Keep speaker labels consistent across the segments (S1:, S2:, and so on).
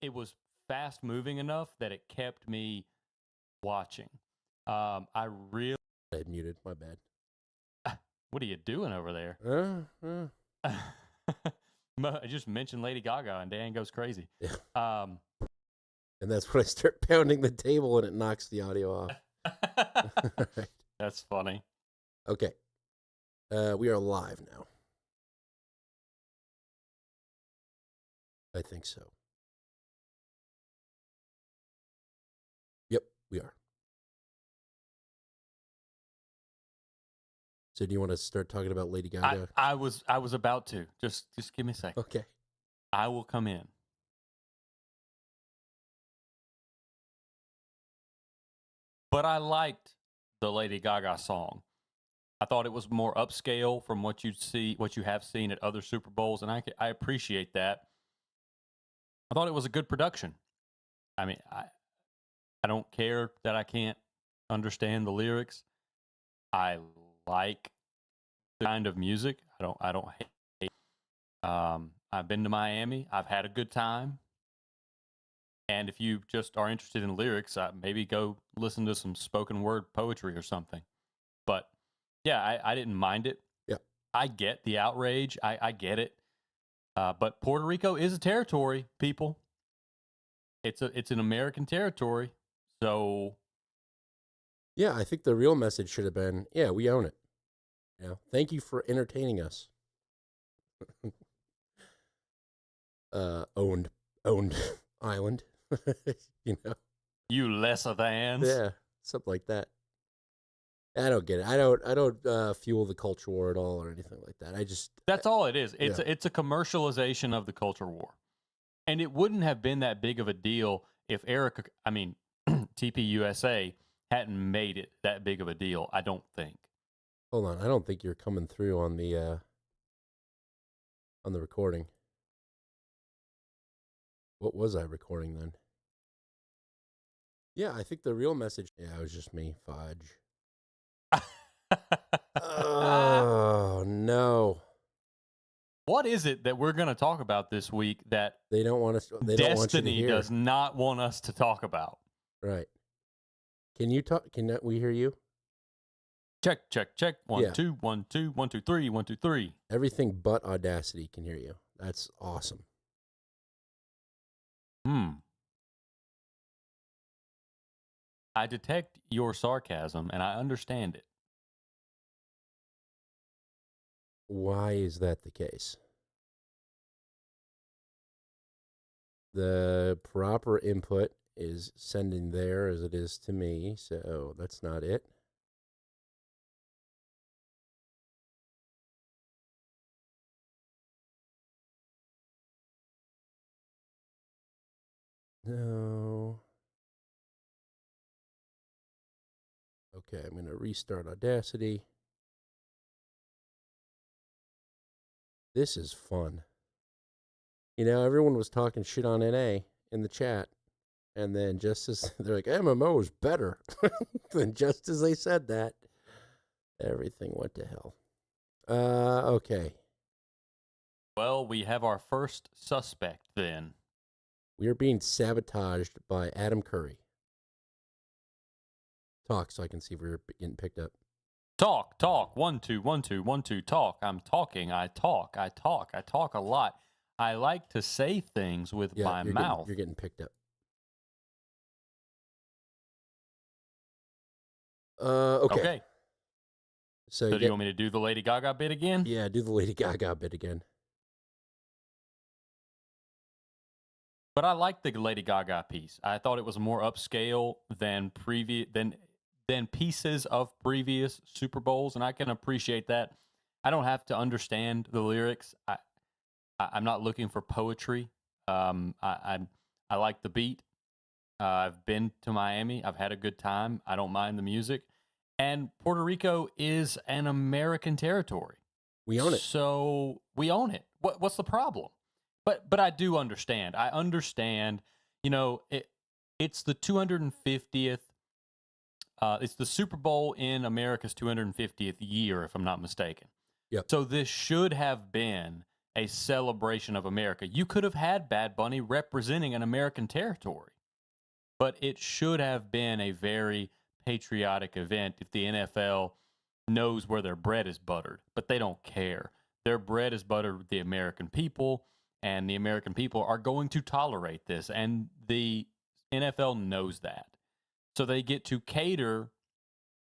S1: it was fast moving enough that it kept me watching. I really.
S2: I had muted. My bad.
S1: What are you doing over there? I just mentioned Lady Gaga and Dan goes crazy.
S2: Yeah.
S1: Um,
S2: And that's when I start pounding the table and it knocks the audio off. Right.
S1: That's funny.
S2: Okay. We are live now. I think so. Yep, we are. So do you want to start talking about Lady Gaga?
S1: I was about to. Just give me a second.
S2: Okay.
S1: I will come in. But I liked the Lady Gaga song. I thought it was more upscale from what you have seen at other Super Bowls, and I appreciate that. I thought it was a good production. I mean, I don't care that I can't understand the lyrics. I like the kind of music. I don't hate. I've been to Miami. I've had a good time. And if you just are interested in lyrics, maybe go listen to some spoken word poetry or something. But yeah, I didn't mind it.
S2: Yeah.
S1: I get the outrage. I get it. But Puerto Rico is a territory, people. It's an American territory. So
S2: yeah, I think the real message should have been, yeah, we own it. Thank you for entertaining us. Owned island.
S1: You lesser thans.
S2: Yeah, something like that. I don't get it. I don't fuel the culture war at all or anything like that.
S1: That's all it is. It's a commercialization of the culture war. And it wouldn't have been that big of a deal if TPUSA hadn't made it that big of a deal, I don't think.
S2: Hold on, I don't think you're coming through on the recording. What was I recording then? Yeah, I think the real message. Yeah, it was just me. Fudge. Oh no!
S1: What is it that we're going to talk about this week that
S2: they don't want us? They
S1: Destiny
S2: don't want you to hear.
S1: Does not want us to talk about?
S2: Right? Can you talk? Can we hear you?
S1: Check. 1 2 1 2 1 2 3 1 2 3.
S2: Everything but Audacity can hear you. That's awesome.
S1: I detect your sarcasm and I understand it.
S2: Why is that the case? The proper input is sending there as it is to me, so that's not it. No. Okay, I'm going to restart Audacity. This is fun. Everyone was talking shit on NA in the chat. And then just as they're like, MMO is better. Then just as they said that, everything went to hell. Okay.
S1: Well, we have our first suspect then.
S2: We are being sabotaged by Adam Curry. Talk so I can see if we're getting picked up.
S1: Talk. 1 2 1 2 1 2. Talk. I'm talking. I talk a lot. I like to say things with my mouth.
S2: You're getting picked up. Okay. So
S1: do you want me to do the Lady Gaga bit again?
S2: Yeah, do the Lady Gaga bit again.
S1: But I like the Lady Gaga piece. I thought it was more upscale than pieces of previous Super Bowls, and I can appreciate that. I don't have to understand the lyrics. I'm not looking for poetry. I like the beat. I've been to Miami. I've had a good time. I don't mind the music. And Puerto Rico is an American territory.
S2: We own it.
S1: So we own it. What's the problem? But I do understand. I understand. It's the 250th. It's the Super Bowl in America's 250th year, if I'm not mistaken.
S2: Yep.
S1: So this should have been a celebration of America. You could have had Bad Bunny representing an American territory, but it should have been a very patriotic event if the NFL knows where their bread is buttered, but they don't care. Their bread is buttered with the American people, and the American people are going to tolerate this, and the NFL knows that. So they get to cater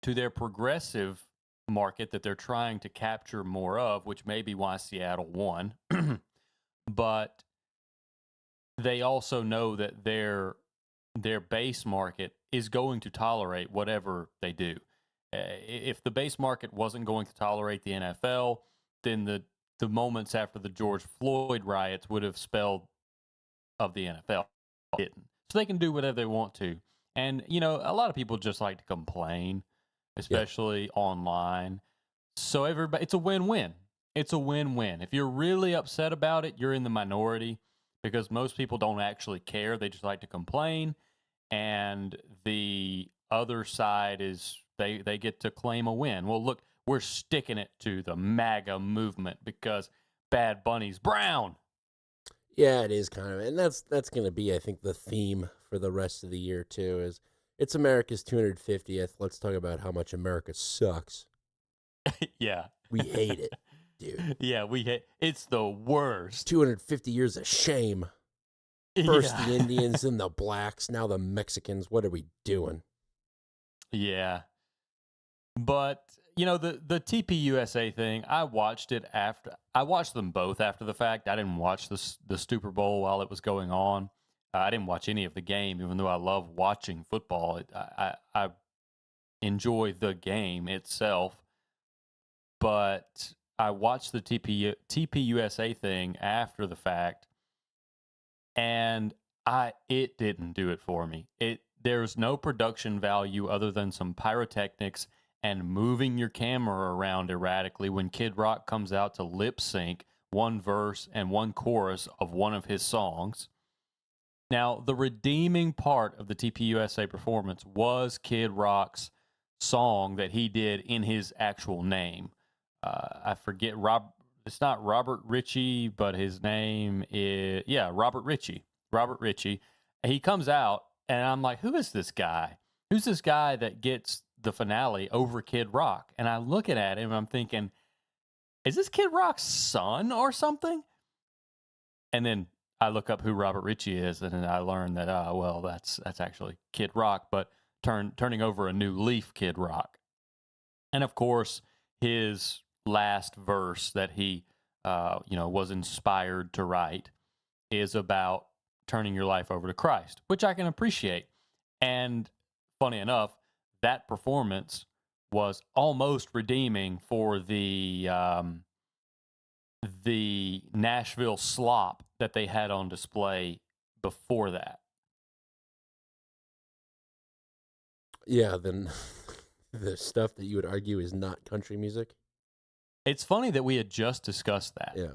S1: to their progressive market that they're trying to capture more of, which may be why Seattle won. But they also know that their base market is going to tolerate whatever they do. If the base market wasn't going to tolerate the NFL, then the moments after the George Floyd riots would have spelled of the NFL. Didn't. So they can do whatever they want to. And, you know, a lot of people just like to complain, especially online. So everybody, it's a win-win. It's a win-win. If you're really upset about it, you're in the minority because most people don't actually care. They just like to complain. And the other side is they get to claim a win. Well, look, we're sticking it to the MAGA movement because Bad Bunny's brown.
S2: Yeah, it is kind of, and that's going to be, I think, the theme for the rest of the year too. Is it's America's 250th. Let's talk about how much America sucks.
S1: Yeah,
S2: we hate it, dude.
S1: Yeah, we hate. It's the worst.
S2: 250 years of shame. First the Indians, then the blacks, now the Mexicans. What are we doing?
S1: Yeah. But, you know, the TPUSA thing, I watched them both after the fact. I didn't watch the Super Bowl while it was going on. I didn't watch any of the game, even though I love watching football. I enjoy the game itself. But I watched the TPUSA thing after the fact, and it didn't do it for me. There's no production value other than some pyrotechnics and moving your camera around erratically when Kid Rock comes out to lip sync one verse and one chorus of one of his songs. Now, the redeeming part of the TPUSA performance was Kid Rock's song that he did in his actual name. I forget, it's not Robert Ritchie, but his name is, Robert Ritchie. Robert Ritchie. He comes out, and I'm like, who is this guy? Who's this guy that gets the finale over Kid Rock? And I look at him, and I'm thinking, is this Kid Rock's son or something? And then I look up who Robert Ritchie is, and then I learn that, that's actually Kid Rock, but turning over a new leaf, Kid Rock. And of course, his last verse that he, was inspired to write is about turning your life over to Christ, which I can appreciate. And funny enough, that performance was almost redeeming for the Nashville slop that they had on display before that.
S2: Yeah, then the stuff that you would argue is not country music.
S1: It's funny that we had just discussed that.
S2: Yeah.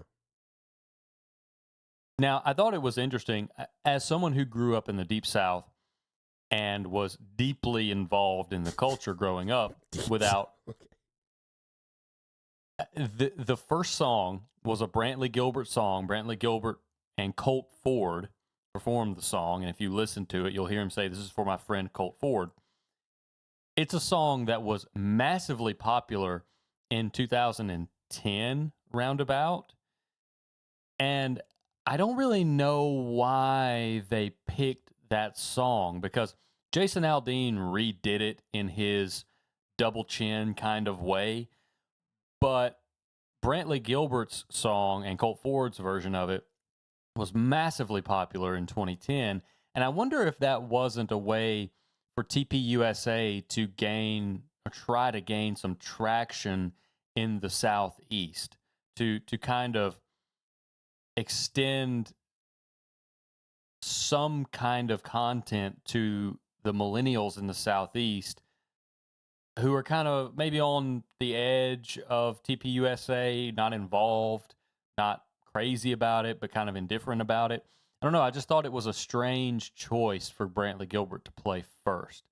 S1: Now, I thought it was interesting, as someone who grew up in the Deep South and was deeply involved in the culture growing up, without... Okay. The first song was a Brantley Gilbert song. Brantley Gilbert and Colt Ford performed the song, and if you listen to it, you'll hear him say, "This is for my friend Colt Ford." It's a song that was massively popular in 2010 roundabout, and I don't really know why they picked that song, because Jason Aldean redid it in his double chin kind of way, but Brantley Gilbert's song and Colt Ford's version of it was massively popular in 2010, and I wonder if that wasn't a way for TPUSA to try to gain some traction in the Southeast, to kind of extend some kind of content to the millennials in the Southeast who are kind of maybe on the edge of TPUSA, not involved, not crazy about it, but kind of indifferent about it. I don't know. I just thought it was a strange choice for Brantley Gilbert to play first.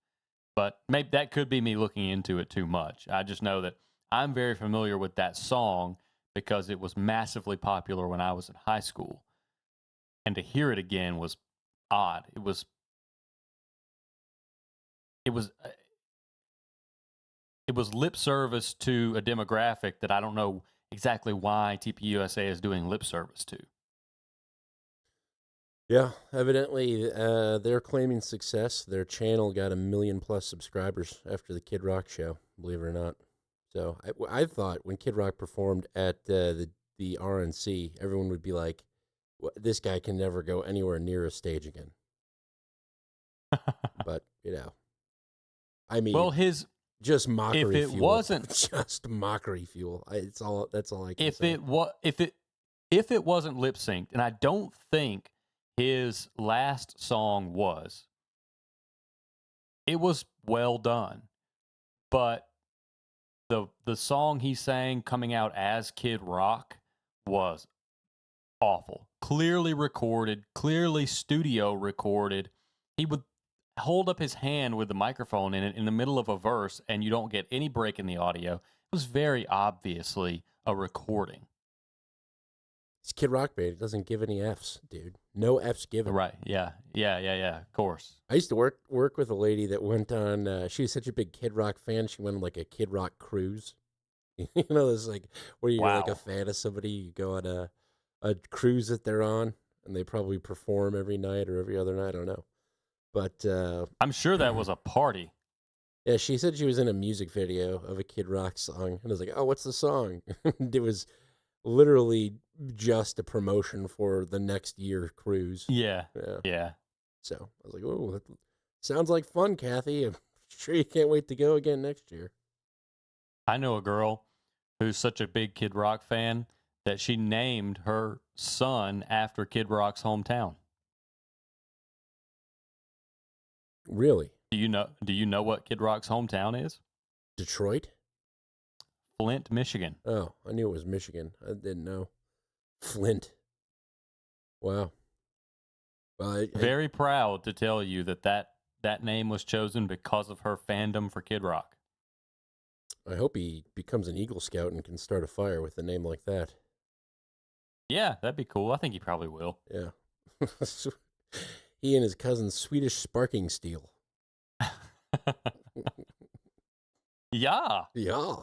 S1: But maybe that could be me looking into it too much. I just know that I'm very familiar with that song because it was massively popular when I was in high school. And to hear it again was odd. It was lip service to a demographic that I don't know exactly why TPUSA is doing lip service to.
S2: Yeah, evidently they're claiming success. Their channel got 1 million+ subscribers after the Kid Rock show, believe it or not. So I thought when Kid Rock performed at the RNC, everyone would be like, this guy can never go anywhere near a stage again. But, I mean,
S1: Well,
S2: just mockery
S1: if it
S2: fuel.
S1: wasn't
S2: just mockery fuel. That's all I can
S1: if
S2: say.
S1: if it wasn't lip synced, and I don't think his last song was, it was well done. But the song he sang coming out as Kid Rock was awful. Clearly recorded, clearly studio recorded. He would hold up his hand with the microphone in it in the middle of a verse, and you don't get any break in the audio. It was very obviously a recording.
S2: It's Kid Rock, baby. It doesn't give any Fs, dude. No Fs given.
S1: Right. Yeah. Of course.
S2: I used to work with a lady that went on, she was such a big Kid Rock fan, she went on like a Kid Rock cruise. It's like where you're like a fan of somebody, you go on a cruise that they're on, and they probably perform every night or every other night, I don't know. But
S1: I'm sure that was a party.
S2: Yeah, she said she was in a music video of a Kid Rock song, and I was like, oh, what's the song? It was literally just a promotion for the next year cruise.
S1: Yeah.
S2: So I was like, oh, that sounds like fun, Kathy. I'm sure you can't wait to go again next year.
S1: I know a girl who's such a big Kid Rock fan that she named her son after Kid Rock's hometown.
S2: Really?
S1: Do you know what Kid Rock's hometown is?
S2: Detroit?
S1: Flint, Michigan.
S2: Oh, I knew it was Michigan. I didn't know. Flint. Wow. Well,
S1: very proud to tell you that name was chosen because of her fandom for Kid Rock.
S2: I hope he becomes an Eagle Scout and can start a fire with a name like that.
S1: Yeah, that'd be cool. I think he probably will.
S2: Yeah. He and his cousin Swedish Sparking Steel.
S1: Yeah.
S2: Yeah.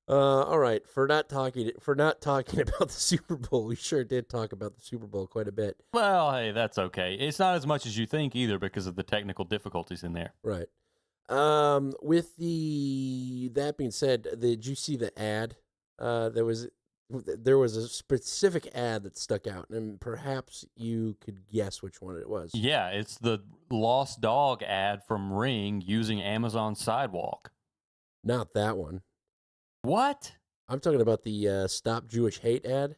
S2: All right. For not talking about the Super Bowl, we sure did talk about the Super Bowl quite a bit.
S1: Well, hey, that's okay. It's not as much as you think either because of the technical difficulties in there.
S2: Right. With that being said, did you see the ad? There was a specific ad that stuck out, and perhaps you could guess which one it was.
S1: Yeah, it's the Lost Dog ad from Ring using Amazon Sidewalk.
S2: Not that one.
S1: What?
S2: I'm talking about the Stop Jewish Hate ad.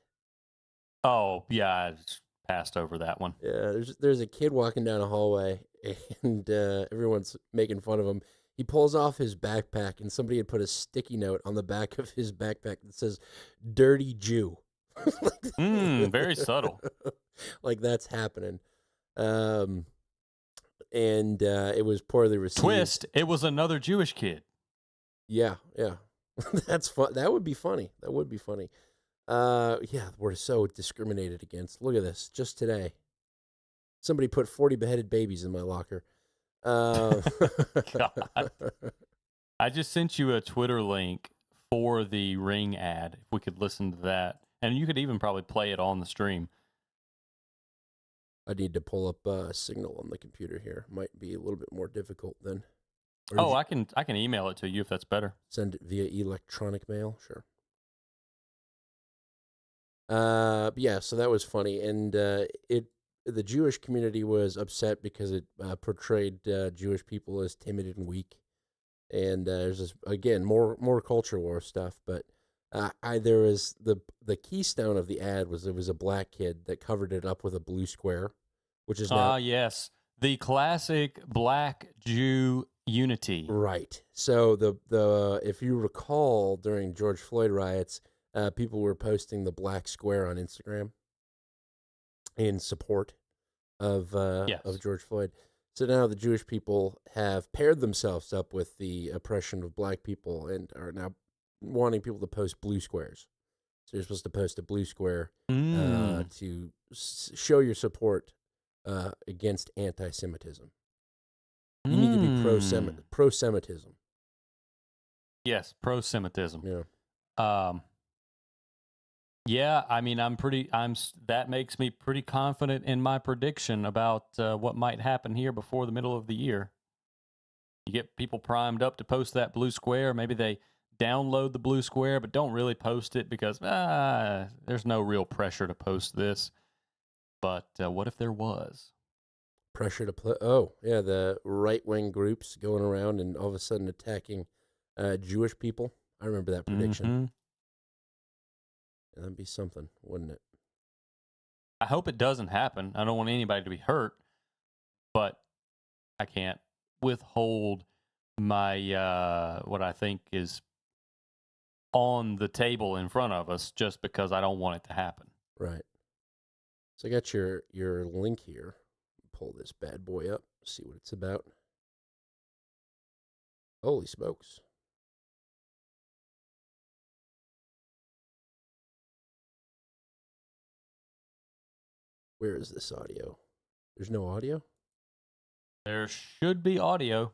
S1: Oh, yeah, I just passed over that one.
S2: Yeah, there's a kid walking down a hallway, and everyone's making fun of him. He pulls off his backpack, and somebody had put a sticky note on the back of his backpack that says, "Dirty Jew."
S1: Very subtle.
S2: Like that's happening. And it was poorly received.
S1: Twist, it was another Jewish kid.
S2: Yeah. That's fun. That would be funny. Yeah, we're so discriminated against. Look at this. Just today, somebody put 40 beheaded babies in my locker.
S1: God. I just sent you a Twitter link for the Ring ad. If we could listen to that, and you could even probably play it on the stream.
S2: I need to pull up a signal on the computer here. Might be a little bit more difficult then.
S1: I can email it to you if that's better.
S2: Send it via electronic mail, sure. Yeah, so that was funny, and the Jewish community was upset because it portrayed Jewish people as timid and weak, and there's this, again, more culture war stuff. But there was the keystone of the ad was it was a black kid that covered it up with a blue square, which is now
S1: yes, the classic black Jew unity.
S2: Right. So the if you recall during George Floyd riots, people were posting the black square on Instagram in support of George Floyd. So now the Jewish people have paired themselves up with the oppression of black people and are now wanting people to post blue squares. So you're supposed to post a blue square
S1: Mm.
S2: to show your support against anti-Semitism. You need to be
S1: Mm.
S2: pro-Semitism.
S1: Yes, pro-Semitism.
S2: Yeah.
S1: Yeah, I mean, that makes me pretty confident in my prediction about what might happen here before the middle of the year. You get people primed up to post that blue square. Maybe they download the blue square, but don't really post it because there's no real pressure to post this. But what if there was?
S2: Pressure to play. Oh, yeah, the right-wing groups going around and all of a sudden attacking Jewish people. I remember that prediction.
S1: Mm-hmm.
S2: That'd be something, wouldn't it?
S1: I hope it doesn't happen. I don't want anybody to be hurt, but I can't withhold my what I think is on the table in front of us just because I don't want it to happen.
S2: Right. So I got your link here. Pull this bad boy up, see what it's about. Holy smokes. Where is this audio? There's no audio?
S1: There should be audio.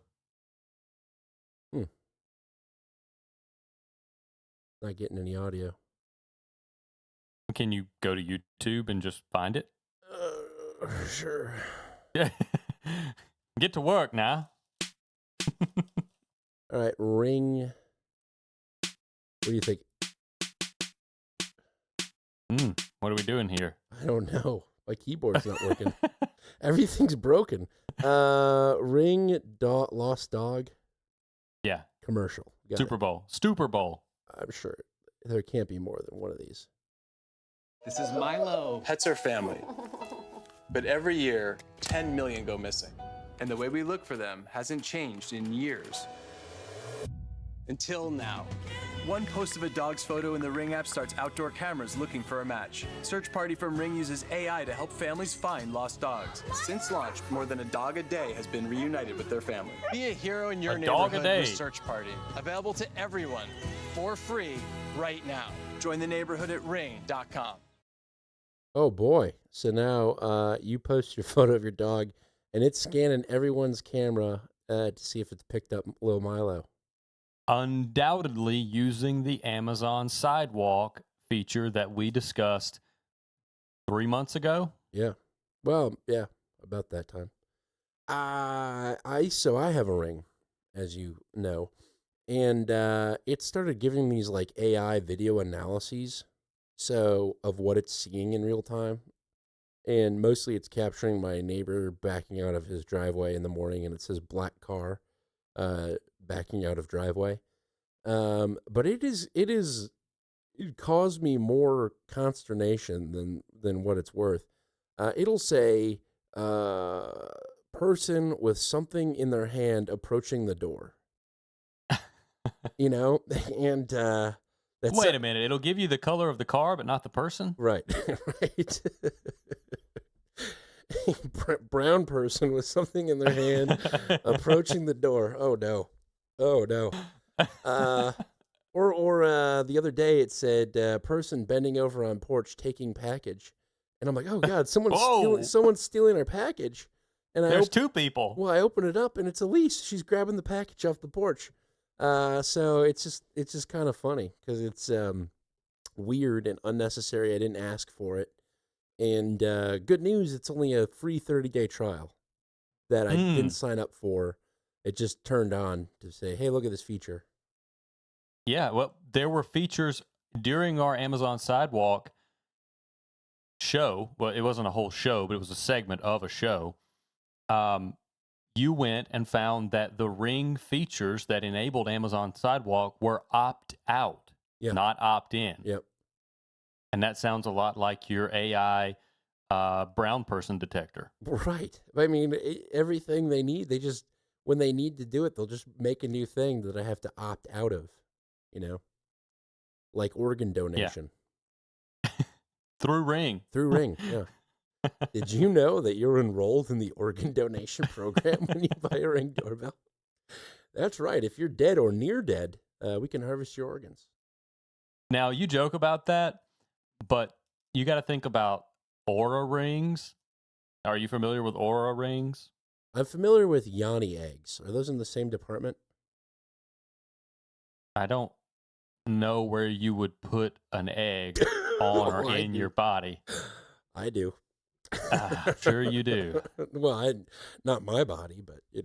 S2: Not getting any audio.
S1: Can you go to YouTube and just find it?
S2: Sure.
S1: Get to work now.
S2: All right, Ring. What do you think?
S1: What are we doing here?
S2: I don't know. My keyboard's not working. Everything's broken. Ring Lost Dog.
S1: Yeah.
S2: Commercial. Got
S1: Super Bowl.
S2: I'm sure there can't be more than one of these.
S3: This is Milo. Pets are family. But every year, 10 million go missing. And the way we look for them hasn't changed in years. Until now. One post of a dog's photo in the Ring app starts outdoor cameras looking for a match. Search Party from Ring uses AI to help families find lost dogs. Since launch, more than a dog a day has been reunited with their family. Be a hero in your
S1: A dog a
S3: neighborhood
S1: day.
S3: with Search Party. Available to everyone for free right now. Join the neighborhood at ring.com.
S2: Oh boy. So now you post your photo of your dog and it's scanning everyone's camera to see if it's picked up little Milo.
S1: Undoubtedly using the Amazon Sidewalk feature that we discussed 3 months ago.
S2: Yeah. Well, yeah, about that time. I have a Ring, as you know, and it started giving these like AI video analyses, so of what it's seeing in real time, and mostly it's capturing my neighbor backing out of his driveway in the morning, and it says black car backing out of driveway. But it caused me more consternation than what it's worth. It'll say person with something in their hand approaching the door. And that's
S1: Wait a minute. It'll give you the color of the car, but not the person?
S2: right. Right. Brown person with something in their hand approaching the door. Oh no. Or the other day it said person bending over on porch taking package, and I'm like, oh god, someone's stealing our package. And
S1: There's two people.
S2: Well, I open it up and it's Elise. She's grabbing the package off the porch. So it's just kind of funny because it's weird and unnecessary. I didn't ask for it. And good news, it's only a free 30-day trial that I didn't sign up for. It just turned on to say, hey, look at this feature.
S1: Yeah, well, there were features during our Amazon Sidewalk show. Well, it wasn't a whole show, but it was a segment of a show. You went and found that the Ring features that enabled Amazon Sidewalk were opt-out, not opt-in.
S2: Yep.
S1: And that sounds a lot like your AI brown person detector.
S2: Right. I mean, everything they need, when they need to do it, they'll just make a new thing that I have to opt out of, like organ donation.
S1: Yeah. Through Ring,
S2: yeah. Did you know that you're enrolled in the organ donation program when you buy a Ring doorbell? That's right. If you're dead or near dead, we can harvest your organs.
S1: Now, you joke about that, But you got to think about Aura rings. Are you familiar with Aura rings?
S2: I'm familiar with Yanni eggs. Are those in the same department?
S1: I don't know where you would put an egg on or
S2: Oh, I
S1: in
S2: do.
S1: your body.
S2: I do.
S1: Sure you do.
S2: Well, not my body, but you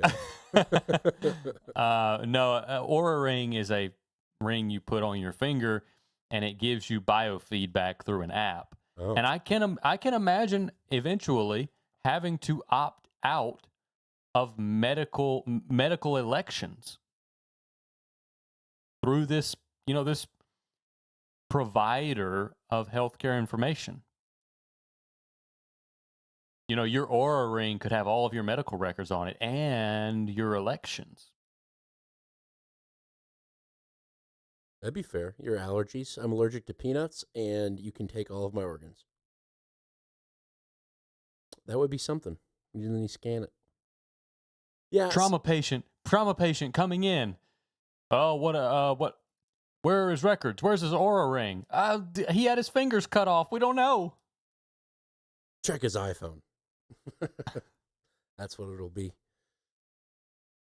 S2: know.
S1: No, Aura ring is a ring you put on your finger, and it gives you biofeedback through an app.
S2: Oh,
S1: And I can imagine eventually having to opt out of medical elections through this, this provider of healthcare information. Your Aura ring could have all of your medical records on it and your elections.
S2: that'd be fair. Your allergies. I'm allergic to peanuts, and you can take all of my organs. That would be something. And then you scan it. Yeah.
S1: Trauma patient coming in. Oh, what? Where are his records? Where's his Aura ring? He had his fingers cut off. We don't know.
S2: Check his iPhone. That's what it'll be.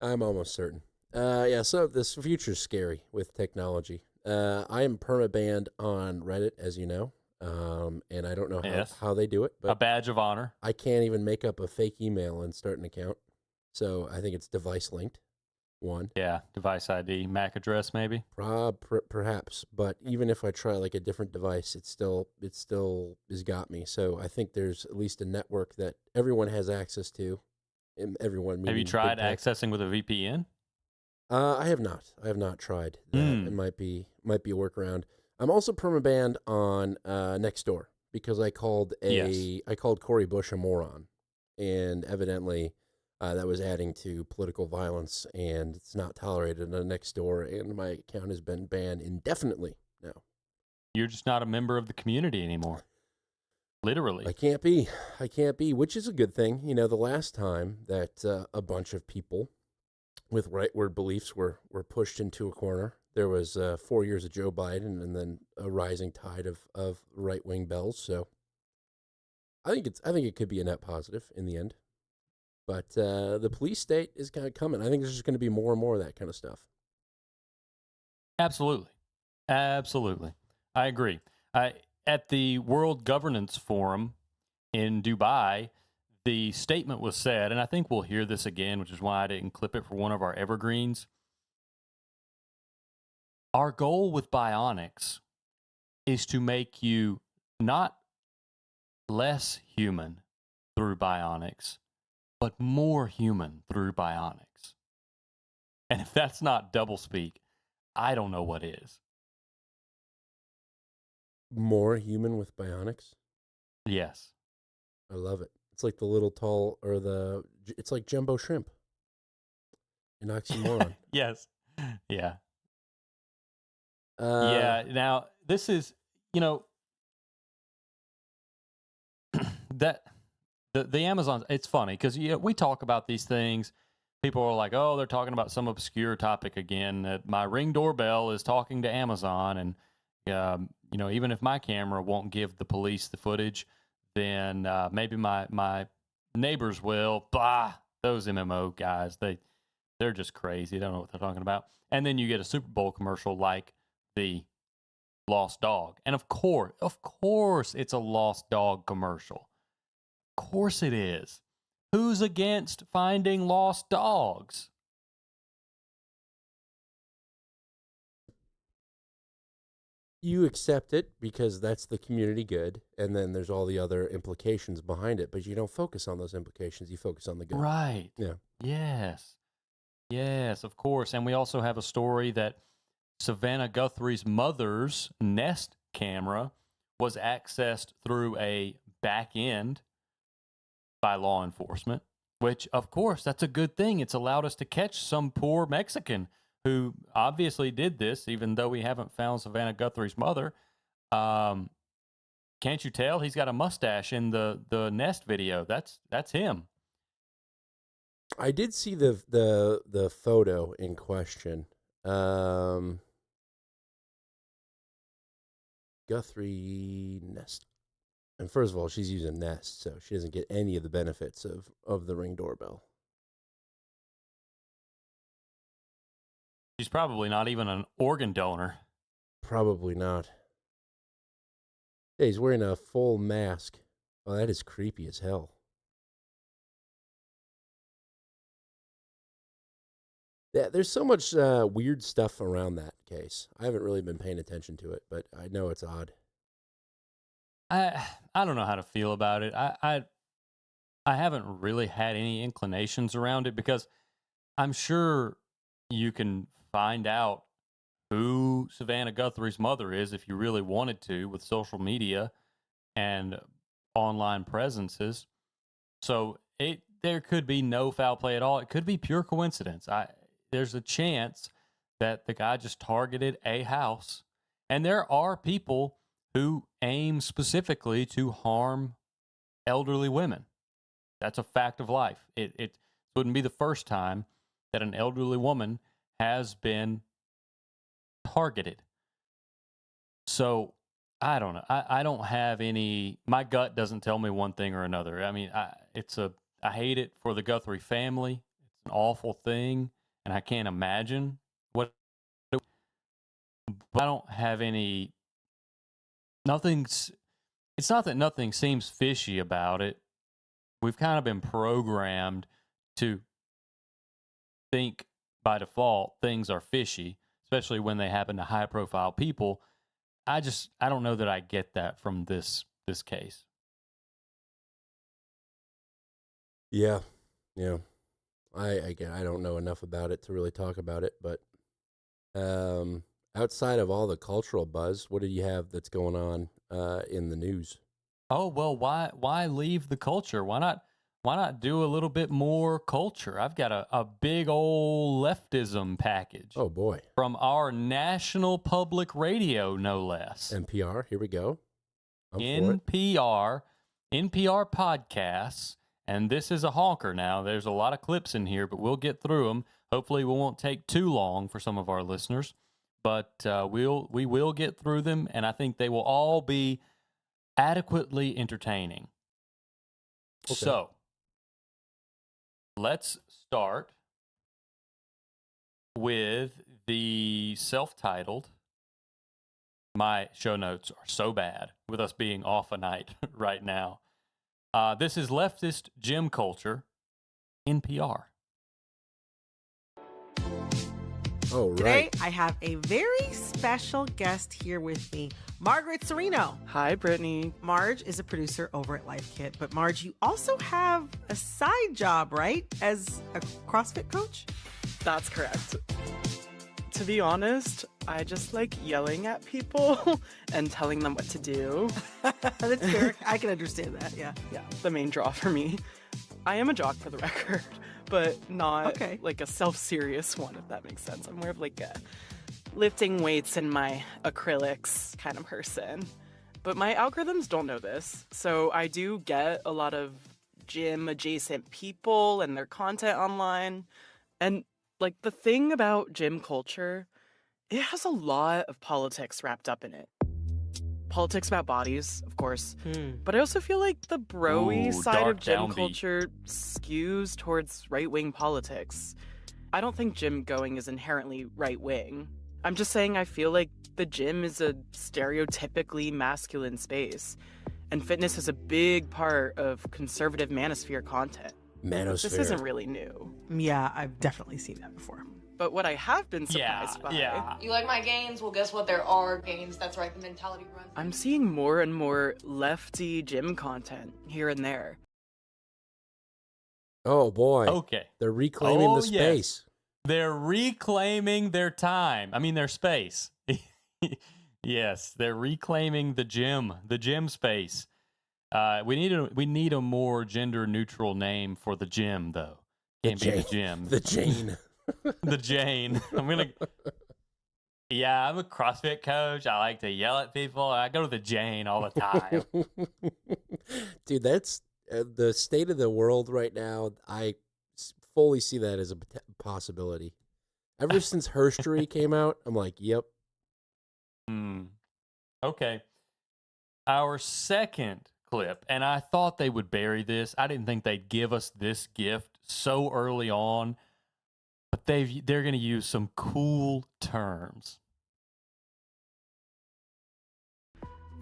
S2: I'm almost certain. Yeah, so this future's scary with technology. I am permabanned on Reddit, as you know, and I don't know how they do it, but
S1: a badge of honor.
S2: I can't even make up a fake email and start an account. So I think it's device linked. One.
S1: Yeah, device ID, MAC address, maybe.
S2: Perhaps, but even if I try like a different device, it still has got me. So I think there's at least a network that everyone has access to, and everyone.
S1: Have you tried accessing with a VPN?
S2: I have not. I have not tried that. It might be a workaround. I'm also permabanned on Nextdoor because I called Cori Bush a moron, and evidently. That was adding to political violence, and it's not tolerated on Nextdoor, and my account has been banned indefinitely now.
S1: You're just not a member of the community anymore. Literally.
S2: I can't be, which is a good thing. You know, the last time that a bunch of people with rightward beliefs were pushed into a corner, there was 4 years of Joe Biden and then a rising tide of right-wing bells. So I think it could be a net positive in the end. But the police state is kind of coming. I think there's just going to be more and more of that kind of stuff.
S1: Absolutely. I agree. At the World Governance Forum in Dubai, the statement was said, and I think we'll hear this again, which is why I didn't clip it for one of our evergreens. Our goal with bionics is to make you not less human through bionics, but more human through bionics. And if that's not doublespeak, I don't know what is.
S2: More human with bionics?
S1: Yes.
S2: I love it. It's like the little tall, it's like jumbo shrimp. An oxymoron.
S1: Yes. Yeah. Now, this is, that... The Amazon, it's funny because we talk about these things. People are like, oh, they're talking about some obscure topic again. That my Ring doorbell is talking to Amazon. And, even if my camera won't give the police the footage, then maybe my neighbors will. Blah, those MMO guys, they're just crazy. They don't know what they're talking about. And then you get a Super Bowl commercial like the lost dog. And of course, it's a lost dog commercial. Of course it is. Who's against finding lost dogs?
S2: You accept it because that's the community good, and then there's all the other implications behind it, but you don't focus on those implications. You focus on the good.
S1: Right.
S2: Yeah.
S1: Yes, of course. And we also have a story that Savannah Guthrie's mother's Nest camera was accessed through a back end by law enforcement, which, of course, that's a good thing. It's allowed us to catch some poor Mexican who obviously did this, even though we haven't found Savannah Guthrie's mother. Can't you tell? He's got a mustache in the Nest video. That's him.
S2: I did see the photo in question. Guthrie Nest. And first of all, she's using Nest, so she doesn't get any of the benefits of the Ring doorbell.
S1: She's probably not even an organ donor.
S2: Probably not. Yeah, he's wearing a full mask. Oh, that is creepy as hell. Yeah, there's so much weird stuff around that case. I haven't really been paying attention to it, but I know it's odd.
S1: I don't know how to feel about it. I haven't really had any inclinations around it because I'm sure you can find out who Savannah Guthrie's mother is if you really wanted to with social media and online presences. So there could be no foul play at all. It could be pure coincidence. There's a chance that the guy just targeted a house, and there are people who aim specifically to harm elderly women. That's a fact of life. It wouldn't be the first time that an elderly woman has been targeted. So I don't know. I don't have any. My gut doesn't tell me one thing or another. I mean, I hate it for the Guthrie family. It's an awful thing, and I can't imagine what. But I don't have any. Nothing's. It's not that nothing seems fishy about it. We've kind of been programmed to think by default things are fishy, especially when they happen to high-profile people. I don't know that I get that from this case.
S2: Yeah. I don't know enough about it to really talk about it, but outside of all the cultural buzz, what do you have that's going on in the news?
S1: Oh, well, why leave the culture? Why not do a little bit more culture? I've got a big old leftism package.
S2: Oh boy.
S1: From our national public radio, no less.
S2: NPR, here we go.
S1: NPR podcasts, and this is a honker now. There's a lot of clips in here, but we'll get through them. Hopefully we won't take too long for some of our listeners, but we will get through them, and I think they will all be adequately entertaining. Okay. So, let's start with the self-titled. My show notes are so bad with us being off a night right now. This is Leftist Gym Culture, NPR.
S2: Oh, right.
S4: Today, I have a very special guest here with me, Margaret Serino.
S5: Hi, Brittany.
S4: Marge is a producer over at Life Kit, but Marge, you also have a side job, right? As a CrossFit coach?
S5: That's correct. To be honest, I just like yelling at people and telling them what to do.
S4: That's fair. I can understand that, yeah.
S5: Yeah, the main draw for me. I am a jock for the record, but not like a self-serious one, if that makes sense. I'm more of like a lifting weights in my acrylics kind of person. But my algorithms don't know this, so I do get a lot of gym-adjacent people and their content online. And like the thing about gym culture, it has a lot of politics wrapped up in it. Politics about bodies, of course. But I also feel like the bro-y side of gym culture skews towards right-wing politics. I don't think gym going is inherently right-wing. I'm just saying I feel like the gym is a stereotypically masculine space, and fitness is a big part of conservative manosphere content.
S2: Manosphere.
S5: This isn't really new.
S4: Yeah, I've definitely seen that before.
S5: But what I have been surprised by...
S1: Yeah.
S6: You like my gains? Well, guess what? There are gains. That's right, the mentality runs.
S5: I'm seeing more and more lefty gym content here and there.
S2: Oh, boy.
S1: Okay.
S2: They're reclaiming the space.
S1: Yes. They're reclaiming their time. I mean, their space. Yes, they're reclaiming the gym space. We need a more gender neutral name for the gym, though. Can't be the gym.
S2: The Jane.
S1: The Jane. I'm a CrossFit coach. I like to yell at people. I go to the Jane all the time.
S2: Dude, that's the state of the world right now. I fully see that as a possibility. Ever since Herstory came out, I'm like, yep.
S1: Okay. Our second clip, and I thought they would bury this. I didn't think they'd give us this gift so early on, but they're going to use some cool terms.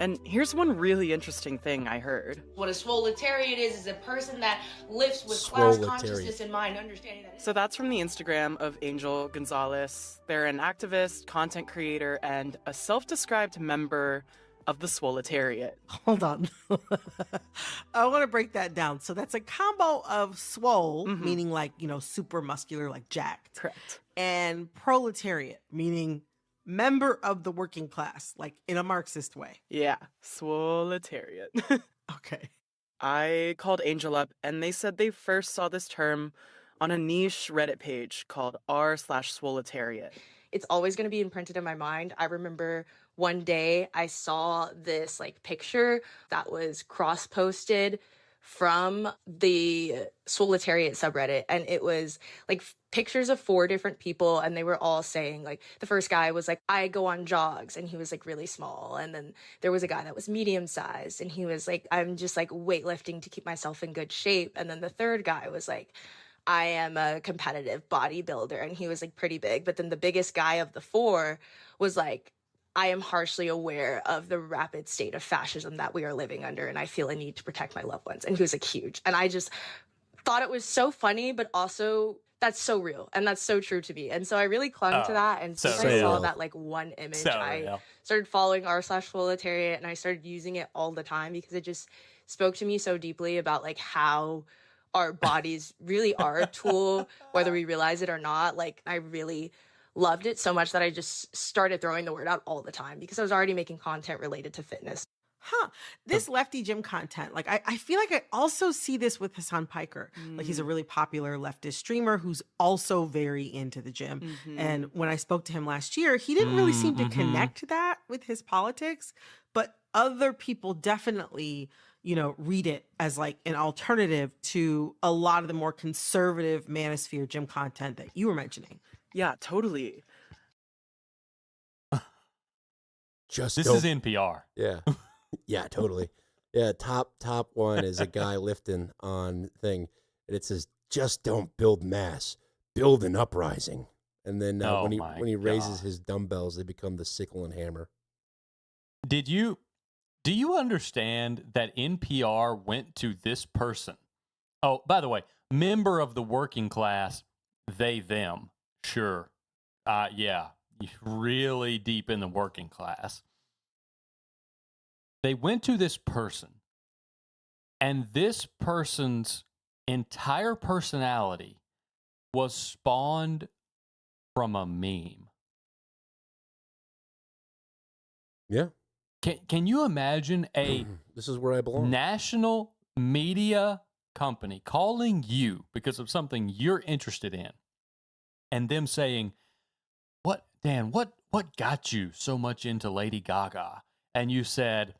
S5: And here's one really interesting thing I heard.
S6: What a swoletariat is a person that lives with class consciousness in mind, understanding that.
S5: So that's from the Instagram of Angel Gonzalez. They're an activist, content creator, and a self-described member of the swoletariat.
S4: Hold on. I want to break that down. So that's a combo of swole, meaning like, super muscular, like jacked.
S5: Correct.
S4: And proletariat, meaning member of the working class, like in a Marxist way.
S5: Yeah, swoletariat.
S4: Okay.
S5: I called Angel up, and they said they first saw this term on a niche Reddit page called r/swoletariat.
S6: It's always going to be imprinted in my mind. I remember one day I saw this picture that was cross-posted from the swoletariat subreddit, and it was pictures of 4 different people, and they were all saying the first guy was I go on jogs, and he was really small, and then there was a guy that was medium sized, and he was I'm just weightlifting to keep myself in good shape, and then the third guy was I am a competitive bodybuilder, and he was pretty big, but then the biggest guy of the 4 was I am harshly aware of the rapid state of fascism that we are living under, and I feel a need to protect my loved ones. And he was huge. And I just thought it was so funny, but also that's so real and that's so true to me. And so I really clung to that. And since I saw that one image, I started following r/swoletariat, and I started using it all the time because it just spoke to me so deeply about how our bodies really are a tool, whether we realize it or not. I really loved it so much that I just started throwing the word out all the time because I was already making content related to fitness.
S4: This lefty gym content, I feel like I also see this with Hassan Piker. He's a really popular leftist streamer who's also very into the gym. And when I spoke to him last year, he didn't really seem to connect that with his politics, but other people definitely, read it as an alternative to a lot of the more conservative manosphere gym content that you were mentioning.
S5: Yeah, totally.
S1: This is NPR.
S2: Yeah. Yeah, totally. Yeah, top one is a guy lifting on thing, and it says, "Just don't build mass, build an uprising." And then when he raises his dumbbells, they become the sickle and hammer.
S1: Do you understand that NPR went to this person? Oh, by the way, member of the working class, they, them. Sure. Yeah, really deep in the working class. They went to this person, and this person's entire personality was spawned from a meme.
S2: Yeah.
S1: Can you imagine
S2: this is where I belong.
S1: National media company calling you because of something you're interested in, and them saying, "What, Dan? What got you so much into Lady Gaga?" And you said,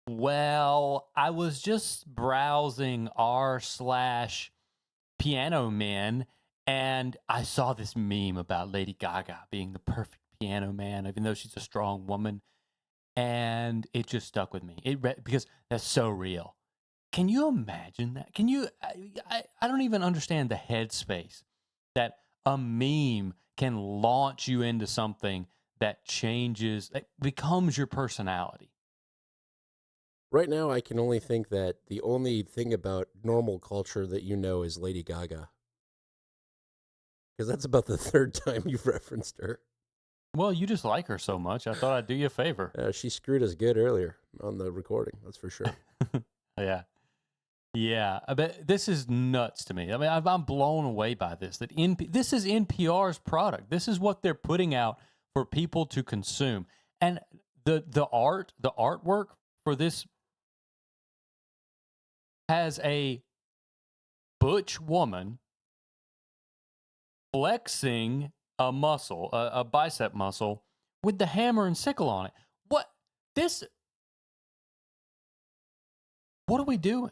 S1: "Well, I was just browsing r/Piano Man, and I saw this meme about Lady Gaga being the perfect piano man, even though she's a strong woman, and it just stuck with me. Because that's so real." Can you imagine that? Can you? I don't even understand the headspace that a meme can launch you into something that changes, that becomes your personality.
S2: Right now, I can only think that the only thing about normal culture that is Lady Gaga. Because that's about the 3rd time you've referenced her.
S1: Well, you just like her so much. I thought I'd do you a favor.
S2: She screwed us good earlier on the recording. That's for sure.
S1: Yeah. Yeah. But this is nuts to me. I mean, I'm blown away by this. This is NPR's product. This is what they're putting out for people to consume. And the artwork for this has a butch woman flexing a muscle, a bicep muscle, with the hammer and sickle on it. What are we doing?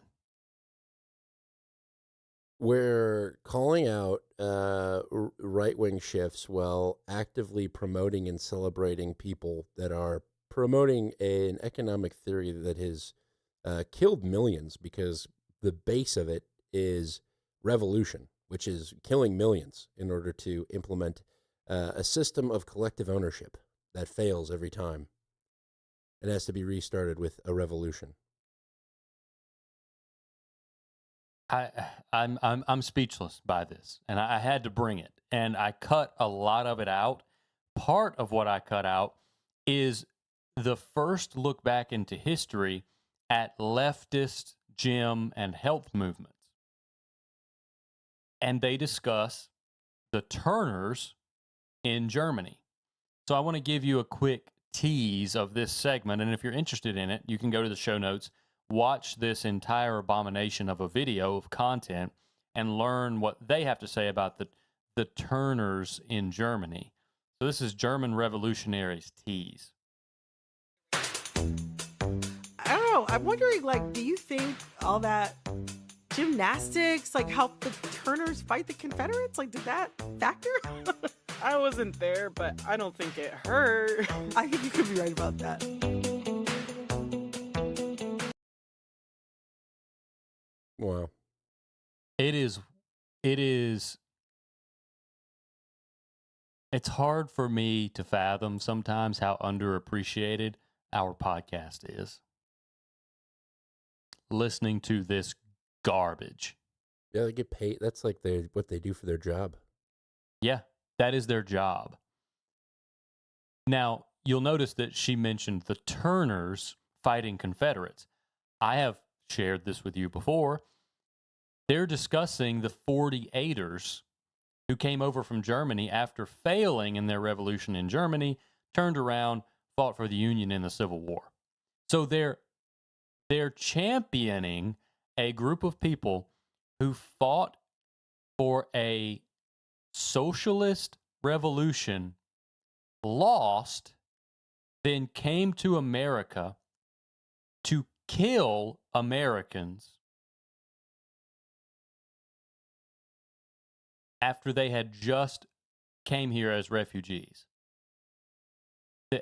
S2: We're calling out right-wing shifts while actively promoting and celebrating people that are promoting an economic theory that has killed millions, because the base of it is revolution, which is killing millions in order to implement a system of collective ownership that fails every time. It has to be restarted with a revolution.
S1: I'm speechless by this, and I had to bring it, and I cut a lot of it out. Part of what I cut out is the first look back into history at leftist gym and health movements, and they discuss the Turners in Germany. So I want to give you a quick tease of this segment, and if you're interested in it, you can go to the show notes, watch this entire abomination of a video of content, and learn what they have to say about the Turners in Germany. So this is German revolutionaries tease.
S4: I don't know. I'm wondering, like, do you think all that gymnastics like helped the Turners fight the Confederates? Like, did that factor?
S5: I wasn't there, but I don't think it hurt.
S4: I think you could be right about that.
S2: Wow.
S1: It's hard for me to fathom sometimes how underappreciated our podcast is. Listening to this garbage.
S2: Yeah, they get paid. That's like what they do for their job.
S1: Yeah, that is their job. Now, you'll notice that she mentioned the Turners fighting Confederates. I have shared this with you before. They're discussing the 48ers who came over from Germany after failing in their revolution in Germany, turned around, fought for the Union in the Civil War. So they're championing a group of people who fought for a socialist revolution, lost, then came to America to kill Americans after they had just came here as refugees.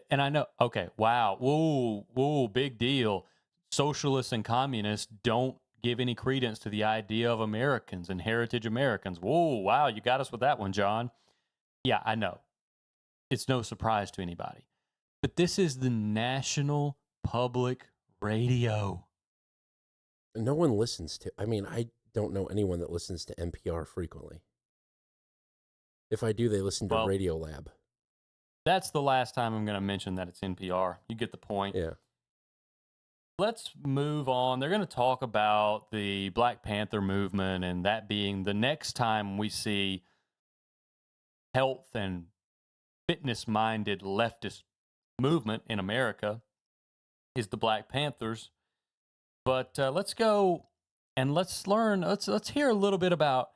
S1: And I know, okay, wow, whoa, big deal. Socialists and communists don't give any credence to the idea of Americans and heritage Americans. Whoa, wow, you got us with that one, John. Yeah, I know. It's no surprise to anybody. But this is the National Public Radio.
S2: No one listens to, I don't know anyone that listens to NPR frequently. If I do, they listen to Radiolab.
S1: That's the last time I'm going to mention that it's NPR. You get the point.
S2: Yeah.
S1: Let's move on. They're going to talk about the Black Panther movement, and that being the next time we see health and fitness-minded leftist movement in America is the Black Panthers. But let's go and let's learn. Let's hear a little bit about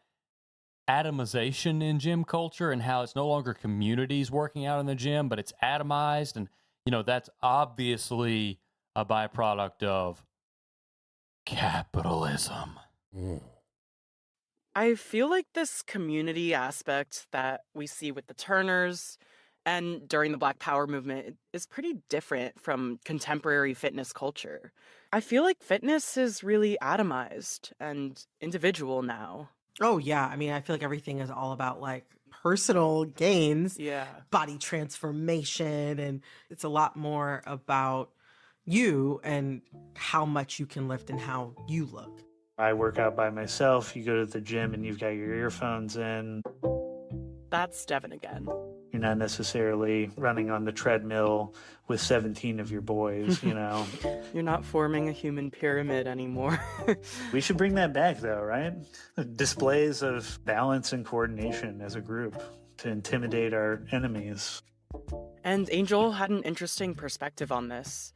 S1: atomization in gym culture and how it's no longer communities working out in the gym, but it's atomized. And, that's obviously a byproduct of capitalism.
S5: I feel like this community aspect that we see with the Turners and during the Black Power movement is pretty different from contemporary fitness culture. I feel like fitness is really atomized and individual now.
S4: Oh, yeah. I feel like everything is all about like personal gains, body transformation, and it's a lot more about you and how much you can lift and how you look.
S7: I work out by myself. You go to the gym and you've got your earphones in.
S5: That's Devin again.
S7: You're not necessarily running on the treadmill with 17 of your boys,
S5: You're not forming a human pyramid anymore.
S7: We should bring that back, though, right? Displays of balance and coordination as a group to intimidate our enemies.
S5: And Angel had an interesting perspective on this.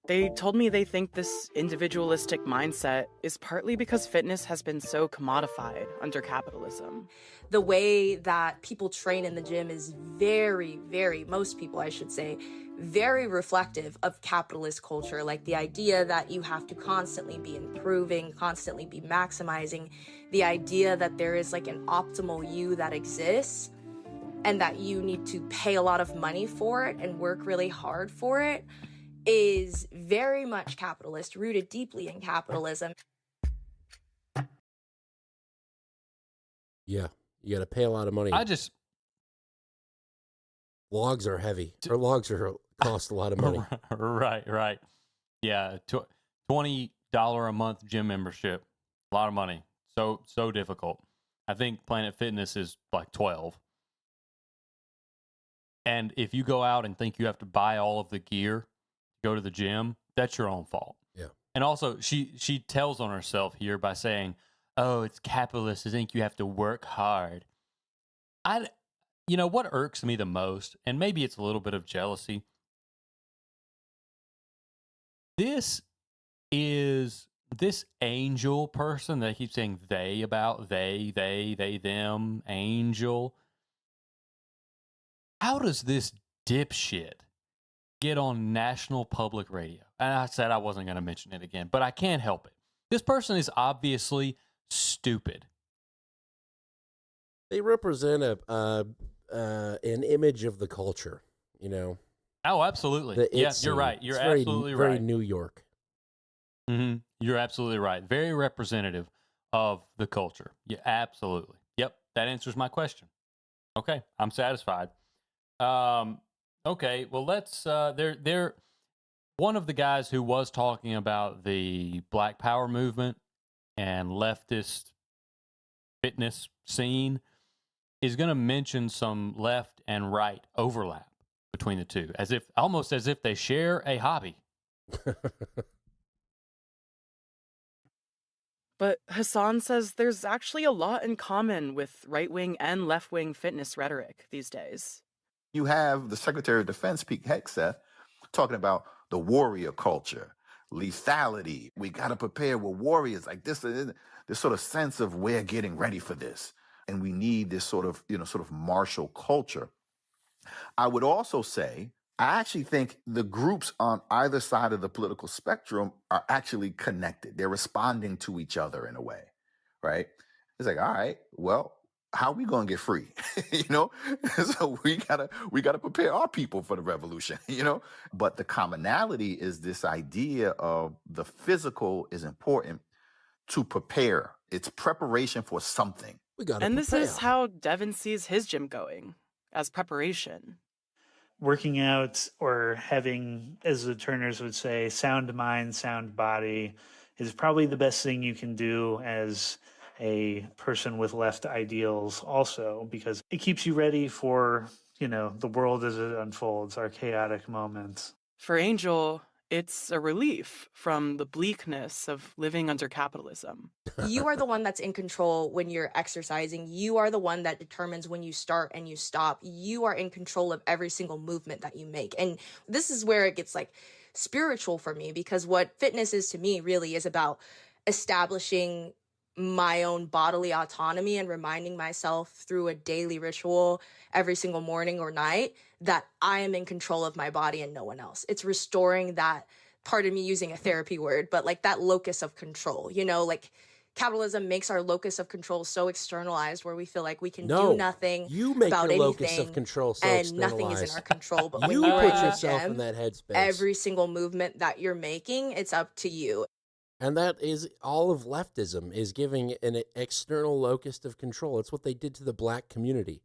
S5: They told me they think this individualistic mindset is partly because fitness has been so commodified under capitalism.
S6: The way that people train in the gym is very, very, most people, I should say, very reflective of capitalist culture. Like the idea that you have to constantly be improving, constantly be maximizing, the idea that there is like an optimal you that exists and that you need to pay a lot of money for it and work really hard for it is very much capitalist, rooted deeply in capitalism.
S2: Yeah, you got to pay a lot of money. Logs are heavy. Or logs cost a lot of money.
S1: Right. Yeah, $20 a month gym membership, a lot of money. So difficult. I think Planet Fitness is like 12. And if you go out and think you have to buy all of the gear, go to the gym, that's your own fault.
S2: Yeah.
S1: And also, she tells on herself here by saying, "Oh, it's capitalist to think you have to work hard." What irks me the most, and maybe it's a little bit of jealousy. This angel person that I keep saying they about, they, them, angel. How does this dipshit get on national public radio? And I said I wasn't going to mention it again, but I can't help it. This person is obviously stupid.
S2: They represent an image of the culture, you know.
S1: Oh, absolutely. Yeah, you're right. You're absolutely right.
S2: Very New York.
S1: Mm-hmm. You're absolutely right. Very representative of the culture. Yeah, absolutely. Yep, that answers my question. Okay, I'm satisfied. Okay, well, let's. They're one of the guys who was talking about the Black Power movement and leftist fitness scene is going to mention some left and right overlap between the two, almost as if they share a hobby.
S5: But Hassan says there's actually a lot in common with right-wing and left-wing fitness rhetoric these days.
S8: You have the Secretary of Defense, Pete Hegseth, talking about the warrior culture, lethality. We got to prepare. We're warriors. Like this sort of sense of we're getting ready for this. And we need this sort of martial culture. I would also say, I actually think the groups on either side of the political spectrum are actually connected. They're responding to each other in a way, right? It's like, all right, well, how are we going to get free? So we gotta prepare our people for the revolution, But the commonality is this idea of the physical is important to prepare. It's preparation for something.
S5: And this is how Devin sees his gym going, as preparation.
S7: Working out, or having, as the Turners would say, sound mind, sound body, is probably the best thing you can do as a person with left ideals also, because it keeps you ready for, the world as it unfolds, our chaotic moments.
S5: For Angel, it's a relief from the bleakness of living under capitalism.
S6: You are the one that's in control when you're exercising. You are the one that determines when you start and you stop. You are in control of every single movement that you make. And this is where it gets like spiritual for me, because what fitness is to me really is about establishing my own bodily autonomy and reminding myself through a daily ritual every single morning or night that I am in control of my body and no one else. It's restoring that, pardon me using a therapy word, but like that locus of control, like capitalism makes our locus of control so externalized where we feel like we can do nothing
S2: you make
S6: about
S2: your
S6: anything
S2: locus of control so
S6: and nothing is in our control. But
S2: you
S6: when you're
S2: put
S6: in the
S2: yourself
S6: gym,
S2: in that headspace.
S6: every single movement that you're making, it's up to you.
S2: And that is all of leftism, is giving an external locus of control. It's what they did to the black community.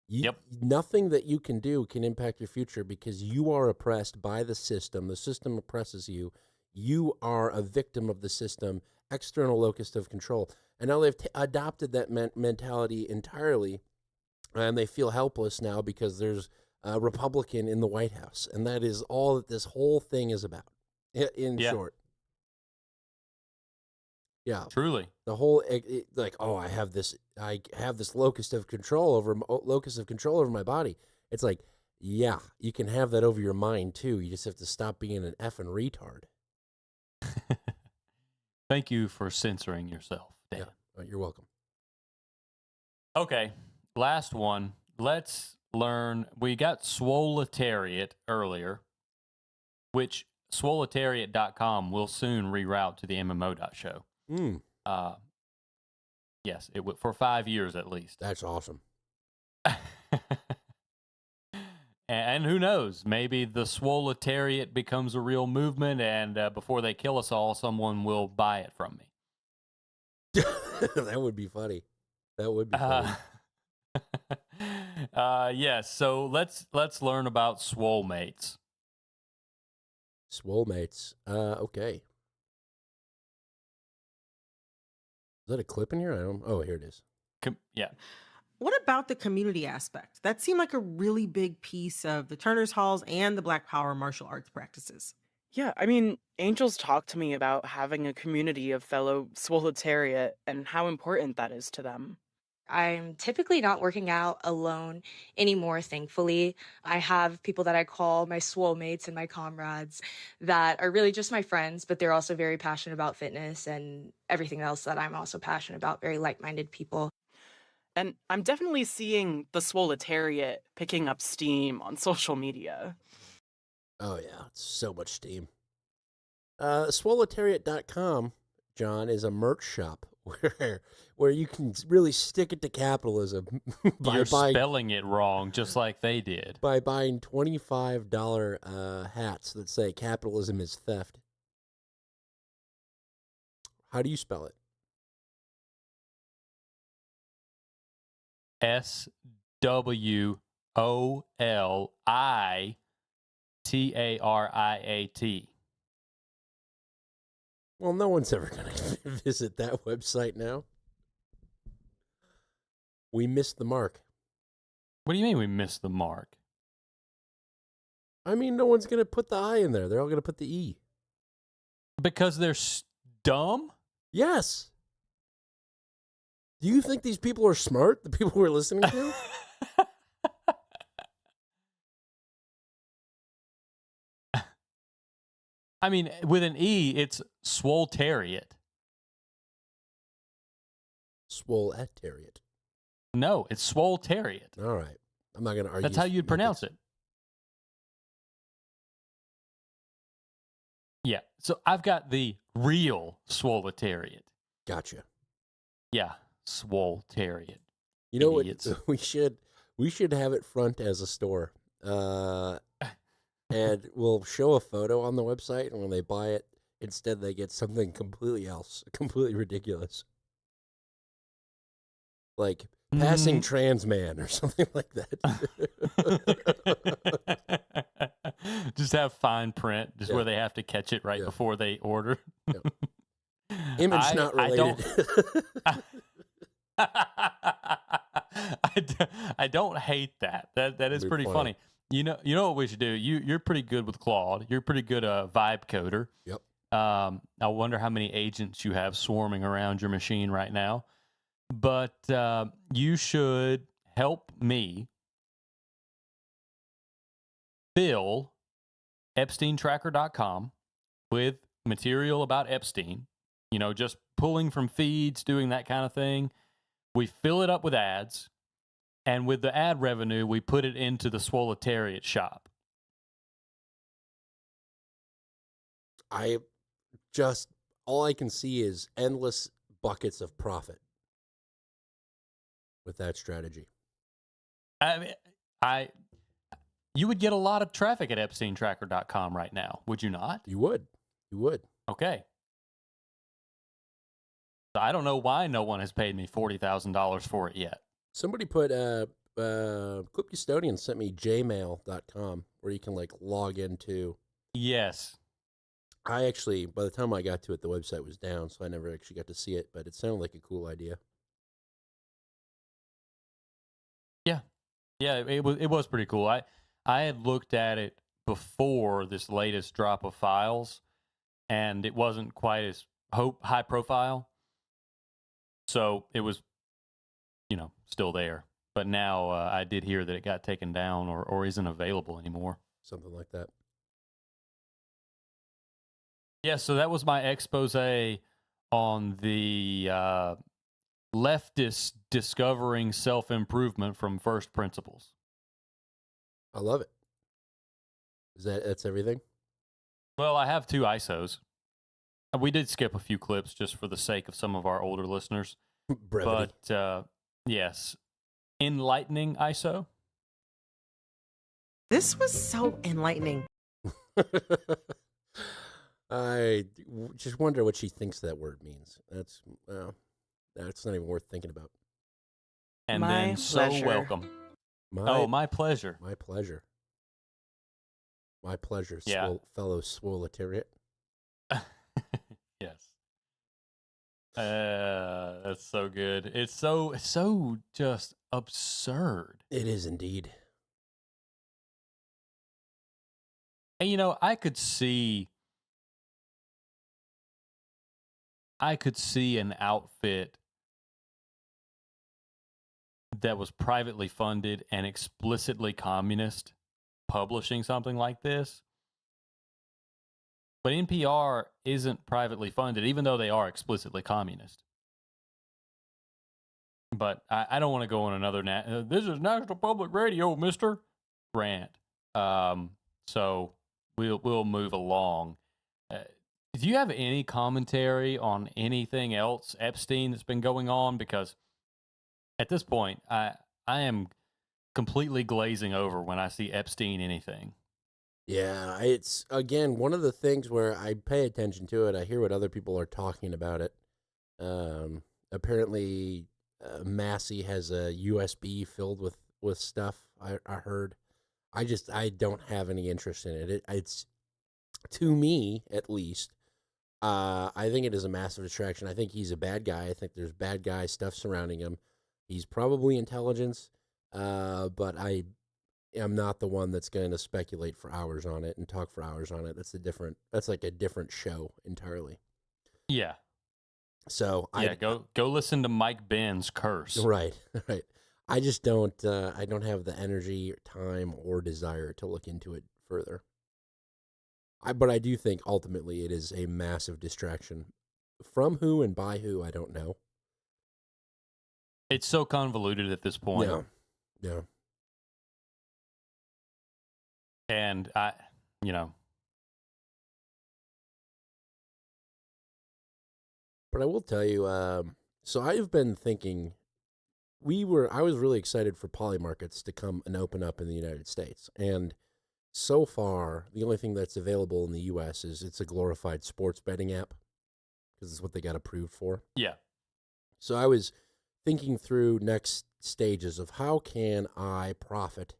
S1: Yep.
S2: Nothing that you can do can impact your future because you are oppressed by the system. The system oppresses you. You are a victim of the system, external locus of control. And now they've adopted that mentality entirely, and they feel helpless now because there's a Republican in the White House. And that is all that this whole thing is about, in short. Yeah,
S1: truly.
S2: The whole I have this locus of control over my body. It's like, yeah, you can have that over your mind too. You just have to stop being an effing retard.
S1: Thank you for censoring yourself, Dan.
S2: Yeah, you're welcome.
S1: Okay, last one. Let's learn. We got Swoletariat earlier, which swoletariat.com will soon reroute to the MMO.show. Yes, it would for 5 years at least.
S2: That's awesome.
S1: And who knows? Maybe the swoletariat becomes a real movement, and before they kill us all, someone will buy it from me.
S2: That would be funny. That would be funny.
S1: Yes. So let's learn about swole mates.
S2: Swole mates. Okay. Is that a clip in here? Oh, here it is.
S1: Yeah.
S4: What about the community aspect? That seemed like a really big piece of the Turner's Halls and the Black Power martial arts practices.
S5: Yeah, I mean, Angels talked to me about having a community of fellow swoletariat and how important that is to them.
S6: I'm typically not working out alone anymore, thankfully. I have people that I call my swole mates and my comrades that are really just my friends, but they're also very passionate about fitness and everything else that I'm also passionate about, very like-minded people.
S5: And I'm definitely seeing the swoletariat picking up steam on social media.
S2: Oh, yeah. It's so much steam. Swoletariat.com, John, is a merch shop where you can really stick it to capitalism.
S1: You're spelling it wrong, just like they did.
S2: By buying $25 hats that say capitalism is theft. How do you spell it?
S1: SWOLITARIAT.
S2: Well, no one's ever going to visit that website now. We missed the mark.
S1: What do you mean we missed the mark?
S2: I mean, no one's going to put the I in there. They're all going to put the E.
S1: Because they're dumb?
S2: Yes. Do you think these people are smart, the people we're listening to?
S1: I mean, with an E, it's swoletariat.
S2: Swoletariat.
S1: No, it's swoletariat.
S2: All right. I'm not going to argue.
S1: That's how you'd pronounce it. Yeah. So I've got the real swoletariat.
S2: Gotcha.
S1: Yeah. Swoletariat.
S2: You know
S1: Idiots.
S2: what? We should have it front as a store. And we'll show a photo on the website, and when they buy it, instead they get something completely else, completely ridiculous. Like passing trans man or something like
S1: that. Just have fine print, just where they have to catch it right before they order.
S2: Image not related.
S1: I don't hate that. That is pretty funny. You know what we should do? You're pretty good with Claude. You're pretty good vibe coder.
S2: Yep.
S1: I wonder how many agents you have swarming around your machine right now. But you should help me fill EpsteinTracker.com with material about Epstein. You know, just pulling from feeds, doing that kind of thing. We fill it up with ads. And with the ad revenue, we put it into the swoletariat shop.
S2: All I can see is endless buckets of profit with that strategy.
S1: You would get a lot of traffic at EpsteinTracker.com right now, would you not?
S2: You would.
S1: Okay. So I don't know why no one has paid me $40,000 for it yet.
S2: Somebody put Clip Custodian sent me jmail.com where you can like log into.
S1: Yes.
S2: I actually, by the time I got to it, the website was down, so I never actually got to see it, but it sounded like a cool idea.
S1: Yeah, it was pretty cool. I had looked at it before this latest drop of files, and it wasn't quite as high profile. So it was, still there. But now I did hear that it got taken down or isn't available anymore.
S2: Something like that.
S1: Yeah, so that was my expose on the leftist discovering self-improvement from first principles.
S2: I love it. That's everything?
S1: Well, I have 2 ISOs. We did skip a few clips just for the sake of some of our older listeners.
S2: Brevity.
S1: But, yes, enlightening ISO.
S4: This was so enlightening.
S2: I just wonder what she thinks that word means. That's not even worth thinking about.
S1: And
S5: My
S1: then
S5: pleasure.
S1: so welcome. My pleasure.
S2: My pleasure. My pleasure,
S1: Yeah.
S2: fellow swoletariat.
S1: Yes. That's so good. It's so just absurd.
S2: It is indeed.
S1: And I could see an outfit that was privately funded and explicitly communist publishing something like this. But NPR isn't privately funded, even though they are explicitly communist. But I don't want to go on another this is National Public Radio, mister, rant. So we'll move along. Do you have any commentary on anything else Epstein that's been going on? Because at this point, I am completely glazing over when I see Epstein anything.
S2: Yeah, it's, again, one of the things where I pay attention to it. I hear what other people are talking about it. Apparently, Massey has a USB filled with stuff, I heard. I don't have any interest in it. It's, to me, at least, I think it is a massive distraction. I think he's a bad guy. I think there's bad guy stuff surrounding him. He's probably intelligence, but I am not the one that's going to speculate for hours on it and talk for hours on it. That's like a different show entirely.
S1: Yeah.
S2: So
S1: go listen to Mike Ben's Curse.
S2: Right. I just don't have the energy, time, or desire to look into it further. But I do think ultimately it is a massive distraction. From who and by who, I don't know.
S1: It's so convoluted at this point.
S2: Yeah.
S1: And
S2: But I will tell you, so I've been thinking, I was really excited for poly markets to come and open up in the United States. And so far, the only thing that's available in the U.S. is it's a glorified sports betting app, because it's what they got approved for.
S1: Yeah.
S2: So I was thinking through next stages of how can I profit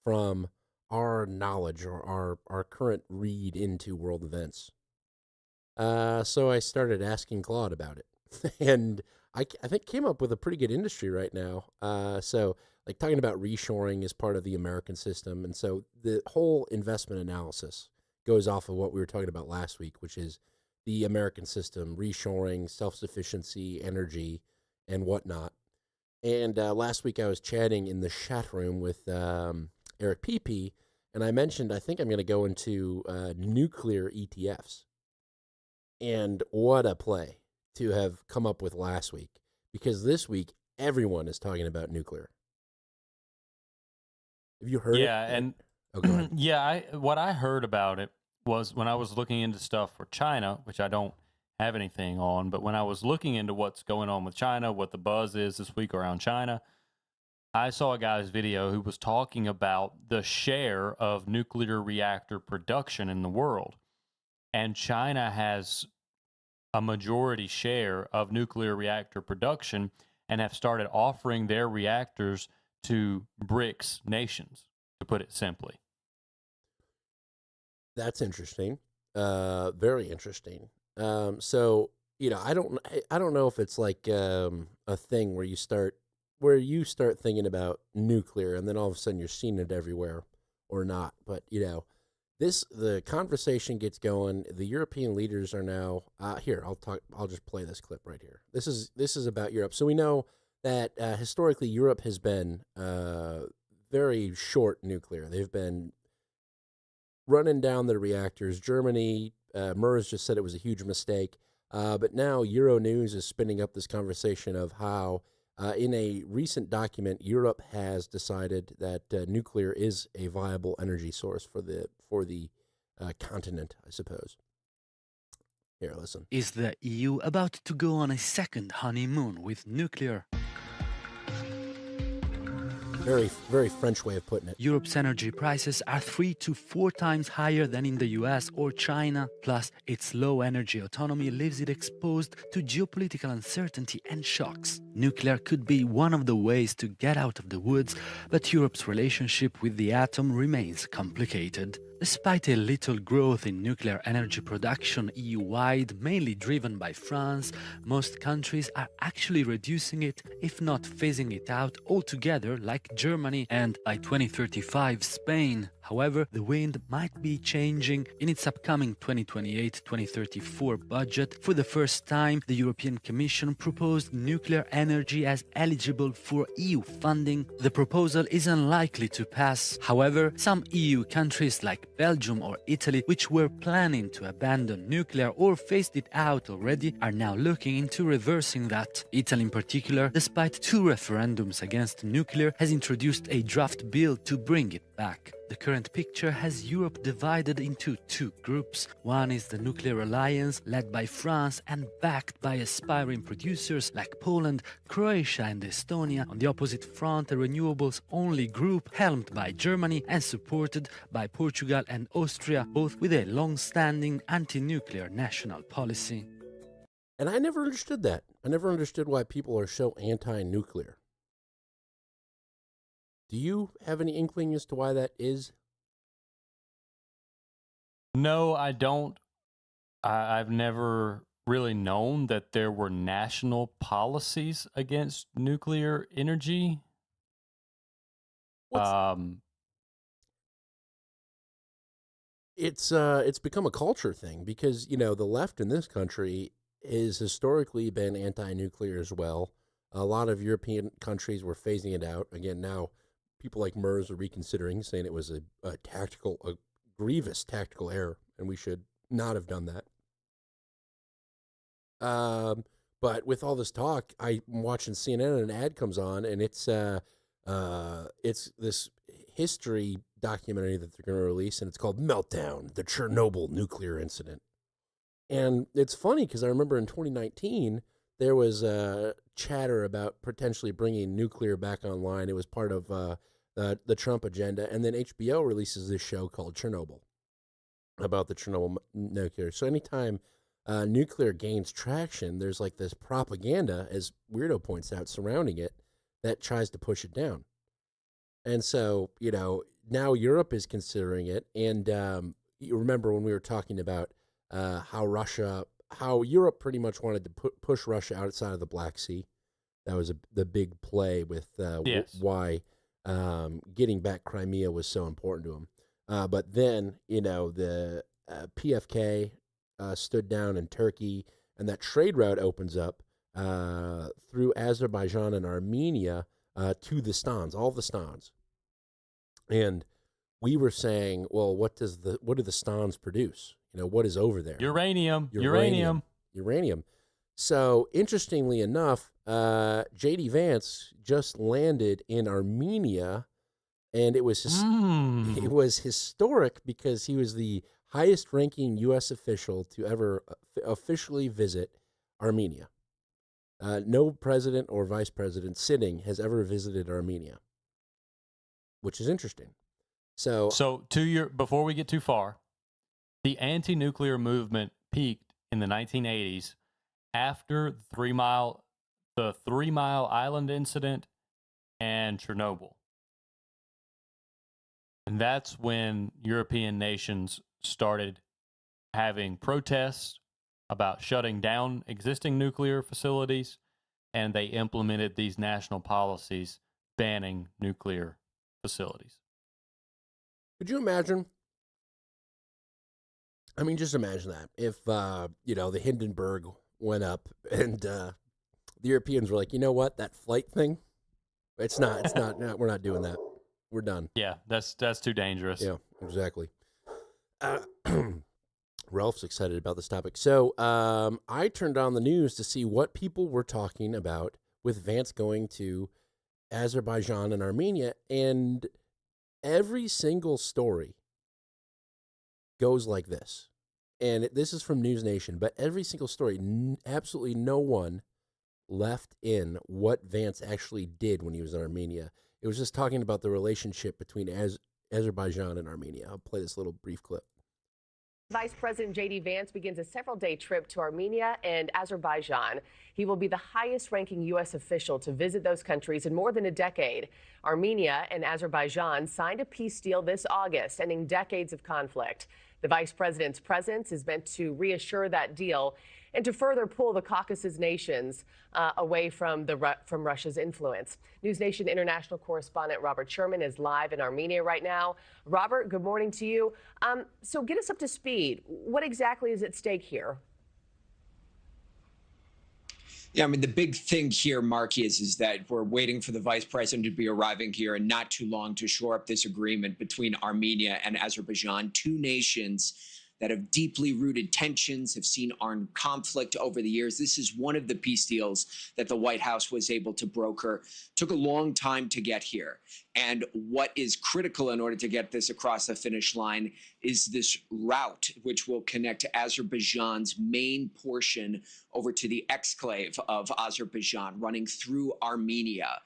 S2: from our knowledge or our current read into world events. So I started asking Claude about it, and I think came up with a pretty good industry right now. So like talking about reshoring is part of the American system, and so the whole investment analysis goes off of what we were talking about last week, which is the American system, reshoring, self-sufficiency, energy, and whatnot. And last week I was chatting in the chat room with Eric PP, and I mentioned I think I'm going to go into nuclear ETFs. And what a play to have come up with last week, because this week everyone is talking about nuclear. Have you heard?
S1: Yeah,
S2: it?
S1: and
S2: go ahead.
S1: Yeah, what I heard about it was when I was looking into stuff for China, which I don't have anything on, but when I was looking into what's going on with China, what the buzz is this week around China, I saw a guy's video who was talking about the share of nuclear reactor production in the world. And China has a majority share of nuclear reactor production and have started offering their reactors to BRICS nations, to put it simply.
S2: That's interesting. Very interesting. So, I don't know if it's like a thing where you start thinking about nuclear and then all of a sudden you're seeing it everywhere or not. But, the conversation gets going. The European leaders are now here. I'll just play this clip right here. This is about Europe. So we know that historically Europe has been very short nuclear. They've been running down their reactors. Germany, MERS just said it was a huge mistake. But now Euronews is spinning up this conversation of how in a recent document, Europe has decided that nuclear is a viable energy source for the continent, I suppose. Here, listen.
S9: Is the EU about to go on a second honeymoon with nuclear?
S2: Very, very French way of putting it.
S9: Europe's energy prices are 3 to 4 times higher than in the US or China. Plus, its low energy autonomy leaves it exposed to geopolitical uncertainty and shocks. Nuclear could be one of the ways to get out of the woods, but Europe's relationship with the atom remains complicated. Despite a little growth in nuclear energy production EU-wide, mainly driven by France, most countries are actually reducing it, if not phasing it out altogether, like Germany and, by 2035, Spain. However, the wind might be changing. In its upcoming 2028-2034 budget, for the first time, the European Commission proposed nuclear energy as eligible for EU funding. The proposal is unlikely to pass. However, some EU countries like Belgium or Italy, which were planning to abandon nuclear or phased it out already, are now looking into reversing that. Italy in particular, despite 2 referendums against nuclear, has introduced a draft bill to bring it back. The current picture has Europe divided into 2 groups. One is the Nuclear Alliance, led by France and backed by aspiring producers like Poland, Croatia and Estonia. On the opposite front, a renewables-only group helmed by Germany and supported by Portugal and Austria, both with a long-standing anti-nuclear national policy.
S2: And I never understood that. I never understood why people are so anti-nuclear. Do you have any inkling as to why that is?
S1: No, I don't. I've never really known that there were national policies against nuclear energy.
S2: It's become a culture thing because, you know, the left in this country has historically been anti-nuclear as well. A lot of European countries were phasing it out. Again, now people like MERS are reconsidering, saying it was a grievous tactical error, and we should not have done that. But with all this talk, I'm watching CNN and an ad comes on, and it's this history documentary that they're going to release, and it's called Meltdown, the Chernobyl Nuclear Incident. And it's funny because I remember in 2019, there was chatter about potentially bringing nuclear back online. It was part of the Trump agenda. And then HBO releases this show called Chernobyl about the Chernobyl nuclear. So anytime nuclear gains traction, there's like this propaganda, as Weirdo points out, surrounding it that tries to push it down. And so, you know, now Europe is considering it. And you remember when we were talking about how Europe pretty much wanted to push Russia outside of the Black Sea. That was the big play with why getting back Crimea was so important to them. But then, you know, the PFK stood down in Turkey, and that trade route opens up through Azerbaijan and Armenia to the Stans, all the Stans. And we were saying, well, what do the Stans produce? You know, what is over there?
S1: Uranium.
S2: So, interestingly enough, J.D. Vance just landed in Armenia, and it was historic because he was the highest-ranking U.S. official to ever officially visit Armenia. No president or vice president sitting has ever visited Armenia, which is interesting. So before we get too far, the anti-nuclear movement peaked in the 1980s after the 3 Mile Island incident and Chernobyl. And that's when European nations started having protests about shutting down existing nuclear facilities, and they implemented these national policies banning nuclear facilities. Could you imagine? I mean, just imagine that. If, the Hindenburg went up and the Europeans were like, you know what, that flight thing, no, we're not doing that. We're done.
S1: Yeah, that's too dangerous.
S2: Yeah, exactly. Ralph's excited about this topic. So I turned on the news to see what people were talking about with Vance going to Azerbaijan and Armenia, and every single story goes like this. And this is from News Nation, but every single story, absolutely no one left in what Vance actually did when he was in Armenia. It was just talking about the relationship between Azerbaijan and Armenia. I'll play this little brief clip.
S10: Vice President J.D. Vance begins a several-day trip to Armenia and Azerbaijan. He will be the highest-ranking U.S. official to visit those countries in more than a decade. Armenia and Azerbaijan signed a peace deal this August, ending decades of conflict. The vice president's presence is meant to reassure that deal and to further pull the Caucasus nations away from Russia's influence. News Nation international correspondent Robert Sherman is live in Armenia right now. Robert, good morning to you. So get us up to speed. What exactly is at stake here?
S11: Yeah, I mean, the big thing here, Mark, is that we're waiting for the vice president to be arriving here in not too long to shore up this agreement between Armenia and Azerbaijan, two nations that have deeply rooted tensions, have seen armed conflict over the years. This is one of the peace deals that the White House was able to broker. Took a long time to get here. And what is critical in order to get this across the finish line is this route, which will connect Azerbaijan's main portion over to the exclave of Azerbaijan, running through Armenia.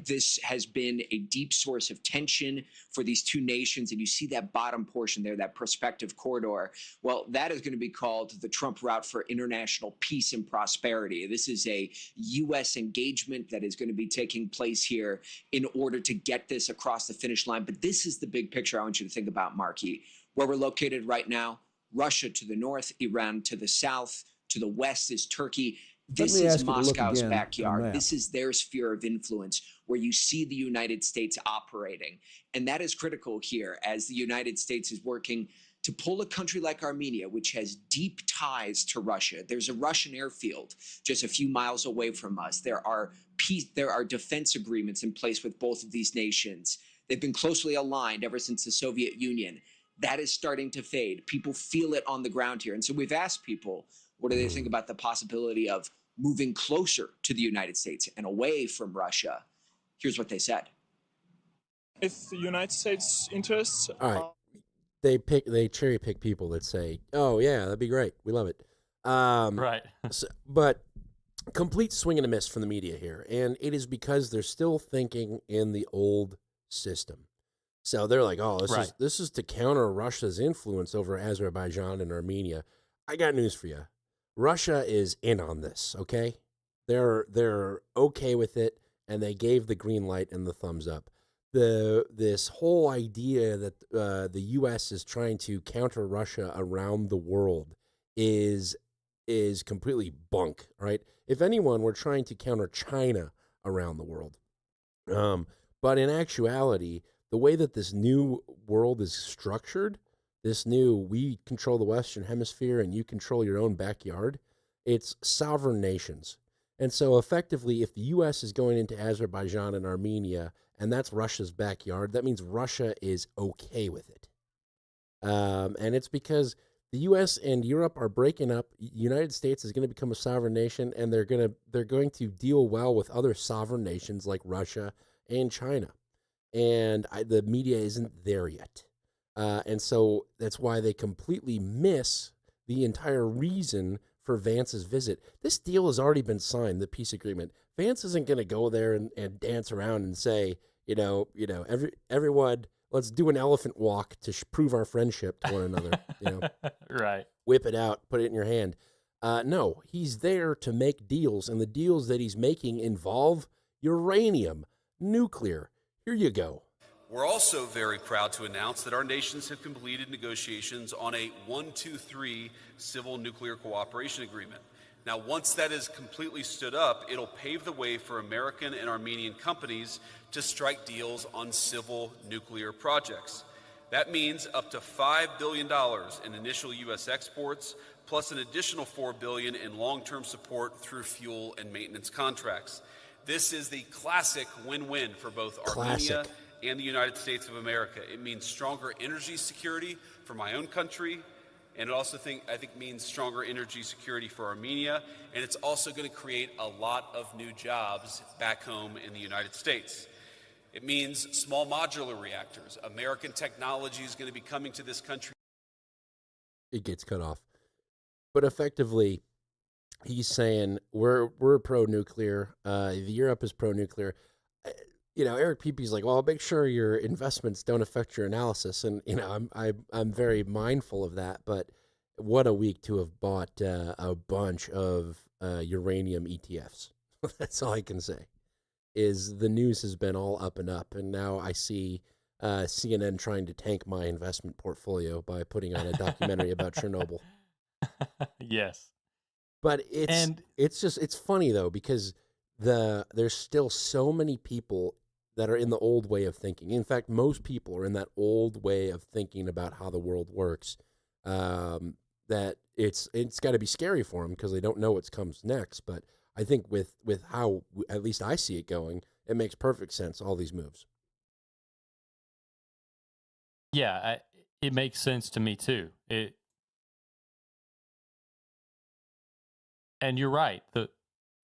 S11: This has been a deep source of tension for these two nations. And you see that bottom portion there, that prospective corridor. Well, that is going to be called the Trump route for international peace and prosperity. This is a U.S. engagement that is going to be taking place here in order to get this across the finish line. But this is the big picture I want you to think about, Marky. Where we're located right now, Russia to the north, Iran to the south, to the west is Turkey. This is Moscow's backyard. This is their sphere of influence where you see the United States operating. And that is critical here as the United States is working to pull a country like Armenia, which has deep ties to Russia. There's a Russian airfield just a few miles away from us. There are defense agreements in place with both of these nations. They've been closely aligned ever since the Soviet Union. That is starting to fade. People feel it on the ground here. And so we've asked people, what do they think about the possibility of moving closer to the United States and away from Russia? Here's what they said.
S12: If the United States interests...
S2: All right. They cherry pick people that say, "Oh yeah, that'd be great. We love it."
S1: Right.
S2: But complete swing and a miss from the media here, and it is because they're still thinking in the old system. So they're like, "Oh, this is to counter Russia's influence over Azerbaijan and Armenia." I got news for you. Russia is in on this. Okay, they're okay with it, and they gave the green light and the thumbs up. This whole idea that the U.S. is trying to counter Russia around the world is completely bunk, right? If anyone, we're trying to counter China around the world. But in actuality, the way that this new world is structured, this new we control the Western Hemisphere and you control your own backyard, it's sovereign nations. And so effectively, if the U.S. is going into Azerbaijan and Armenia, and that's Russia's backyard, that means Russia is okay with it. And it's because the U.S. and Europe are breaking up. The United States is going to become a sovereign nation, and they're going to deal well with other sovereign nations like Russia and China. And the media isn't there yet. And so that's why they completely miss the entire reason for Vance's visit. This deal has already been signed, the peace agreement. Vance isn't going to go there and dance around and say, everyone, let's do an elephant walk to prove our friendship to one another.
S1: Right.
S2: Whip it out, put it in your hand. No, he's there to make deals, and the deals that he's making involve uranium, nuclear. Here you go.
S13: We're also very proud to announce that our nations have completed negotiations on a 1-2-3 civil nuclear cooperation agreement. Now, once that is completely stood up, it'll pave the way for American and Armenian companies to strike deals on civil nuclear projects. That means up to $5 billion in initial U.S. exports, plus an additional $4 billion in long-term support through fuel and maintenance contracts. This is the classic win-win for both Armenia and the United States of America. It means stronger energy security for my own country, and it also I think means stronger energy security for Armenia, and it's also going to create a lot of new jobs back home in the United States. It means small modular reactors. American technology is going to be coming to this country.
S2: It gets cut off. But effectively, he's saying we're pro-nuclear. Europe is pro-nuclear. Eric Pepe's like, well, make sure your investments don't affect your analysis, and I'm very mindful of that. But what a week to have bought a bunch of uranium ETFs. That's all I can say. Is the news has been all up and up, and now I see CNN trying to tank my investment portfolio by putting on a documentary about Chernobyl.
S1: Yes,
S2: but it's funny though, because there's still so many people that are in the old way of thinking. In fact, most people are in that old way of thinking about how the world works. That it's got to be scary for them because they don't know what comes next. But I think with how at least I see it going, it makes perfect sense. All these moves.
S1: Yeah, it makes sense to me too. And you're right. The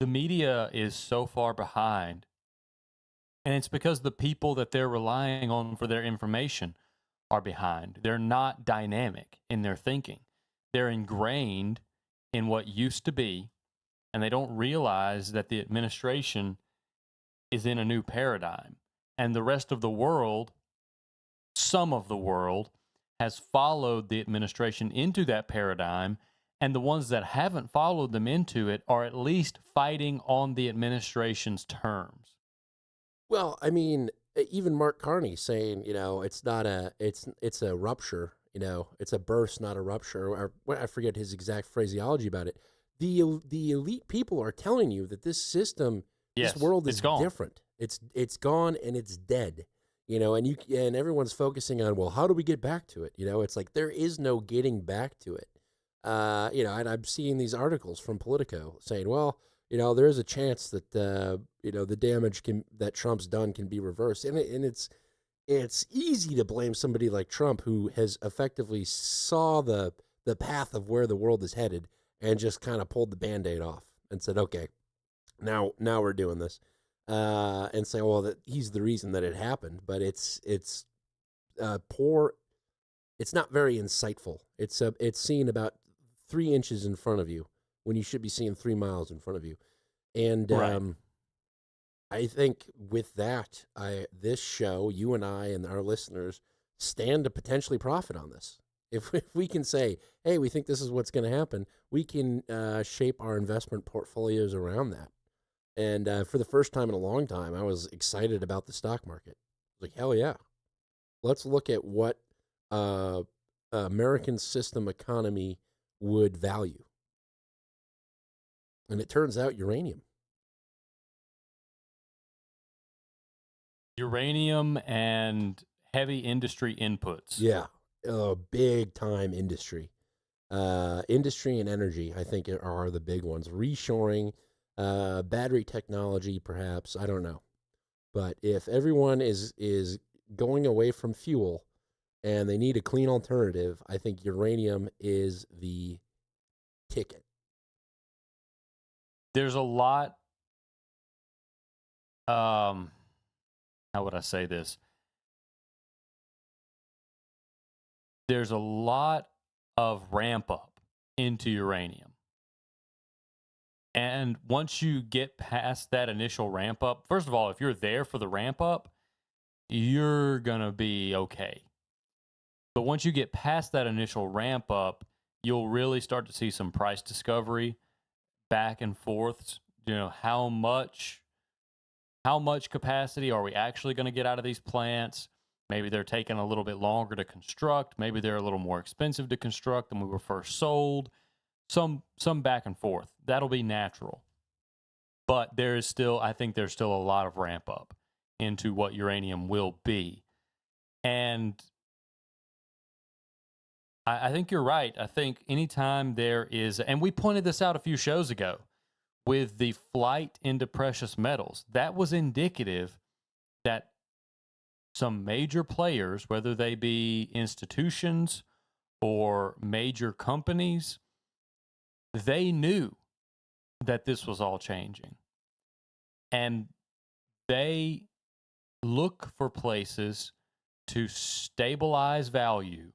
S1: media is so far behind, and it's because the people that they're relying on for their information are behind. They're not dynamic in their thinking. They're ingrained in what used to be, and they don't realize that the administration is in a new paradigm. And the rest of the world, some of the world, has followed the administration into that paradigm, and the ones that haven't followed them into it are at least fighting on the administration's terms.
S2: Well, I mean, even Mark Carney saying, it's not it's a rupture, it's a burst, not a rupture. Or I forget his exact phraseology about it. The elite people are telling you that this system, this world is different. It's gone and it's dead. And everyone's focusing on, well, how do we get back to it? It's like there is no getting back to it. And I'm seeing these articles from Politico saying, well, there is a chance that the damage that Trump's done can be reversed, and it's easy to blame somebody like Trump, who has effectively saw the path of where the world is headed and just kind of pulled the Band-Aid off and said, okay, now we're doing this, and say, well, that he's the reason that it happened, but it's poor. It's not very insightful. It's seeing about 3 inches in front of you when you should be seeing 3 miles in front of you. And I think with that, this show, you and I and our listeners stand to potentially profit on this. If we can say, hey, we think this is what's going to happen, we can shape our investment portfolios around that. And for the first time in a long time, I was excited about the stock market. Like, hell yeah. Let's look at what American system economy would value. And it turns out uranium.
S1: Uranium and heavy industry inputs.
S2: Yeah, big time industry. Industry and energy, I think, are the big ones. Reshoring, battery technology, perhaps. I don't know. But if everyone is going away from fuel and they need a clean alternative, I think uranium is the ticket.
S1: There's a lot, how would I say this? There's a lot of ramp up into uranium. And once you get past that initial ramp up, first of all, if you're there for the ramp up, you're going to be okay. But once you get past that initial ramp up, you'll really start to see some price discovery back and forth. How much capacity are we actually going to get out of these plants? Maybe they're taking a little bit longer to construct. Maybe they're a little more expensive to construct than we were first sold. Some back and forth. That'll be natural. But I think there's still a lot of ramp up into what uranium will be. And I think you're right. I think anytime there is, and we pointed this out a few shows ago, with the flight into precious metals, that was indicative that some major players, whether they be institutions or major companies, they knew that this was all changing. And they look for places to stabilize value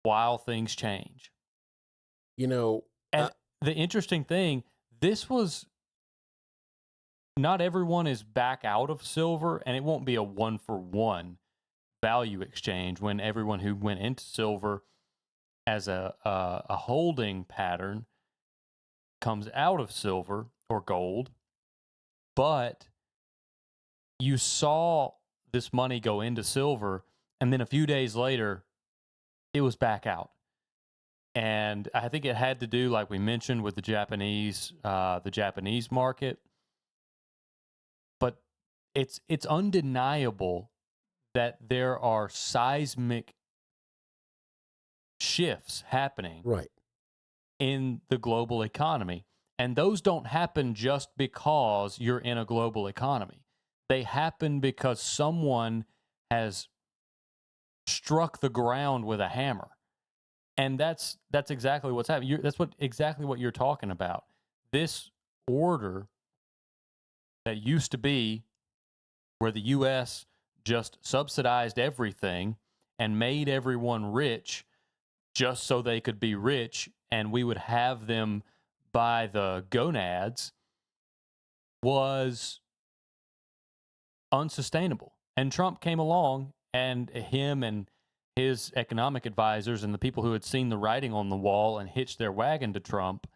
S1: while things change.
S2: And
S1: the interesting thing, this was not everyone is back out of silver, and it won't be a 1-for-1 value exchange when everyone who went into silver as a holding pattern comes out of silver or gold. But you saw this money go into silver, and then a few days later, it was back out. And I think it had to do, like we mentioned, with the Japanese market. But it's undeniable that there are seismic shifts happening in the global economy. And those don't happen just because you're in a global economy. They happen because someone has struck the ground with a hammer. And that's exactly what's happening. That's exactly what you're talking about. This order that used to be where the U.S. just subsidized everything and made everyone rich just so they could be rich, and we would have them by the gonads, was unsustainable. And Trump came along, and him and his economic advisors and the people who had seen the writing on the wall and hitched their wagon to Trump.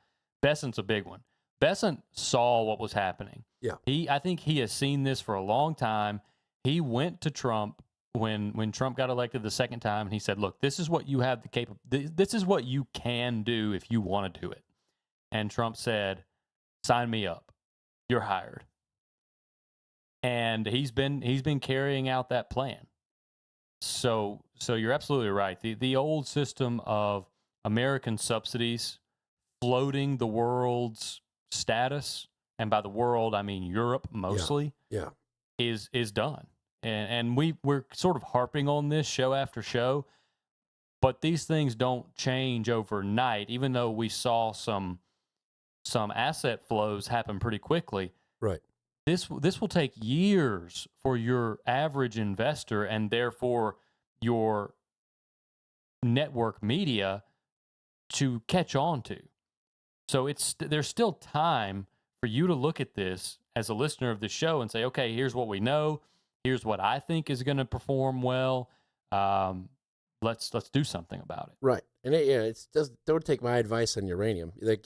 S1: Bessent's a big one. Bessent saw what was happening.
S2: Yeah.
S1: I think he has seen this for a long time. He went to Trump when Trump got elected the second time, and he said, look, this is what you have this is what you can do if you want to do it. And Trump said, sign me up. You're hired. And he's been carrying out that plan. So you're absolutely right. The old system of American subsidies floating the world's status, and by the world I mean Europe mostly, is done. And we're sort of harping on this show after show, but these things don't change overnight. Even though we saw some asset flows happen pretty quickly,
S2: right?
S1: This will take years for your average investor, and therefore your network media, to catch on to. So there's still time for you to look at this as a listener of the show and say, okay, here's what we know. Here's what I think is going to perform well. Let's do something about it.
S2: Right. And don't take my advice on uranium. Like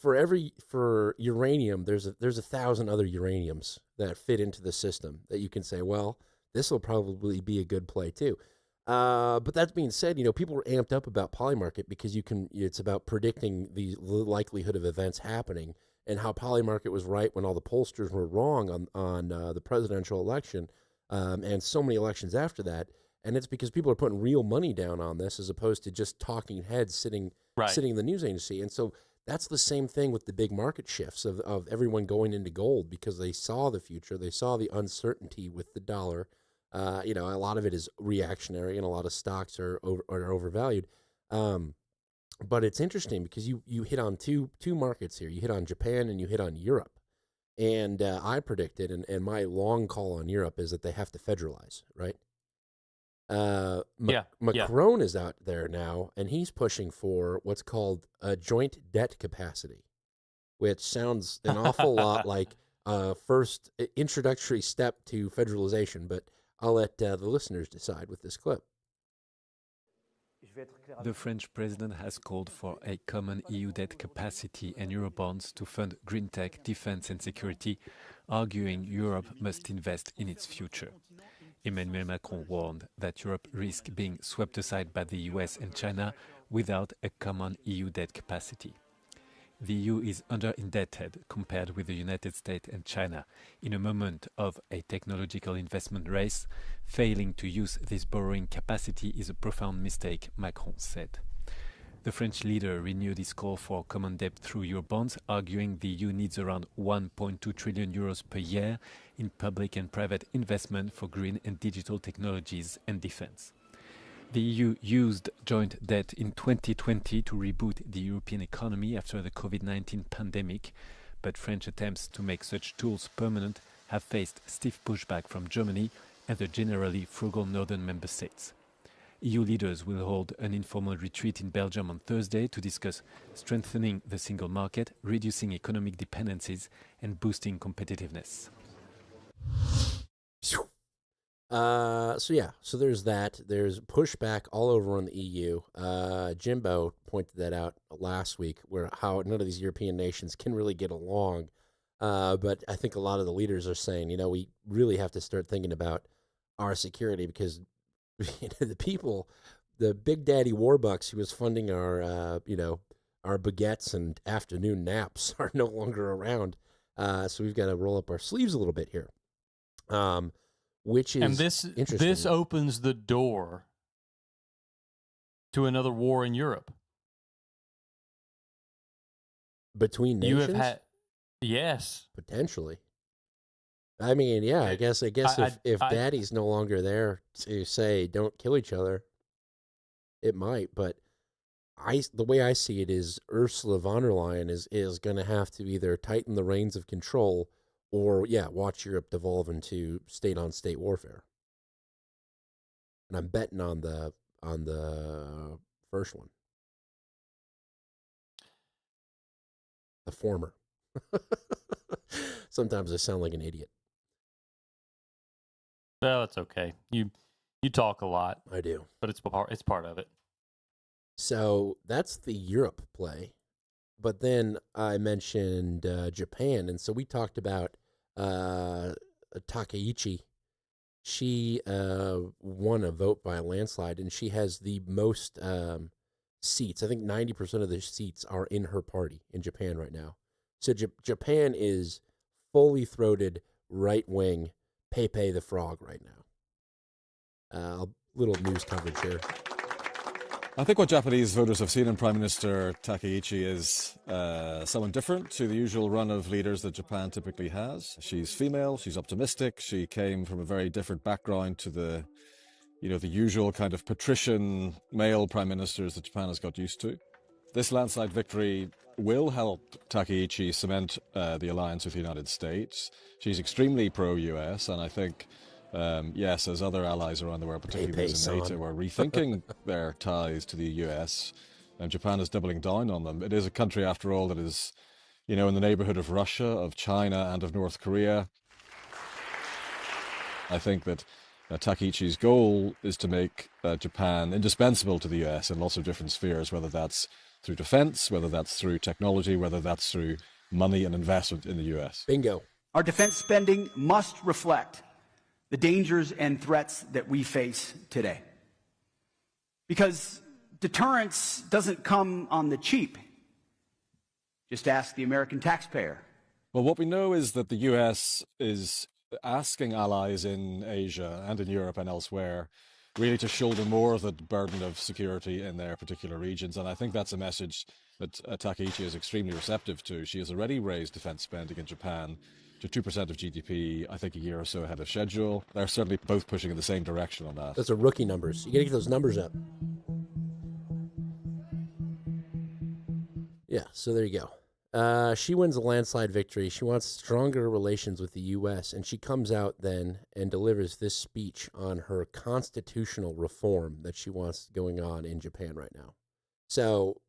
S2: for uranium, there's 1,000 other uraniums that fit into the system that you can say, well, this will probably be a good play too. But that being said, people are amped up about Polymarket because it's about predicting the likelihood of events happening, and how Polymarket was right when all the pollsters were wrong on the presidential election, and so many elections after that. And it's because people are putting real money down on this as opposed to just talking heads sitting in the news agency. And so that's the same thing with the big market shifts of everyone going into gold, because they saw the future. They saw the uncertainty with the dollar. A lot of it is reactionary, and a lot of stocks are overvalued. But it's interesting because you hit on two markets here. You hit on Japan and you hit on Europe. And I predicted, and my long call on Europe is that they have to federalize, right? Macron is out there now, and he's pushing for what's called a joint debt capacity, which sounds an awful lot like a first introductory step to federalization, but I'll let the listeners decide with this clip.
S14: The French president has called for a common EU debt capacity and Eurobonds to fund green tech, defense and security, arguing Europe must invest in its future. Emmanuel Macron warned that Europe risks being swept aside by the US and China without a common EU debt capacity. The EU is under-indebted compared with the United States and China. In a moment of a technological investment race, failing to use this borrowing capacity is a profound mistake, Macron said. The French leader renewed his call for common debt through Eurobonds, arguing the EU needs around 1.2 trillion euros per year in public and private investment for green and digital technologies and defense. The EU used joint debt in 2020 to reboot the European economy after the COVID-19 pandemic, but French attempts to make such tools permanent have faced stiff pushback from Germany and the generally frugal northern member states. EU leaders will hold an informal retreat in Belgium on Thursday to discuss strengthening the single market, reducing economic dependencies, and boosting competitiveness.
S2: So there's that. There's pushback all over on the EU. Jimbo pointed that out last week, where how none of these European nations can really get along. But I think a lot of the leaders are saying, we really have to start thinking about our security because the people, the big daddy warbucks who was funding our, our baguettes and afternoon naps are no longer around. So we've got to roll up our sleeves a little bit here. Which is interesting.
S1: This opens the door to another war in Europe.
S2: Between nations?
S1: Yes.
S2: Potentially. I mean, yeah, I guess if Daddy's no longer there to say don't kill each other, it might. But the way I see it is Ursula von der Leyen is going to have to either tighten the reins of control or, watch Europe devolve into state-on-state warfare. And I'm betting on the first one. The former. Sometimes I sound like an idiot.
S1: Well, it's okay. You talk a lot.
S2: I do.
S1: But it's part of it.
S2: So that's the Europe play. But then I mentioned Japan, and so we talked about Takaichi. She won a vote by a landslide, and she has the most seats. I think 90% of the seats are in her party in Japan right now. So Japan is fully throated right-wing Pepe the Frog right now. Little news coverage here.
S15: I think what Japanese voters have seen in Prime Minister Takaichi is someone different to the usual run of leaders that Japan typically has. She's female, she's optimistic, she came from a very different background to the usual kind of patrician male prime ministers that Japan has got used to. This landslide victory will help Takaichi cement the alliance with the United States. She's extremely pro-US, and I think yes, as other allies around the world, particularly those in NATO, are rethinking their ties to the US, and Japan is doubling down on them. It is a country, after all, that is, in the neighborhood of Russia, of China, and of North Korea. I think that Takaichi's goal is to make Japan indispensable to the US in lots of different spheres, whether that's through defense, whether that's through technology, whether that's through money and investment in the US.
S2: Bingo.
S16: Our defense spending must reflect the dangers and threats that we face today. Because deterrence doesn't come on the cheap. Just ask the American taxpayer.
S15: Well, what we know is that the US is asking allies in Asia and in Europe and elsewhere really to shoulder more of the burden of security in their particular regions. And I think that's a message that Takaichi is extremely receptive to. She has already raised defense spending in Japan to 2% of GDP, I think a year or so ahead of schedule. They're certainly both pushing in the same direction on that.
S2: Those are rookie numbers. You got to get those numbers up. Yeah, so there you go. She wins a landslide victory. She wants stronger relations with the U.S., and she comes out then and delivers this speech on her constitutional reform that she wants going on in Japan right now. So,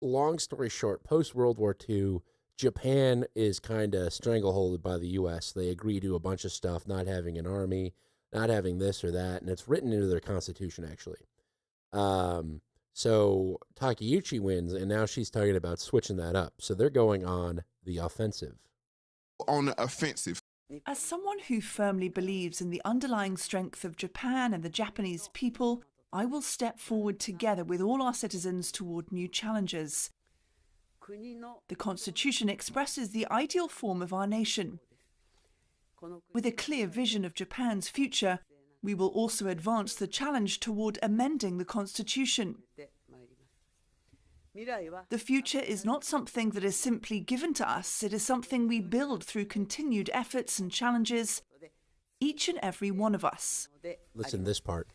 S2: long story short, post-World War II, Japan is kind of strangleholded by the U.S. They agree to a bunch of stuff, not having an army, not having this or that, and it's written into their constitution, actually. So Takaichi wins, and now she's talking about switching that up. So they're going on the offensive.
S17: On the offensive.
S18: As someone who firmly believes in the underlying strength of Japan and the Japanese people, I will step forward together with all our citizens toward new challenges. The Constitution expresses the ideal form of our nation. With a clear vision of Japan's future, we will also advance the challenge toward amending the Constitution. The future is not something that is simply given to us, it is something we build through continued efforts and challenges, each and every one of us.
S2: Listen to this part.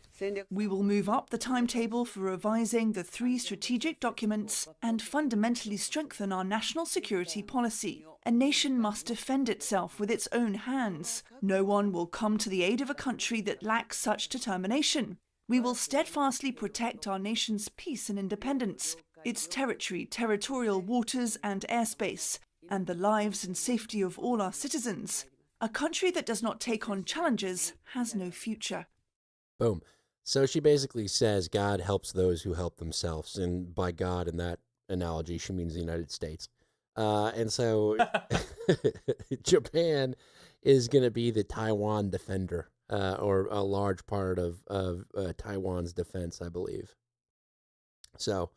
S18: We will move up the timetable for revising the 3 strategic documents and fundamentally strengthen our national security policy. A nation must defend itself with its own hands. No one will come to the aid of a country that lacks such determination. We will steadfastly protect our nation's peace and independence, its territory, territorial waters and airspace, and the lives and safety of all our citizens. A country that does not take on challenges has no future.
S2: Boom. So she basically says God helps those who help themselves. And by God, in that analogy, she means the United States. And so Japan is going to be the Taiwan defender, or a large part of Taiwan's defense, I believe. So,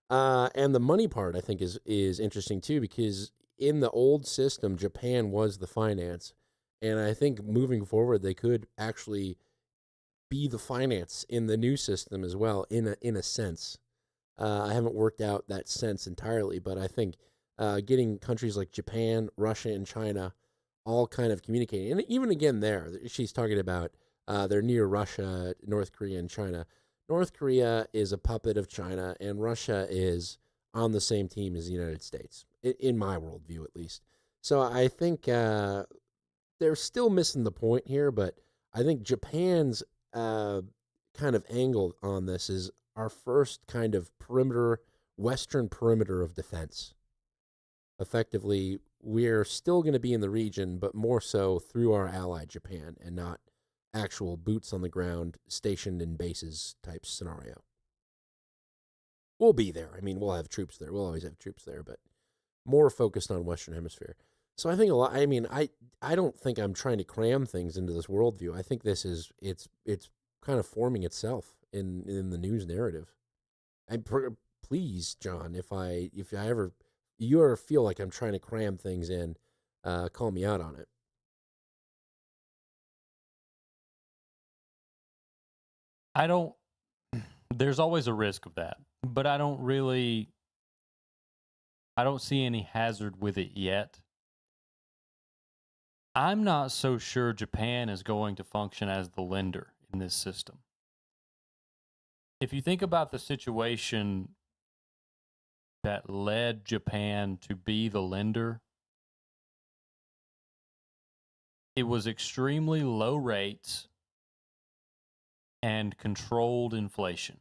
S2: and the money part, I think, is interesting too, because in the old system, Japan was the finance. And I think moving forward, they could actually be the finance in the new system as well, in a sense. I haven't worked out that sense entirely, but I think getting countries like Japan, Russia, and China all kind of communicating, and even again there, she's talking about they're near Russia, North Korea, and China. North Korea is a puppet of China, and Russia is on the same team as the United States, in my worldview at least. So I think they're still missing the point here, but I think Japan's kind of angle on this is our first kind of western perimeter of defense. Effectively, we're still going to be in the region, but more so through our ally Japan, and not actual boots on the ground stationed in bases type scenario. We'll be there. I mean, we'll have troops there. We'll always have troops there, but more focused on Western Hemisphere. So I think a lot. I mean, I don't think I'm trying to cram things into this worldview. I think this is it's kind of forming itself in the news narrative. And please, John, if you ever feel like I'm trying to cram things in, call me out on it.
S1: I don't. There's always a risk of that, but I don't see any hazard with it yet. I'm not so sure Japan is going to function as the lender in this system. If you think about the situation that led Japan to be the lender, it was extremely low rates and controlled inflation,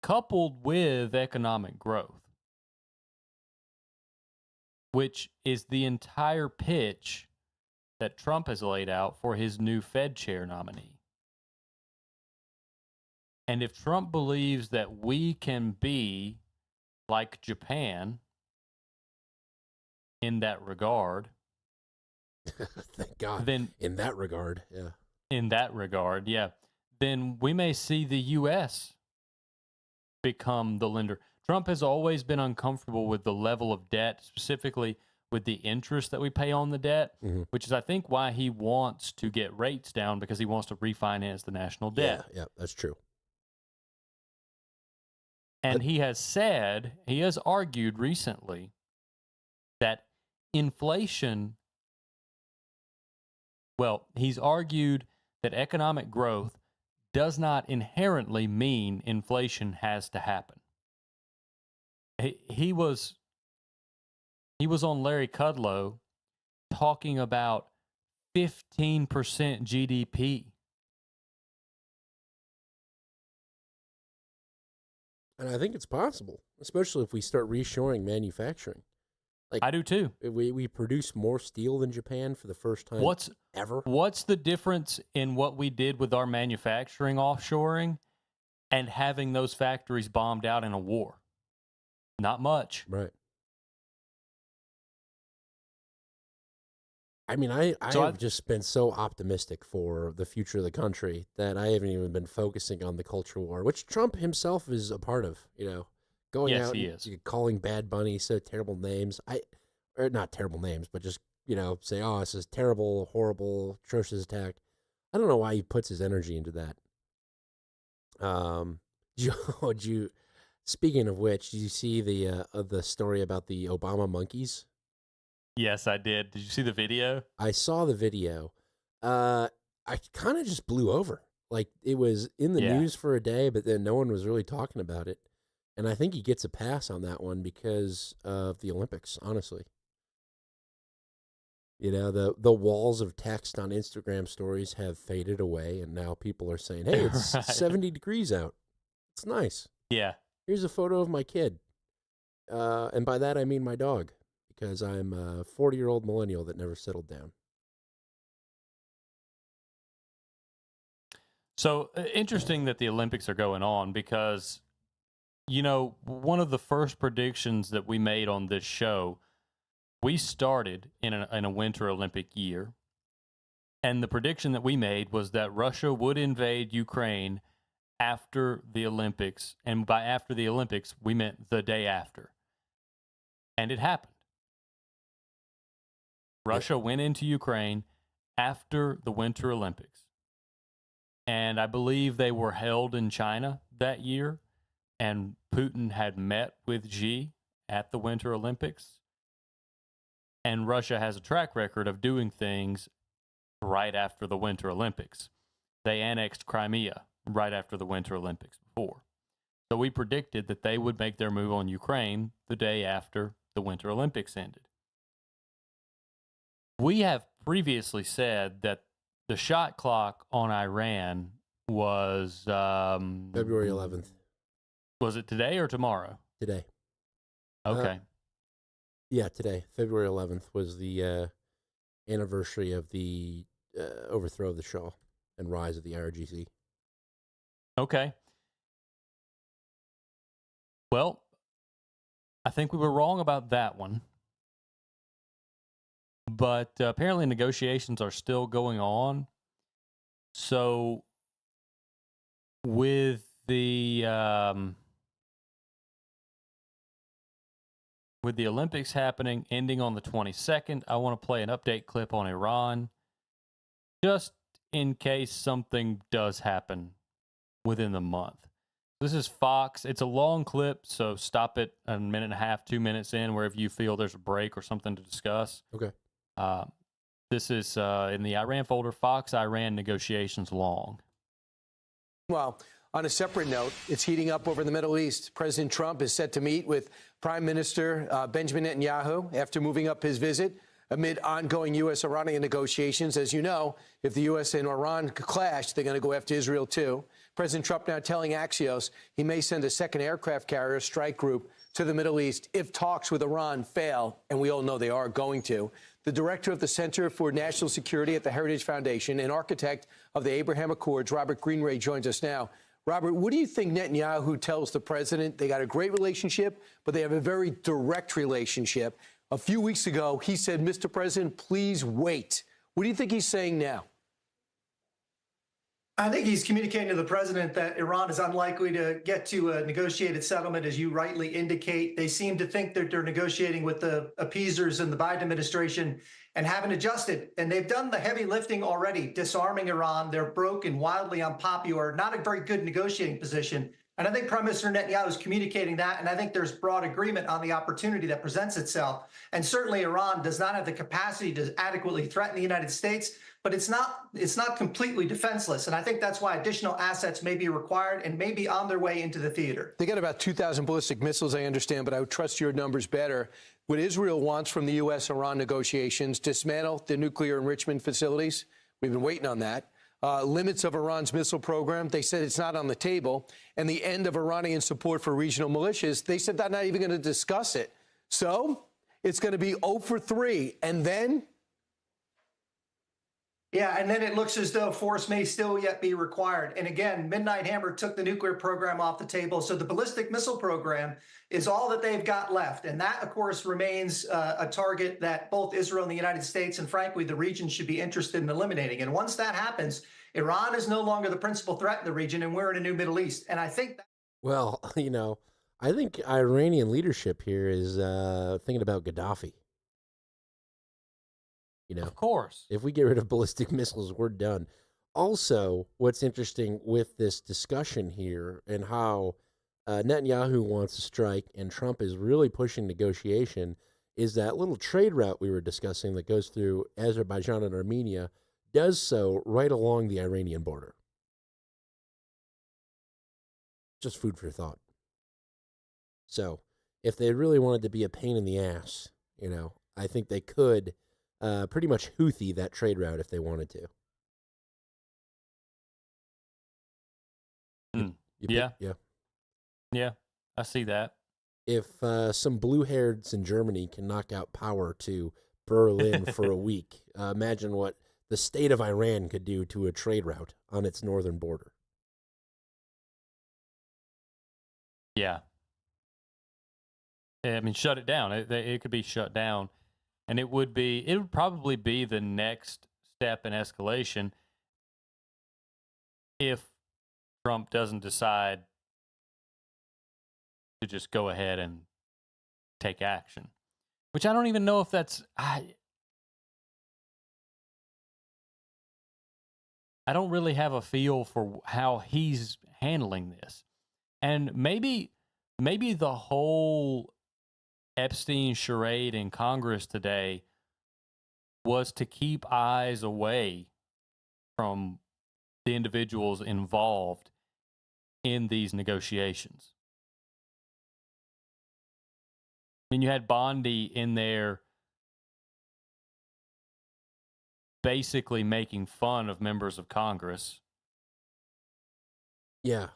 S1: coupled with economic growth, which is the entire pitch that Trump has laid out for his new Fed chair nominee. And if Trump believes that we can be like Japan in that regard,
S2: thank God.
S1: Then
S2: in that regard,
S1: then we may see the U.S. become the lender. Trump has always been uncomfortable with the level of debt, specifically with the interest that we pay on the debt, which is, I think, why he wants to get rates down, because he wants to refinance the national debt.
S2: Yeah, that's true.
S1: And he has argued recently that inflation, he's argued that economic growth does not inherently mean inflation has to happen. He was on Larry Kudlow talking about 15% GDP.
S2: And I think it's possible, especially if we start reshoring manufacturing. Like,
S1: I do too.
S2: We produce more steel than Japan for the first time ever.
S1: What's the difference in what we did with our manufacturing offshoring and having those factories bombed out in a war? Not much.
S2: Right. I mean, I've just been so optimistic for the future of the country that I haven't even been focusing on the culture war, which Trump himself is a part of, going out and calling Bad Bunny so terrible names. Or not terrible names, but just, say, oh, this is terrible, horrible, atrocious attack. I don't know why he puts his energy into that. Speaking of which, did you see the story about the Obama monkeys?
S1: Yes, I did. Did you see the video?
S2: I saw the video. I kind of just blew over. Like, it was in the news for a day, but then no one was really talking about it. And I think he gets a pass on that one because of the Olympics, honestly. You know, the walls of text on Instagram stories have faded away, and now people are saying, hey, it's
S1: Right.
S2: 70 degrees out. It's nice.
S1: Yeah.
S2: Here's a photo of my kid. And by that, I mean my dog, because I'm a 40-year-old millennial that never settled down.
S1: So interesting that the Olympics are going on because, you know, one of the first predictions that we made on this show, we started in a Winter Olympic year. And the prediction that we made was that Russia would invade Ukraine after the Olympics. And by after the Olympics, we meant the day after. And it happened. Russia went into Ukraine after the Winter Olympics. And I believe they were held in China that year. And Putin had met with Xi at the Winter Olympics. And Russia has a track record of doing things right after the Winter Olympics. They annexed Crimea right after the Winter Olympics before. So we predicted that they would make their move on Ukraine the day after the Winter Olympics ended. We have previously said that the shot clock on Iran was
S2: February 11th.
S1: Was it today or tomorrow?
S2: Today.
S1: Okay.
S2: Yeah, today. February 11th was the anniversary of the overthrow of the Shah and rise of the IRGC.
S1: Okay. Well, I think we were wrong about that one. But apparently negotiations are still going on. So with the Olympics happening, ending on the 22nd, I want to play an update clip on Iran, just in case something does happen within the month. This is Fox. It's a long clip, so stop it a minute and a half, 2 minutes in, wherever you feel there's a break or something to discuss.
S2: Okay.
S1: This is in the Iran folder, Fox-Iran negotiations long.
S19: Well, on a separate note, it's heating up over the Middle East. President Trump is set to meet with Prime Minister Benjamin Netanyahu after moving up his visit amid ongoing U.S.-Iranian negotiations. As you know, if the U.S. and Iran clash, they're going to go after Israel, too. President Trump now telling Axios he may send a second aircraft carrier strike group to the Middle East if talks with Iran fail, and we all know they are going to. The director of the Center for National Security at the Heritage Foundation and architect of the Abraham Accords, Robert Greenray, joins us now. Robert, what do you think Netanyahu tells the president? They got a great relationship, but they have a very direct relationship. A few weeks ago, he said, Mr. President, please wait. What do you think he's saying now?
S20: I think he's communicating to the president that Iran is unlikely to get to a negotiated settlement, as you rightly indicate. They seem to think that they're negotiating with the appeasers in the Biden administration and haven't adjusted. And they've done the heavy lifting already, disarming Iran. They're broke and wildly unpopular, not a very good negotiating position. And I think Prime Minister Netanyahu is communicating that. And I think there's broad agreement on the opportunity that presents itself. And certainly Iran does not have the capacity to adequately threaten the United States, but it's not completely defenseless. And I think that's why additional assets may be required and may be on their way into the theater.
S19: They got about 2,000 ballistic missiles, I understand, but I would trust your numbers better. What Israel wants from the U.S.-Iran negotiations, dismantle the nuclear enrichment facilities. We've been waiting on that. Limits of Iran's missile program. They said it's not on the table. And the end of Iranian support for regional militias. They said they're not even going to discuss it. So it's going to be 0 for 3. And then?
S20: Yeah, and then it looks as though force may still yet be required. And again, Midnight Hammer took the nuclear program off the table. So the ballistic missile program is all that they've got left. And that, of course, remains a target that both Israel and the United States and, frankly, the region should be interested in eliminating. And once that happens, Iran is no longer the principal threat in the region, and we're in a new Middle East. And I think that—
S2: Well, I think Iranian leadership here is thinking about Gaddafi.
S1: Of course.
S2: If we get rid of ballistic missiles, we're done. Also, what's interesting with this discussion here and how Netanyahu wants to strike and Trump is really pushing negotiation is that little trade route we were discussing that goes through Azerbaijan and Armenia does so right along the Iranian border. Just food for thought. So if they really wanted to be a pain in the ass, I think they could pretty much Houthi that trade route if they wanted to.
S1: Yeah. I see that.
S2: If some blue-hairs in Germany can knock out power to Berlin for a week, imagine what the state of Iran could do to a trade route on its northern border.
S1: Yeah. I mean, shut it down. It could be shut down, and it would probably be the next step in escalation if Trump doesn't decide to just go ahead and take action, which I don't even know if that's I don't really have a feel for how he's handling this. And maybe the whole Epstein charade in Congress today was to keep eyes away from the individuals involved in these negotiations. I mean, you had Bondi in there basically making fun of members of Congress.
S2: Yeah.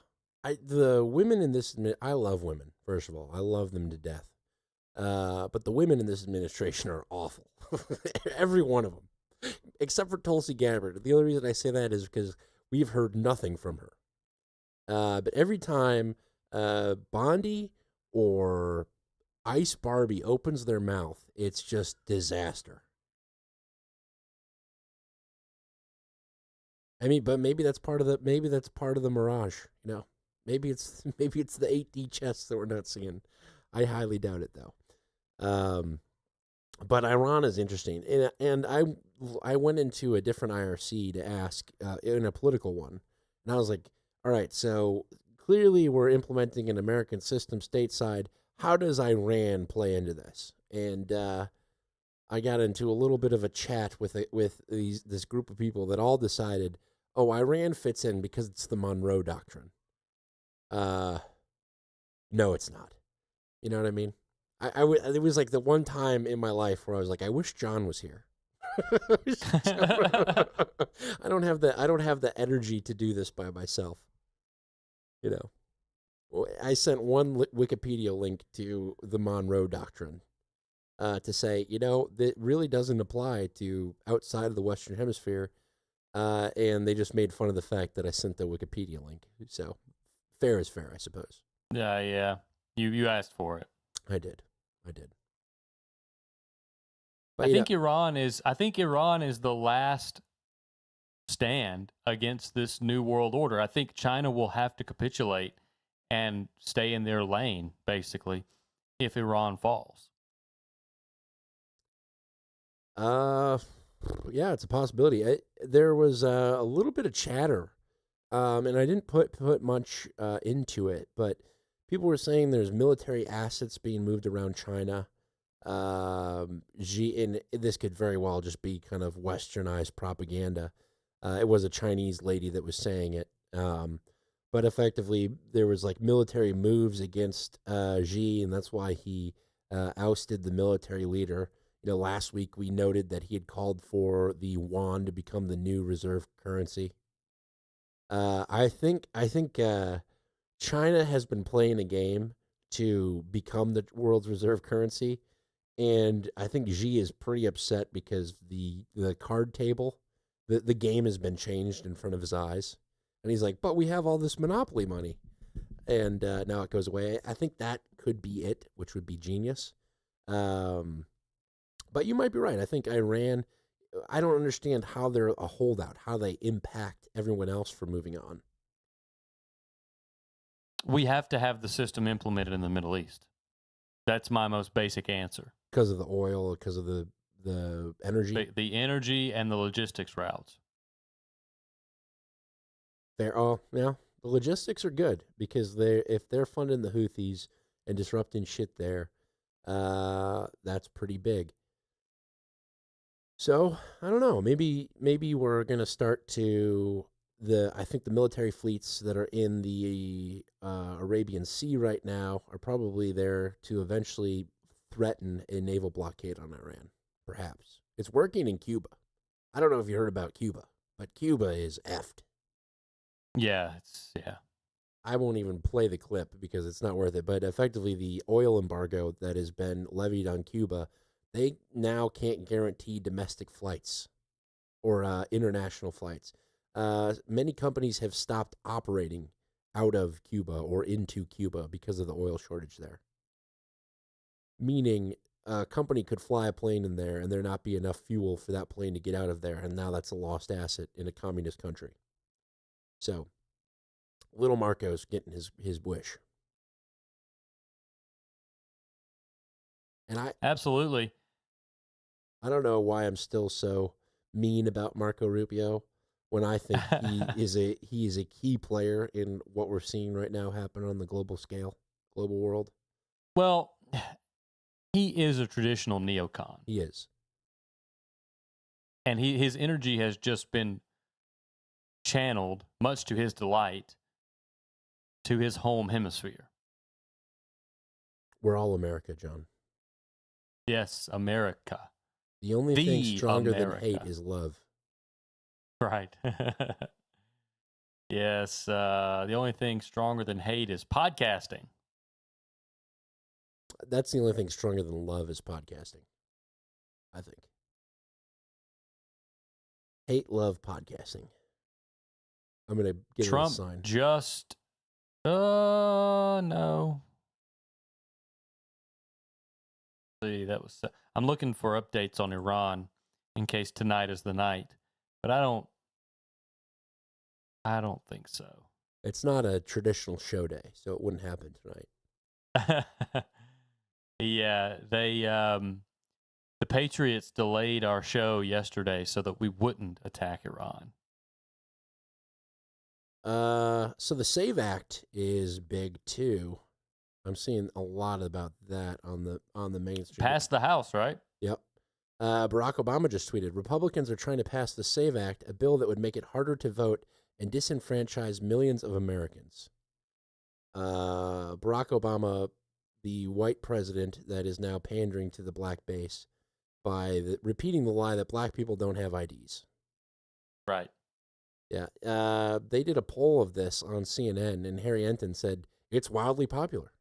S2: The women in this, I love women, first of all. I love them to death. But the women in this administration are awful. Every one of them. Except for Tulsi Gabbard. The only reason I say that is because we've heard nothing from her. But every time Bondi or Ice Barbie opens their mouth, it's just disaster. I mean, but maybe that's part of the mirage, you know. Maybe it's the 8D chess that we're not seeing. I highly doubt it though. But Iran is interesting, and I went into a different IRC to ask in a political one, and I was like, all right, so clearly we're implementing an American system stateside. How does Iran play into this? And I got into a little bit of a chat with this group of people that all decided, oh, Iran fits in because it's the Monroe Doctrine. No, it's not. You know what I mean? It was like the one time in my life where I was like, I wish John was here. I don't have the energy to do this by myself. You know, I sent one Wikipedia link to the Monroe Doctrine to say, you know, that really doesn't apply to outside of the Western Hemisphere. And they just made fun of the fact that I sent the Wikipedia link. So fair is fair, I suppose.
S1: Yeah. You asked for it.
S2: I did.
S1: But I think Iran is the last stand against this new world order. I think China will have to capitulate and stay in their lane, basically, if Iran falls.
S2: Yeah, it's a possibility. There was a little bit of chatter, and I didn't put much into it, but people were saying there's military assets being moved around China. And this could very well just be kind of westernized propaganda. It was a Chinese lady that was saying it. But effectively, there was like military moves against Xi, and that's why he ousted the military leader. You know, last week we noted that he had called for the yuan to become the new reserve currency. I think China has been playing a game to become the world's reserve currency, and I think Xi is pretty upset because the card table, the game has been changed in front of his eyes, and he's like, "But we have all this monopoly money," and now it goes away. I think that could be it, which would be genius. But you might be right. I think Iran, I don't understand how they're a holdout, how they impact everyone else for moving on.
S1: We have to have the system implemented in the Middle East. That's my most basic answer.
S2: Because of the oil, because of the energy?
S1: The energy and the logistics routes.
S2: Yeah, the logistics are good because if they're funding the Houthis and disrupting shit there, that's pretty big. So, I don't know. Maybe we're going to start to I think the military fleets that are in the Arabian Sea right now are probably there to eventually threaten a naval blockade on Iran, perhaps. It's working in Cuba. I don't know if you heard about Cuba, but Cuba is effed.
S1: Yeah,
S2: I won't even play the clip because it's not worth it. But effectively, the oil embargo that has been levied on Cuba, they now can't guarantee domestic flights or international flights. Many companies have stopped operating out of Cuba or into Cuba because of the oil shortage there. Meaning a company could fly a plane in there and there not be enough fuel for that plane to get out of there, and now that's a lost asset in a communist country. So, little Marco's getting his wish. And
S1: absolutely.
S2: I don't know why I'm still so mean about Marco Rubio when I think he is a key player in what we're seeing right now happen on the global scale, global world.
S1: Well, he is a traditional neocon.
S2: He is.
S1: And his energy has just been channeled, much to his delight, to his home hemisphere.
S2: We're all America, John.
S1: Yes, America.
S2: The only thing stronger than hate is love.
S1: Right. Yes, the only thing stronger than hate is podcasting.
S2: That's the only thing stronger than love is podcasting, I think. Hate, love, podcasting. I'm going to get
S1: Trump
S2: a sign.
S1: Just, no. See, that was. I'm looking for updates on Iran in case tonight is the night, but I don't think so.
S2: It's not a traditional show day, so it wouldn't happen tonight.
S1: Yeah, the Patriots delayed our show yesterday so that we wouldn't attack Iran.
S2: So the SAVE Act is big too. I'm seeing a lot about that on the mainstream.
S1: Passed the House, right?
S2: Yep. Barack Obama just tweeted, Republicans are trying to pass the SAVE Act, a bill that would make it harder to vote and disenfranchise millions of Americans. Barack Obama, the white president that is now pandering to the black base by repeating the lie that black people don't have IDs.
S1: Right.
S2: Yeah. They did a poll of this on CNN, and Harry Enton said it's wildly popular.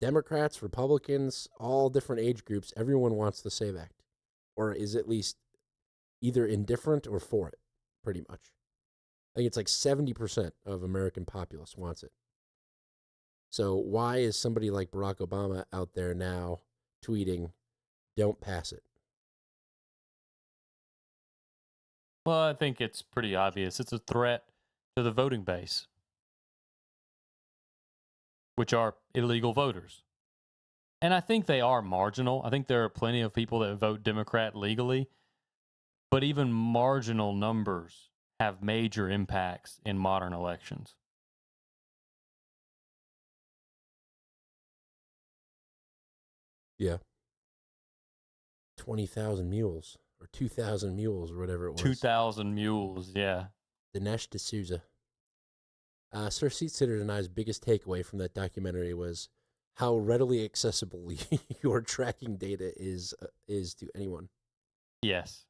S2: Democrats, Republicans, all different age groups, everyone wants the SAVE Act, or is at least either indifferent or for it, pretty much. I think it's like 70% of American populace wants it. So why is somebody like Barack Obama out there now tweeting, don't pass it?
S1: Well, I think it's pretty obvious. It's a threat to the voting base, which are illegal voters. And I think they are marginal. I think there are plenty of people that vote Democrat legally, but even marginal numbers have major impacts in modern elections.
S2: Yeah. 20,000 mules or 2,000 mules or whatever it was.
S1: 2,000 mules, yeah.
S2: Dinesh D'Souza. Sir Seat Sitter and I's biggest takeaway from that documentary was how readily accessible your tracking data is to anyone.
S1: Yes.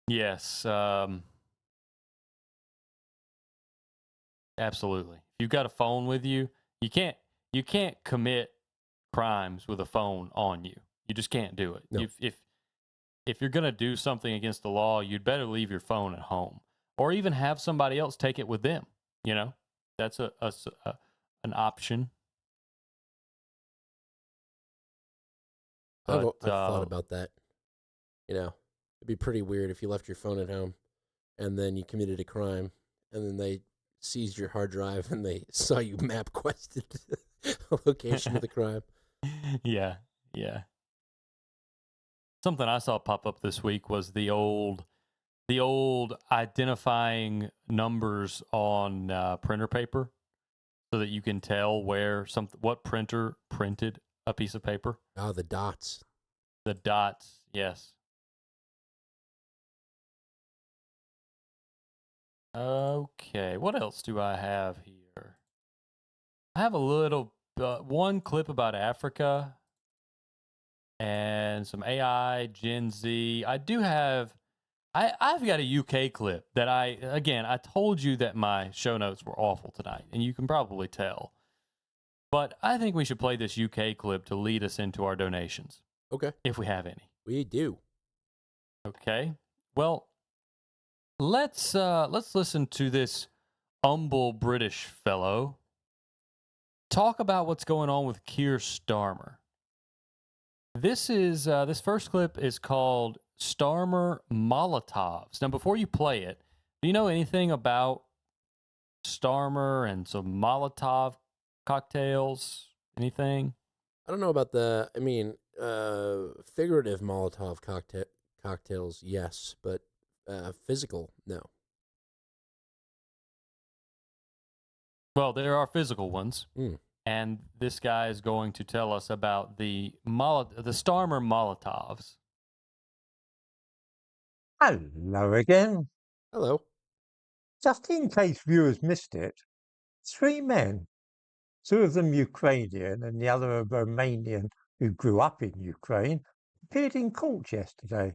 S1: Yes. Absolutely. If you've got a phone with you, you can't commit crimes with a phone on you. You just can't do it.
S2: No.
S1: If you're going to do something against the law, you'd better leave your phone at home, or even have somebody else take it with them. You know, that's an option.
S2: I've thought about that. You know, it'd be pretty weird if you left your phone at home and then you committed a crime and then they seized your hard drive and they saw you map quested the location of the crime.
S1: Yeah. Something I saw pop up this week was the old identifying numbers on printer paper, so that you can tell what printer printed a piece of paper.
S2: Oh, the dots.
S1: The dots, yes. Okay, what else do I have here? I have a little one clip about Africa. and some AI, Gen Z. I've got a UK clip that I told you that my show notes were awful tonight, and you can probably tell. But I think we should play this UK clip to lead us into our donations.
S2: Okay.
S1: If we have any.
S2: We do.
S1: Okay. Well, let's listen to this humble British fellow talk about what's going on with Keir Starmer. This first clip is called Starmer Molotovs. Now, before you play it, do you know anything about Starmer and some Molotov cocktails? Anything?
S2: I don't know about figurative Molotov cocktails, yes, but physical, no.
S1: Well, there are physical ones. And this guy is going to tell us about the Starmer Molotovs.
S21: Hello again.
S2: Hello.
S21: Just in case viewers missed it, 3 men, 2 of them Ukrainian and the other a Romanian who grew up in Ukraine, appeared in court yesterday,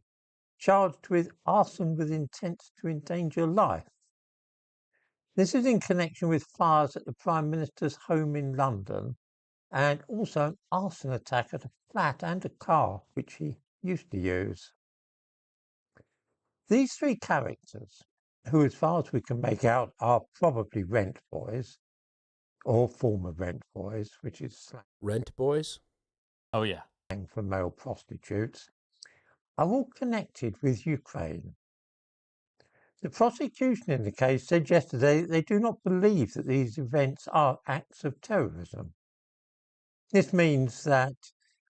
S21: charged with arson with intent to endanger life. This is in connection with fires at the Prime Minister's home in London and also an arson attack at a flat and a car which he used to use. These 3 characters, who as far as we can make out are probably rent boys, or former rent boys, which is slang
S2: Rent boys?
S1: Oh, yeah.
S21: for male prostitutes, are all connected with Ukraine. The prosecution in the case said yesterday they do not believe that these events are acts of terrorism. This means that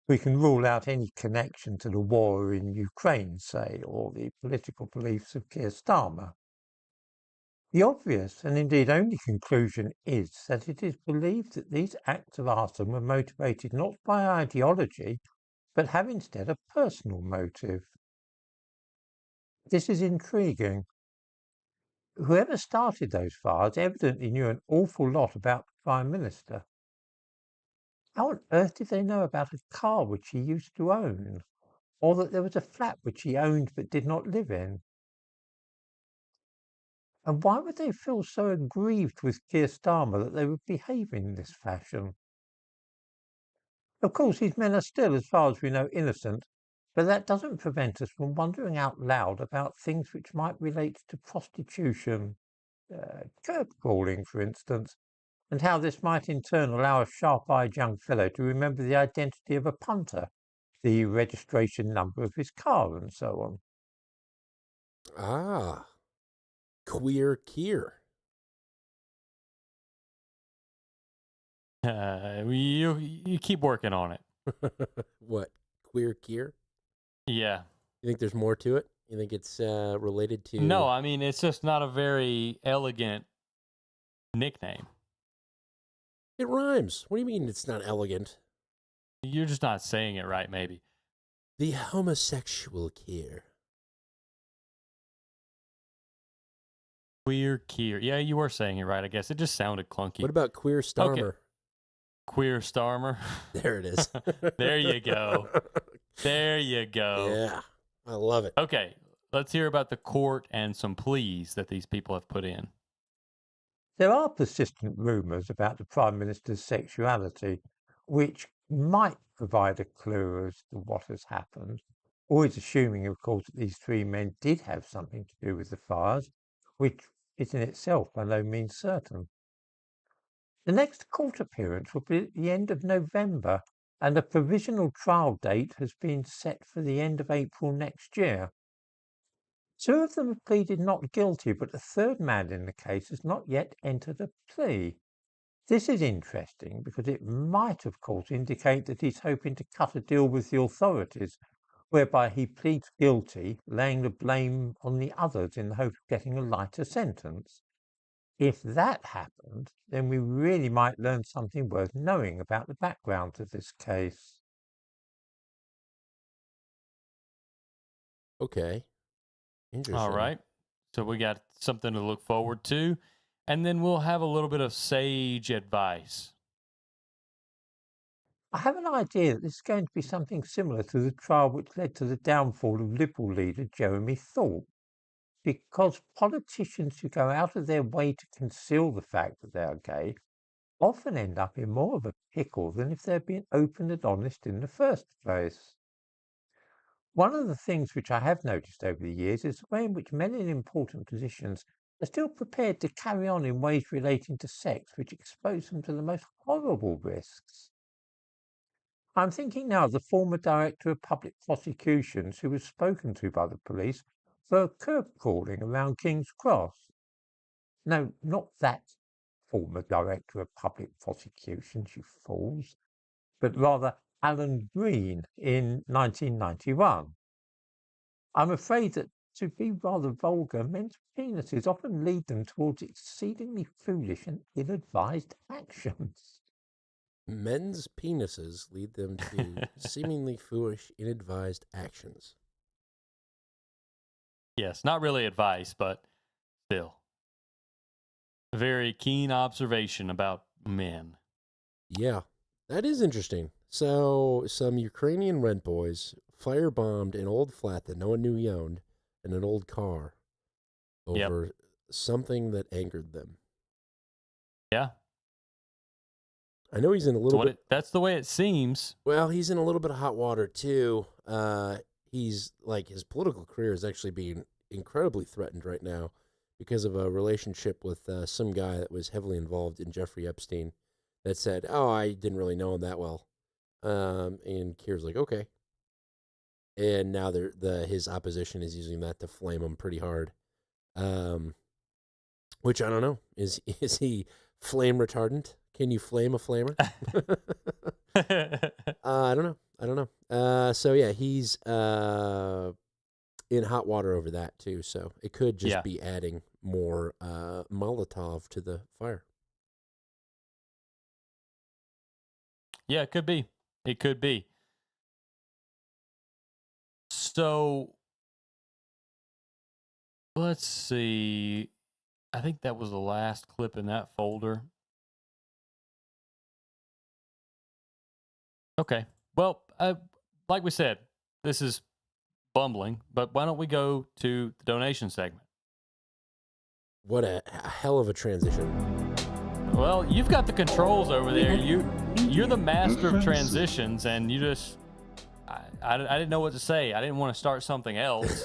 S21: we can rule out any connection to the war in Ukraine, say, or the political beliefs of Keir Starmer. The obvious, and indeed only conclusion, is that it is believed that these acts of arson were motivated not by ideology, but have instead a personal motive. This is intriguing. Whoever started those fires evidently knew an awful lot about the Prime Minister. How on earth did they know about a car which he used to own, or that there was a flat which he owned but did not live in? And why would they feel so aggrieved with Keir Starmer that they would behave in this fashion? Of course, these men are still, as far as we know, innocent, but that doesn't prevent us from wondering out loud about things which might relate to prostitution, curb crawling, for instance, and how this might in turn allow a sharp-eyed young fellow to remember the identity of a punter, the registration number of his car, and so on.
S2: Ah, queer Keir.
S1: You keep working on it.
S2: What, queer Keir?
S1: Yeah.
S2: You think there's more to it? You think it's related to...
S1: No, I mean, it's just not a very elegant nickname.
S2: It rhymes. What do you mean it's not elegant?
S1: You're just not saying it right, maybe.
S2: The homosexual Keir.
S1: Queer Keir. Yeah, you were saying it right, I guess. It just sounded clunky.
S2: What about Queer Starmer?
S1: Okay. Queer Starmer.
S2: There it is.
S1: There you go. There you go.
S2: Yeah, I love it.
S1: Okay, let's hear about the court and some pleas that these people have put in.
S21: There are persistent rumours about the Prime Minister's sexuality, which might provide a clue as to what has happened, always assuming, of course, that these 3 men did have something to do with the fires, which is in itself by no means certain. The next court appearance will be at the end of November, and a provisional trial date has been set for the end of April next year. 2 of them have pleaded not guilty, but a 3rd man in the case has not yet entered a plea. This is interesting because it might, of course, indicate that he's hoping to cut a deal with the authorities, whereby he pleads guilty, laying the blame on the others in the hope of getting a lighter sentence. If that happened, then we really might learn something worth knowing about the background to this case.
S2: Okay. Interesting.
S1: All right. So we got something to look forward to. And then we'll have a little bit of sage advice.
S21: I have an idea that this is going to be something similar to the trial which led to the downfall of Liberal leader Jeremy Thorpe, because politicians who go out of their way to conceal the fact that they are gay often end up in more of a pickle than if they're being open and honest in the first place. One of the things which I have noticed over the years is the way in which men in important positions are still prepared to carry on in ways relating to sex which expose them to the most horrible risks. I'm thinking now of the former director of public prosecutions who was spoken to by the police for curb calling around King's Cross. No, not that former director of public prosecutions, you fools, but rather Alan Green in 1991. I'm afraid that, to be rather vulgar, men's penises often lead them towards exceedingly foolish and ill-advised actions.
S2: Men's penises lead them to seemingly foolish, ill-advised actions.
S1: Yes, not really advice, but still. A very keen observation about men.
S2: Yeah, that is interesting. So, some Ukrainian rent boys firebombed an old flat that no one knew he owned and an old car over something that angered them.
S1: Yeah.
S2: I know he's in a little bit.
S1: That's the way it seems.
S2: Well, he's in a little bit of hot water too. He's like, his political career is actually being incredibly threatened right now because of a relationship with some guy that was heavily involved in Jeffrey Epstein. That said, "Oh, I didn't really know him that well," and Keir's like, "Okay." And now his opposition is using that to flame him pretty hard. Which I don't know. Is he flame retardant? Can you flame a flamer? I don't know. So yeah, he's in hot water over that too. So it could just be adding more Molotov to the fire.
S1: Yeah, it could be. It could be. So let's see. I think that was the last clip in that folder. Okay. Well, like we said, this is bumbling, but why don't we go to the donation segment?
S2: What a hell of a transition.
S1: Well, you've got the controls over there. You're the master of transitions, and you just... I didn't know what to say. I didn't want to start something else.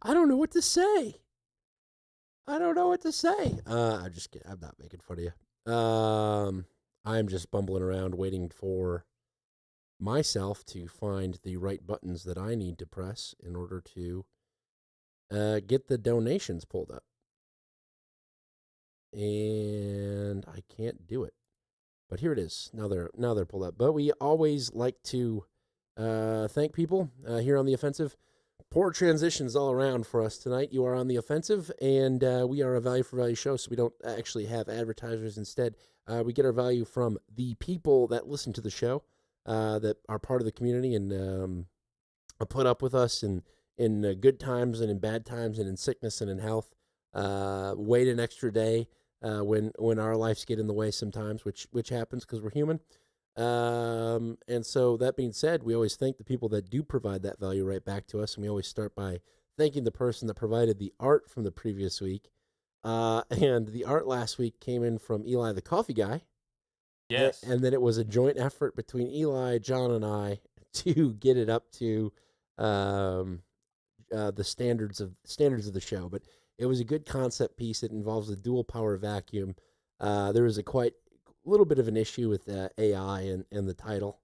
S2: I don't know what to say. I'm just kidding. I'm not making fun of you. I'm just bumbling around waiting for myself to find the right buttons that I need to press in order to get the donations pulled up. And I can't do it. But here it is. Now they're pulled up. But we always like to thank people here on The Offensive. Poor transitions all around for us tonight. You are on The Offensive, and we are a value for value show, so we don't actually have advertisers. Instead, we get our value from the people that listen to the show, that are part of the community and put up with us in good times and in bad times and in sickness and in health. Wait an extra day when our lives get in the way sometimes, which happens because we're human. And so that being said, we always thank the people that do provide that value right back to us. And we always start by thanking the person that provided the art from the previous week. And the art last week came in from Eli, the coffee guy.
S1: Yes.
S2: And then it was a joint effort between Eli, John, and I to get it up to, the standards of the show. But it was a good concept piece. It involves a dual power vacuum. There was a quite little bit of an issue with AI and the title.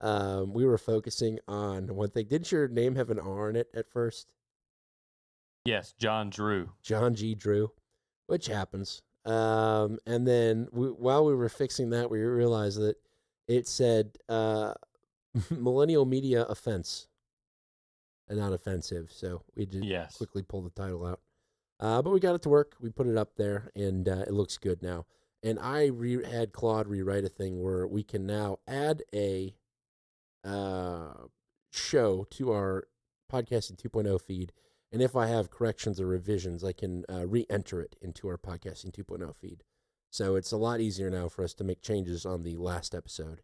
S2: We were focusing on one thing. Didn't your name have an R in it at first?
S1: Yes, John Drew.
S2: John G. Drew, which happens. And then while we were fixing that, we realized that it said Millennial Media Offense and not offensive. So we did quickly pull the title out. But we got it to work. We put it up there, and it looks good now. And I had Claude rewrite a thing where we can now add a show to our Podcasting 2.0 feed. And if I have corrections or revisions, I can re-enter it into our Podcasting 2.0 feed. So it's a lot easier now for us to make changes on the last episode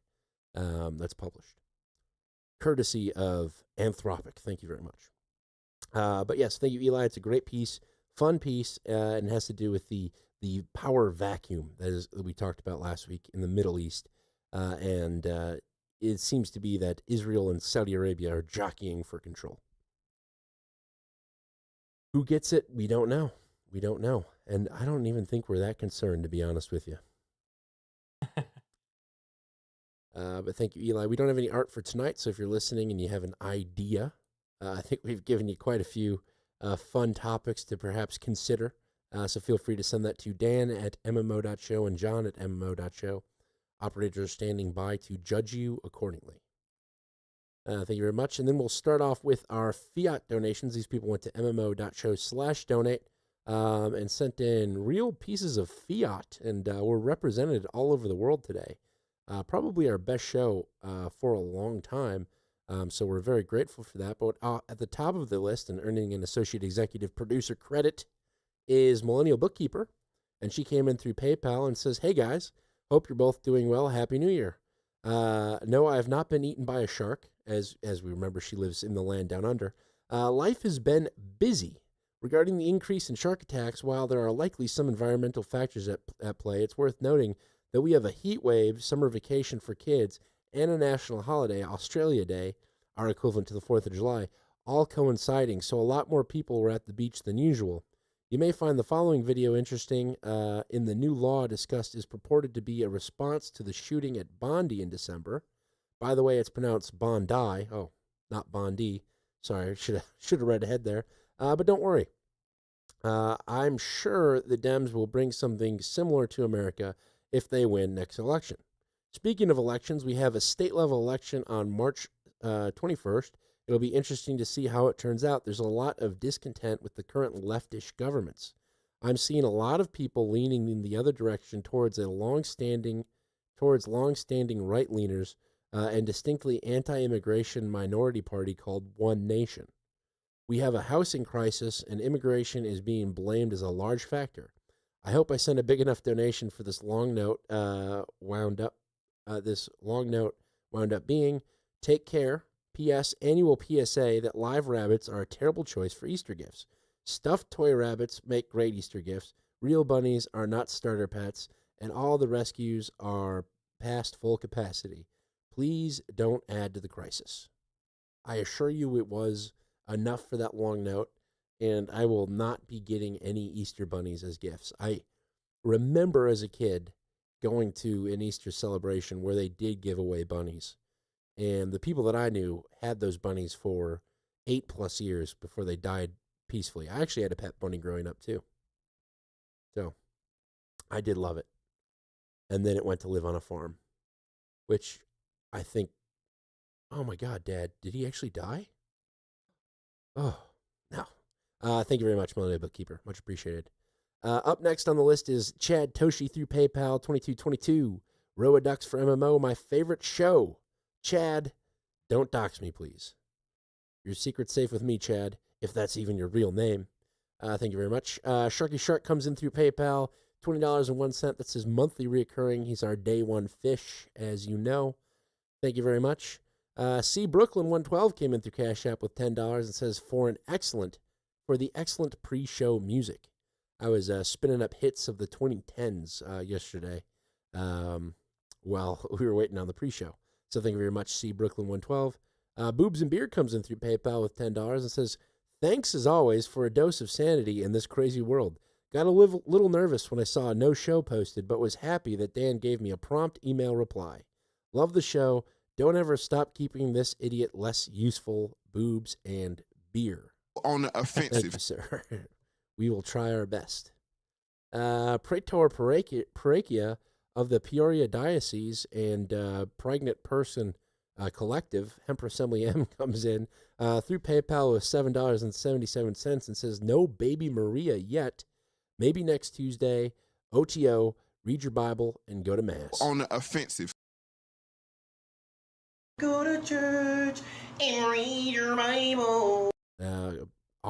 S2: that's published. Courtesy of Anthropic. Thank you very much. But yes, thank you, Eli. It's a great piece, fun piece, and it has to do with the power vacuum that we talked about last week in the Middle East. And it seems to be that Israel and Saudi Arabia are jockeying for control. Who gets it? We don't know. We don't know. And I don't even think we're that concerned, to be honest with you. But thank you, Eli. We don't have any art for tonight, so if you're listening and you have an idea, I think we've given you quite a few fun topics to perhaps consider. So feel free to send that to Dan at MMO.show and John at MMO.show. Operators are standing by to judge you accordingly. Thank you very much. And then we'll start off with our fiat donations. These people went to MMO.show/donate and sent in real pieces of fiat, and were represented all over the world today. Probably our best show for a long time. So we're very grateful for that. But at the top of the list and earning an associate executive producer credit is Millennial Bookkeeper. And she came in through PayPal and says, "Hey guys, hope you're both doing well. Happy New Year. No, I have not been eaten by a shark. As we remember, she lives in the land down under. Life has been busy. Regarding the increase in shark attacks, while there are likely some environmental factors at play, it's worth noting that we have a heat wave, summer vacation for kids, and a national holiday, Australia Day, our equivalent to the 4th of July, all coinciding, so a lot more people were at the beach than usual. You may find the following video interesting. In the new law discussed is purported to be a response to the shooting at Bondi in December. By the way, it's pronounced Bondi. Oh, not Bondi. Sorry, should have read ahead there. But don't worry. I'm sure the Dems will bring something similar to America if they win next election. Speaking of elections, we have a state-level election on March 21st. It'll be interesting to see how it turns out. There's a lot of discontent with the current leftish governments. I'm seeing a lot of people leaning in the other direction towards long-standing right-leaners and distinctly anti-immigration minority party called One Nation. We have a housing crisis, and immigration is being blamed as a large factor. I hope I send a big enough donation for this long note wound up being, take care. P.S. Annual PSA that live rabbits are a terrible choice for Easter gifts. Stuffed toy rabbits make great Easter gifts. Real bunnies are not starter pets, and all the rescues are past full capacity. Please don't add to the crisis. I assure you it was enough for that long note, and I will not be getting any Easter bunnies as gifts. I remember as a kid going to an Easter celebration where they did give away bunnies. And the people that I knew had those bunnies for 8+ years before they died peacefully. I actually had a pet bunny growing up too. So I did love it. And then it went to live on a farm, which I think, oh my God, Dad, did he actually die? Oh, no. Thank you very much, Millennial Bookkeeper. Much appreciated. Up next on the list is Chad Toshi through PayPal 2222. Roa Ducks for MMO, my favorite show. Chad, don't dox me, please. Your secret's safe with me, Chad, if that's even your real name. Thank you very much. Sharky Shark comes in through PayPal, $20.01. That's his monthly reoccurring. He's our day one fish, as you know. Thank you very much. C. Brooklyn 112 came in through Cash App with $10 and says, for the excellent pre-show music. I was spinning up hits of the 2010s yesterday while we were waiting on the pre-show. So thank you very much, C. Brooklyn 112. Boobs and Beer comes in through PayPal with $10 and says, thanks as always for a dose of sanity in this crazy world. Got a little nervous when I saw a no show posted, but was happy that Dan gave me a prompt email reply. Love the show. Don't ever stop keeping this idiot less useful. Boobs and Beer.
S17: On the offensive.
S2: Thank you, sir. We will try our best. Praetor Parakia of the Peoria Diocese and Pregnant Person Collective, Emperor Assembly M, comes in through PayPal with $7.77 and says, no baby Maria yet. Maybe next Tuesday. OTO, read your Bible, and go to Mass.
S17: On the offensive.
S4: Go to church and read your Bible.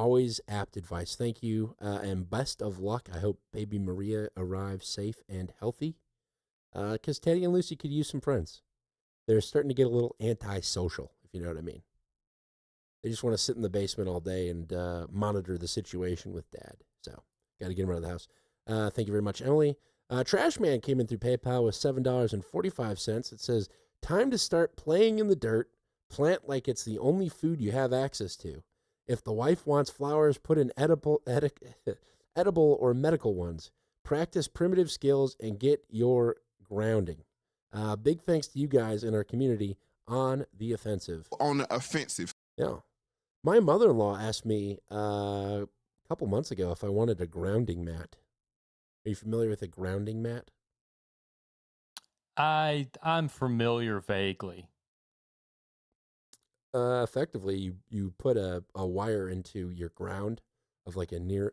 S2: Always apt advice. Thank you, and best of luck. I hope baby Maria arrives safe and healthy, because Teddy and Lucy could use some friends. They're starting to get a little antisocial, if you know what I mean. They just want to sit in the basement all day and monitor the situation with Dad. So, got to get him out of the house. Thank you very much, Emily. Trash Man came in through PayPal with $7.45. It says, time to start playing in the dirt. Plant like it's the only food you have access to. If the wife wants flowers, put in edible or medical ones. Practice primitive skills and get your grounding. Big thanks to you guys in our community on the offensive.
S17: On the offensive.
S2: Yeah. My mother-in-law asked me a couple months ago if I wanted a grounding mat. Are you familiar with a grounding mat?
S1: I'm familiar vaguely.
S2: Effectively, you put a wire into your ground of like a near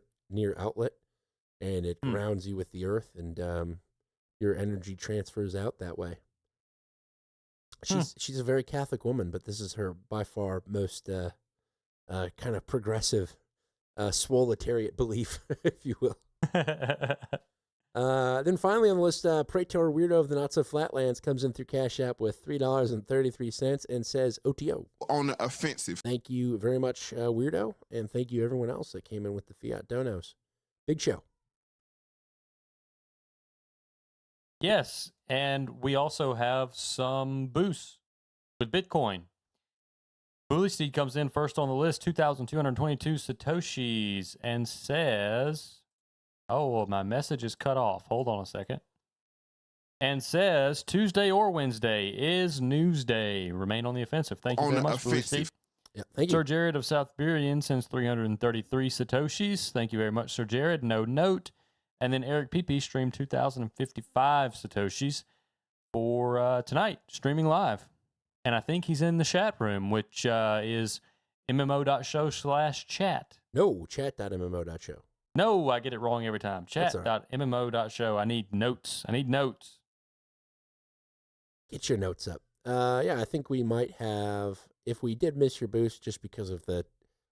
S2: outlet, and it grounds you with the earth, and your energy transfers out that way. She's a very Catholic woman, but this is her by far most kind of progressive swoletariat belief, if you will. Then finally on the list, Praetor Weirdo of the Not So Flatlands comes in through Cash App with $3.33 and says OTO.
S17: On the offensive.
S2: Thank you very much, Weirdo, and thank you everyone else that came in with the Fiat Donos. Big show.
S1: Yes, and we also have some boosts with Bitcoin. Bully Seed comes in first on the list, 2,222 Satoshis, and says, oh, my message is cut off. Hold on a second. And says, Tuesday or Wednesday is Newsday. Remain on the offensive. Thank you very much, Bully Seed.
S2: Yeah, thank you.
S1: Sir Jared of South Burien sends 333 Satoshis. Thank you very much, Sir Jared. No note. And then Eric PP streamed 2,055 Satoshis for tonight, streaming live. And I think he's in the chat room, which is mmo.show/chat.
S2: No, chat.mmo.show.
S1: No, I get it wrong every time. Chat.mmo.show. I need notes.
S2: Get your notes up. Yeah, I think we might have, if we did miss your boost just because of the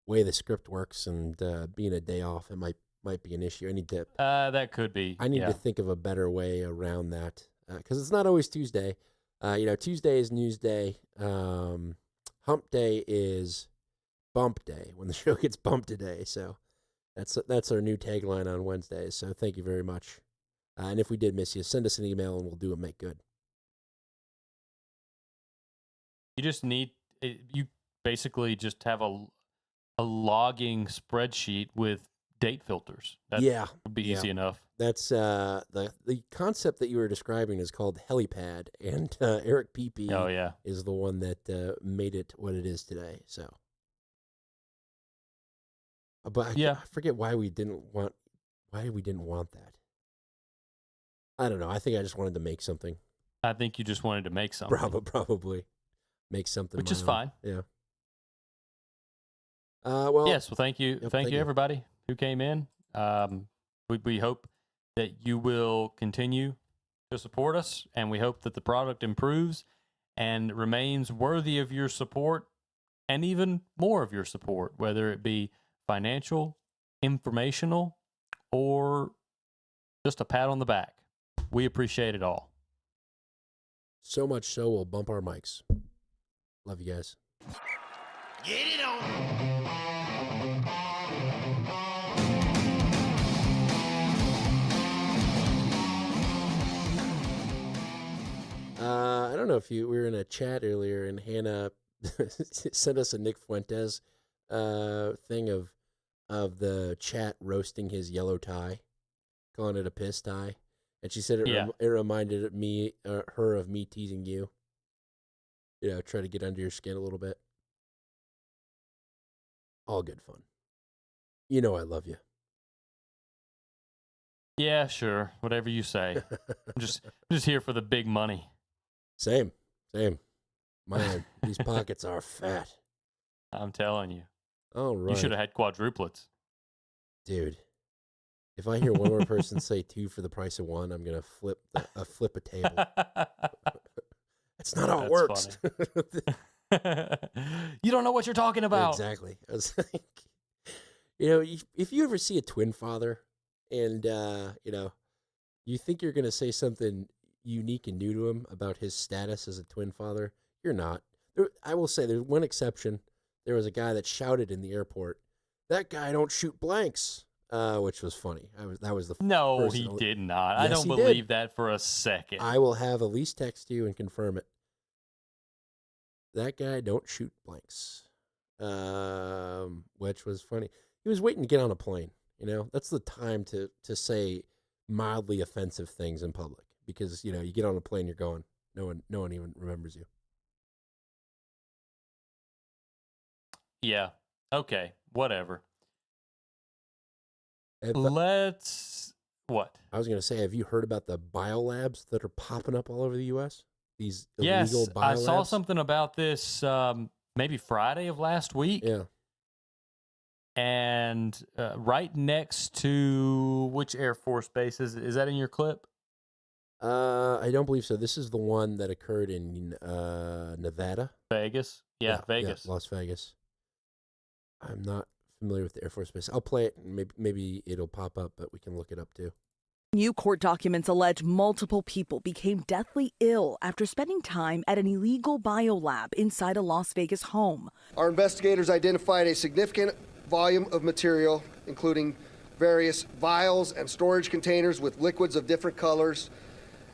S2: way the script works and being a day off, it might be an issue. I need to.
S1: That could be.
S2: I need to think of a better way around that because it's not always Tuesday. Tuesday is Newsday. Hump Day is Bump Day when the show gets bumped today. So that's our new tagline on Wednesdays. So thank you very much. And if we did miss you, send us an email and we'll do it. Make good.
S1: You just need. You basically just have a logging spreadsheet with date filters. That would be easy enough.
S2: That's the concept that you were describing is called helipad, and Eric PP is the one that made it what it is today. So, but I forget why we didn't want that. I don't know. I think I just wanted to make something.
S1: I think you just wanted to make something.
S2: Probably make something,
S1: which is fine.
S2: Yeah.
S1: Yes. Well, thank you. Thank you, everybody who came in. We hope that you will continue to support us, and we hope that the product improves and remains worthy of your support and even more of your support, whether it be financial, informational, or just a pat on the back. We appreciate it all.
S2: So much so we'll bump our mics. Love you guys.
S3: Get it on.
S2: I don't know if we were in a chat earlier and Hannah sent us a Nick Fuentes thing of the chat roasting his yellow tie, calling it a piss tie, and she said it reminded her of me teasing you. Try to get under your skin a little bit. All good fun. I love you.
S1: Yeah, sure. Whatever you say. I'm just here for the big money.
S2: Same. Man, these pockets are fat.
S1: I'm telling you.
S2: All right.
S1: You should have had quadruplets.
S2: Dude, if I hear one more person say 2 for the price of 1, I'm going to flip a table. That's not how it works.
S1: You don't know what you're talking about.
S2: Exactly. I was like, You know, if you ever see a twin father and, you know, you think you're going to say something unique and new to him about his status as a twin father, you're not. I will say there's one exception. There was a guy that shouted in the airport, "That guy don't shoot blanks," which was funny. That was the
S1: No,
S2: first
S1: he
S2: and
S1: did not. I
S2: Yes,
S1: don't
S2: he
S1: believe
S2: did.
S1: that for a second.
S2: I will have Elise text you and confirm it. That guy don't shoot blanks, which was funny. He was waiting to get on a plane. You know, that's the time to say mildly offensive things in public because you know you get on a plane, you're going. No one even remembers you.
S1: Yeah. Okay. Whatever.
S2: What?
S1: I
S2: was going to say, have you heard about the biolabs that are popping up all over the U.S.? These
S1: Yes,
S2: illegal biolabs?
S1: I saw something about this maybe Friday of last week.
S2: Yeah.
S1: And right next to which Air Force base is that in your clip?
S2: I don't believe so. This is the one that occurred in Nevada.
S1: Vegas? Yeah, Vegas.
S2: Yeah, Las Vegas. I'm not familiar with the Air Force Base. I'll play it, and maybe it'll pop up, but we can look it up too.
S8: New court documents allege multiple people became deathly ill after spending time at an illegal biolab inside a Las Vegas home.
S22: Our investigators identified a significant volume of material, including various vials and storage containers with liquids of different colors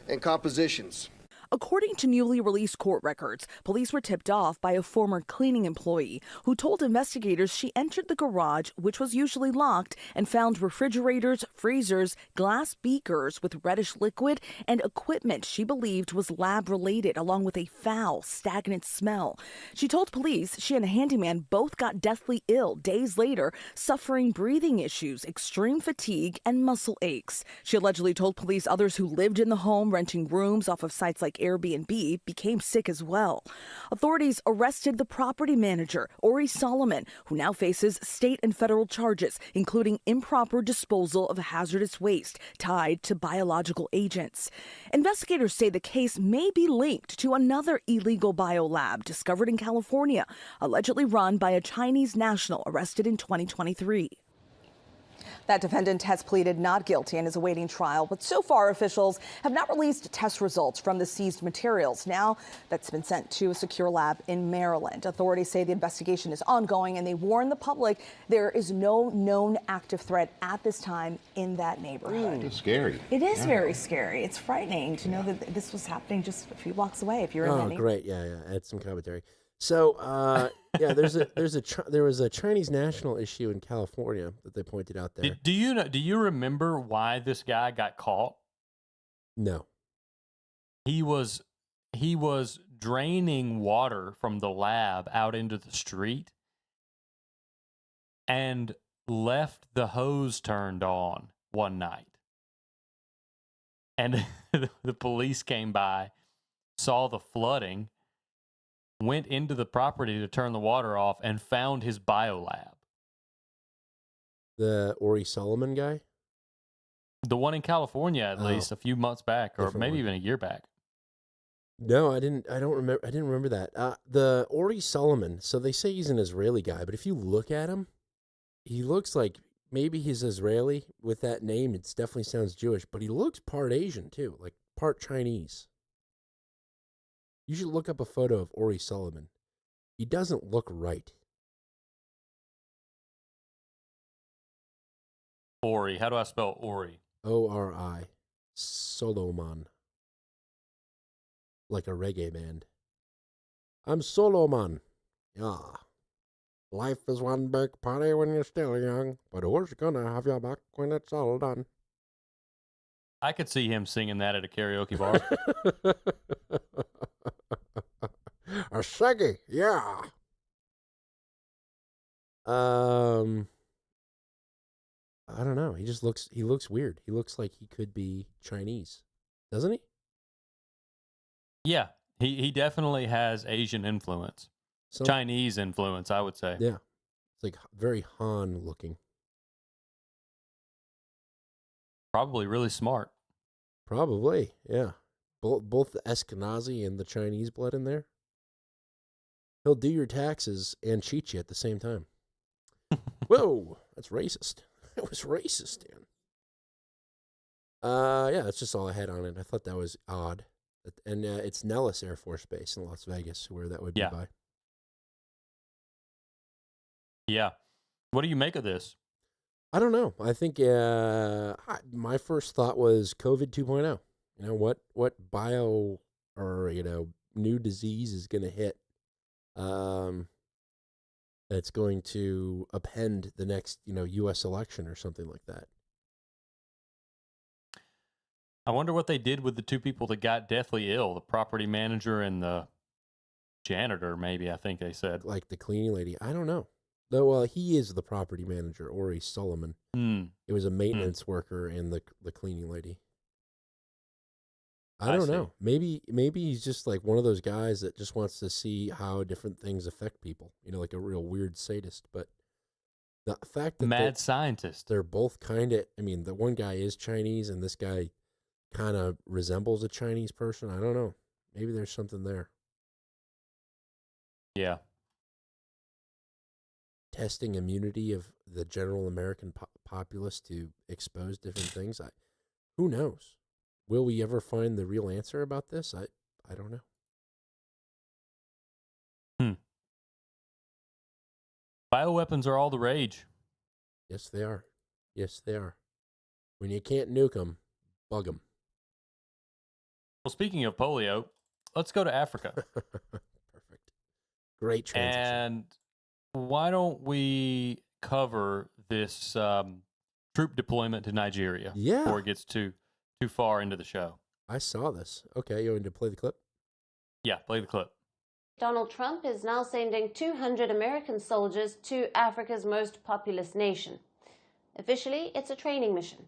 S22: and compositions.
S8: According to newly released court records, police were tipped off by a former cleaning employee who told investigators she entered the garage, which was usually locked, and found refrigerators, freezers, glass beakers with reddish liquid, and equipment she believed was lab-related, along with a foul, stagnant smell. She told police she and a handyman both got deathly ill days later, suffering breathing issues, extreme fatigue, and muscle aches. She allegedly told police others who lived in the home, renting rooms off of sites like Airbnb, became sick as well. Authorities arrested the property manager, Ori Solomon, who now faces state and federal charges, including improper disposal of hazardous waste tied to biological agents. Investigators say the case may be linked to another illegal biolab discovered in California, allegedly run by a Chinese national arrested in 2023. That defendant has pleaded not guilty and is awaiting trial, but so far officials have not released test results from the seized materials. Now that's been sent to a secure lab in Maryland. Authorities say the investigation is ongoing and they warn the public there is no known active threat at this time in that neighborhood.
S23: It's scary.
S8: It is very scary. It's frightening to know that this was happening just a few blocks away if you're in that neighborhood.
S2: Great. Yeah. Add some commentary. So, yeah, there was a Chinese national issue in California that they pointed out there.
S1: Do you remember why this guy got caught?
S2: No.
S1: He was draining water from the lab out into the street and left the hose turned on one night. And the police came by, saw the flooding, went into the property to turn the water off, and found his biolab.
S2: The Ori Solomon guy?
S1: The one in California, at least, a few months back, or
S2: Different
S1: maybe
S2: one.
S1: even a year back.
S2: No, I didn't remember that. The Ori Solomon, so they say he's an Israeli guy, but if you look at him, he looks like maybe he's Israeli with that name. It definitely sounds Jewish, but he looks part Asian too, like part Chinese. You should look up a photo of Ori Solomon. He doesn't look right.
S1: Ori. How do I spell Ori?
S2: O-R-I. Solomon. Like a reggae band. I'm Solomon. Yeah. Life is one big party when you're still young, but who's gonna have your back when it's all done?
S1: I could see him singing that at a karaoke bar.
S2: A Shaggy, yeah. I don't know. He looks weird. He looks like he could be Chinese, doesn't he?
S1: Yeah, he definitely has Asian influence. Chinese influence, I would say.
S2: Yeah. It's like very Han looking.
S1: Probably really smart.
S2: Probably, yeah. Both the Ashkenazi and the Chinese blood in there. He'll do your taxes and cheat you at the same time. Whoa. That's racist. It was racist, Dan. Yeah, that's just all I had on it. I thought that was odd. And it's Nellis Air Force Base in Las Vegas, where that would be by.
S1: Yeah. What do you make of this?
S2: I don't know. I think my first thought was COVID 2.0. You know, what bio or, new disease is going to hit that's going to upend the next, U.S. election or something like that.
S1: I wonder what they did with the two people that got deathly ill, the property manager and the janitor, maybe, I think they said.
S2: Like the cleaning lady. I don't know. Though, well, he is the property manager, Ori Solomon. It was a maintenance worker and the cleaning lady. I don't know. Maybe he's just like one of those guys that just wants to see how different things affect people. Like a real weird sadist. But the fact that
S1: mad scientist,
S2: they're both kind of. I mean, the one guy is Chinese, and this guy kind of resembles a Chinese person. I don't know. Maybe there's something there.
S1: Yeah.
S2: Testing immunity of the general American populace to expose different things. Who knows? Will we ever find the real answer about this? I don't know.
S1: Bioweapons are all the rage.
S2: Yes, they are. Yes, they are. When you can't nuke them, bug them.
S1: Well, speaking of polio, let's go to Africa.
S2: Perfect. Great transition.
S1: And why don't we cover this troop deployment to Nigeria before it gets too far into the show?
S2: I saw this. Okay, you want to play the clip?
S1: Yeah, play the clip.
S6: Donald Trump is now sending 200 American soldiers to Africa's most populous nation. Officially, it's a training mission,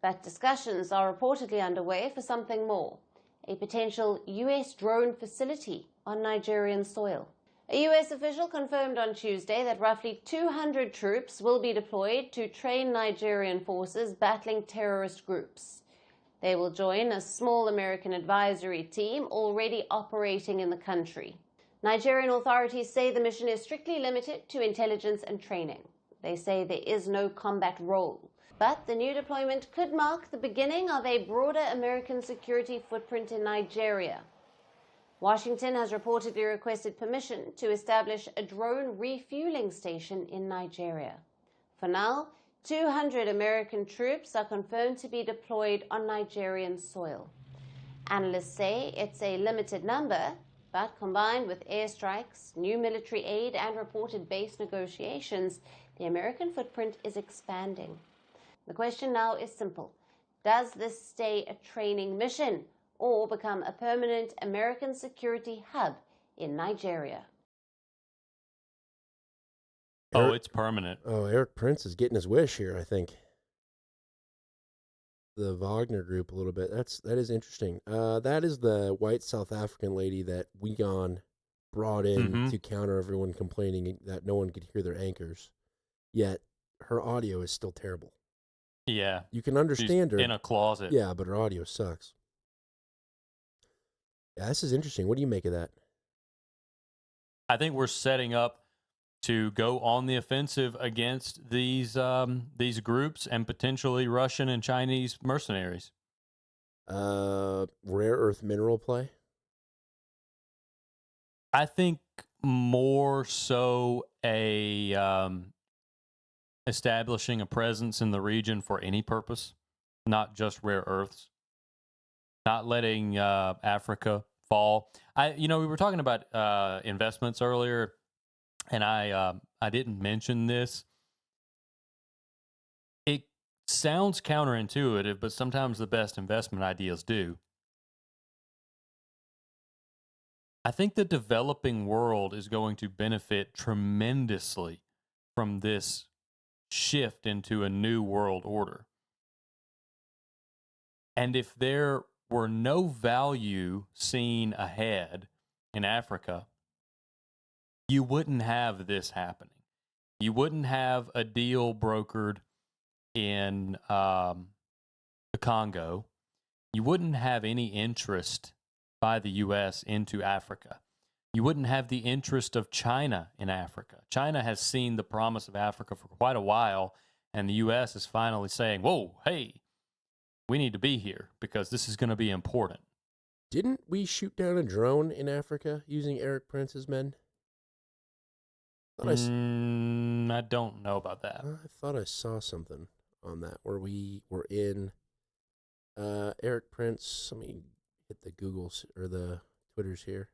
S6: but discussions are reportedly underway for something more, a potential U.S. drone facility on Nigerian soil. A U.S. official confirmed on Tuesday that roughly 200 troops will be deployed to train Nigerian forces battling terrorist groups. They will join a small American advisory team already operating in the country. Nigerian authorities say the mission is strictly limited to intelligence and training. They say there is no combat role. But the new deployment could mark the beginning of a broader American security footprint in Nigeria. Washington has reportedly requested permission to establish a drone refueling station in Nigeria. For now, 200 American troops are confirmed to be deployed on Nigerian soil. Analysts say it's a limited number, but combined with airstrikes, new military aid, and reported base negotiations, the American footprint is expanding. The question now is simple. Does this stay a training mission or become a permanent American security hub in Nigeria?
S1: It's permanent.
S2: Oh, Eric Prince is getting his wish here, I think. The Wagner Group a little bit. That is interesting. That is the white South African lady that Wigan brought in to counter everyone complaining that no one could hear their anchors. Yet her audio is still terrible.
S1: Yeah.
S2: You can understand
S1: She's
S2: her
S1: in a closet.
S2: Yeah, but her audio sucks. Yeah, this is interesting. What do you make of that?
S1: I think we're setting up to go on the offensive against these groups and potentially Russian and Chinese mercenaries.
S2: Rare earth mineral play?
S1: I think more so establishing a presence in the region for any purpose, not just rare earths. Not letting Africa fall. We were talking about investments earlier, and I didn't mention this. It sounds counterintuitive, but sometimes the best investment ideas do. I think the developing world is going to benefit tremendously from this shift into a new world order. And if there were no value seen ahead in Africa, you wouldn't have this happening. You wouldn't have a deal brokered in the Congo. You wouldn't have any interest by the U.S. into Africa. You wouldn't have the interest of China in Africa. China has seen the promise of Africa for quite a while, And the U.S. is finally saying, whoa, hey, we need to be here because this is going to be important.
S2: Didn't we shoot down a drone in Africa using Eric Prince's men?
S1: I don't know about that.
S2: I thought I saw something on that where we were in Eric Prince. Let me hit the Googles or the Twitters here.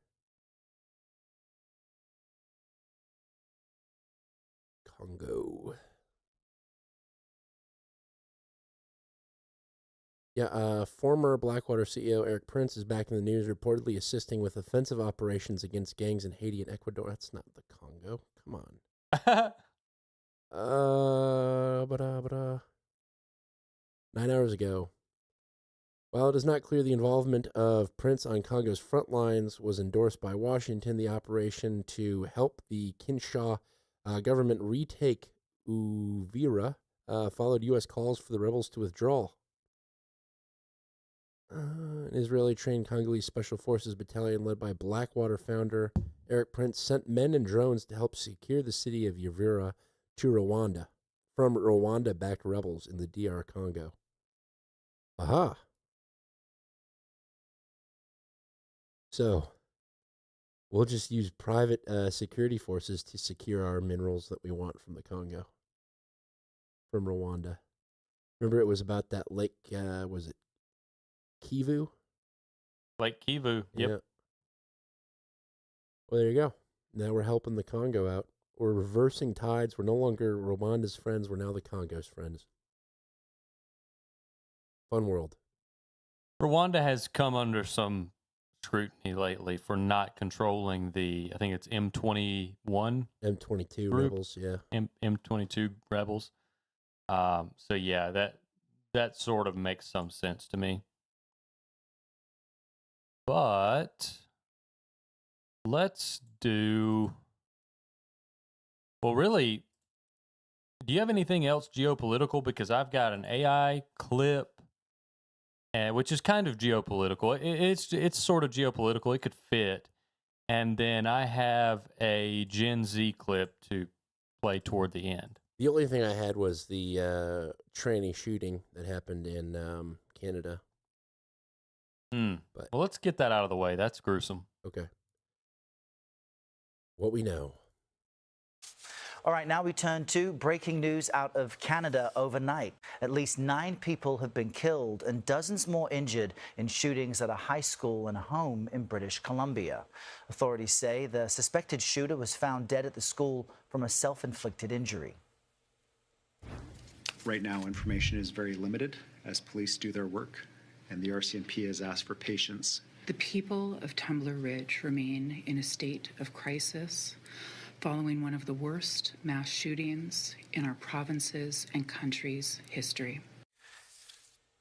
S2: Congo. Yeah, former Blackwater CEO Eric Prince is back in the news, reportedly assisting with offensive operations against gangs in Haiti and Ecuador. That's not the Congo. Come on. 9 hours ago. While it is not clear the involvement of Prince on Congo's front lines was endorsed by Washington, the operation to help the Kinshasa government retake Uvira followed U.S. calls for the rebels to withdraw. An Israeli-trained Congolese Special Forces battalion led by Blackwater founder Eric Prince sent men and drones to help secure the city of Uvira to Rwanda from Rwanda-backed rebels in the DR Congo. Aha. So, we'll just use private security forces to secure our minerals that we want from the Congo, from Rwanda. Remember it was about that lake, was it Kivu?
S1: Lake Kivu, yep.
S2: Yeah. Well, there you go. Now we're helping the Congo out. We're reversing tides. We're no longer Rwanda's friends. We're now the Congo's friends. Fun world.
S1: Rwanda has come under some scrutiny lately for not controlling the, I think it's M21.
S2: M22
S1: group.
S2: rebels, yeah.
S1: M22 rebels. So yeah, that sort of makes some sense to me. But let's do, well, really, do you have anything else geopolitical? Because I've got an AI clip, which is kind of geopolitical. It's sort of geopolitical. It could fit. And then I have a Gen Z clip to play toward the end.
S2: The only thing I had was the tranny shooting that happened in Canada. But,
S1: well, let's get that out of the way. That's gruesome.
S2: Okay. What we know.
S5: All right, now we turn to breaking news out of Canada overnight. At least 9 people have been killed and dozens more injured in shootings at a high school and a home in British Columbia. Authorities say the suspected shooter was found dead at the school from a self-inflicted injury.
S7: Right now, information is very limited as police do their work, and the RCMP has asked for patience.
S23: The people of Tumbler Ridge remain in a state of crisis following one of the worst mass shootings in our province's and country's history.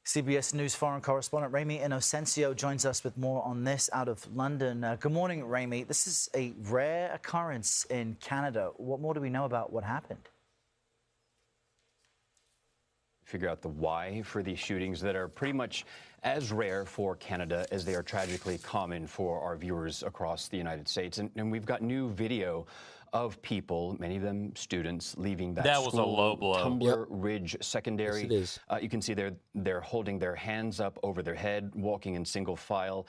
S5: CBS News foreign correspondent Rami Inocencio joins us with more on this out of London. Good morning, Rami. This is a rare occurrence in Canada. What more do we know about what happened?
S24: Figure out the why for these shootings that are pretty much as rare for Canada as they are tragically common for our viewers across the United States. And we've got new video of people, many of them students, leaving that
S1: was
S24: school,
S1: a low blow.
S24: Tumbler Ridge Secondary.
S2: Yes, it is.
S24: You can see they're holding their hands up over their head, walking in single file.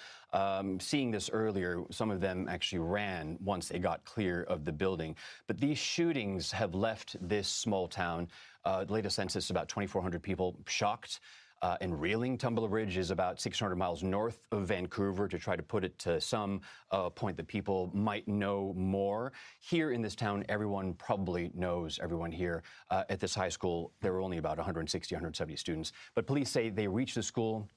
S24: Seeing this earlier, some of them actually ran once they got clear of the building. But these shootings have left this small town. The latest census, about 2,400 people shocked and reeling. Tumbler Ridge is about 600 miles north of Vancouver, to try to put it to some point that people might know more. Here in this town, everyone probably knows everyone here. At this high school, there were only about 160, 170 students. But police say they reached the school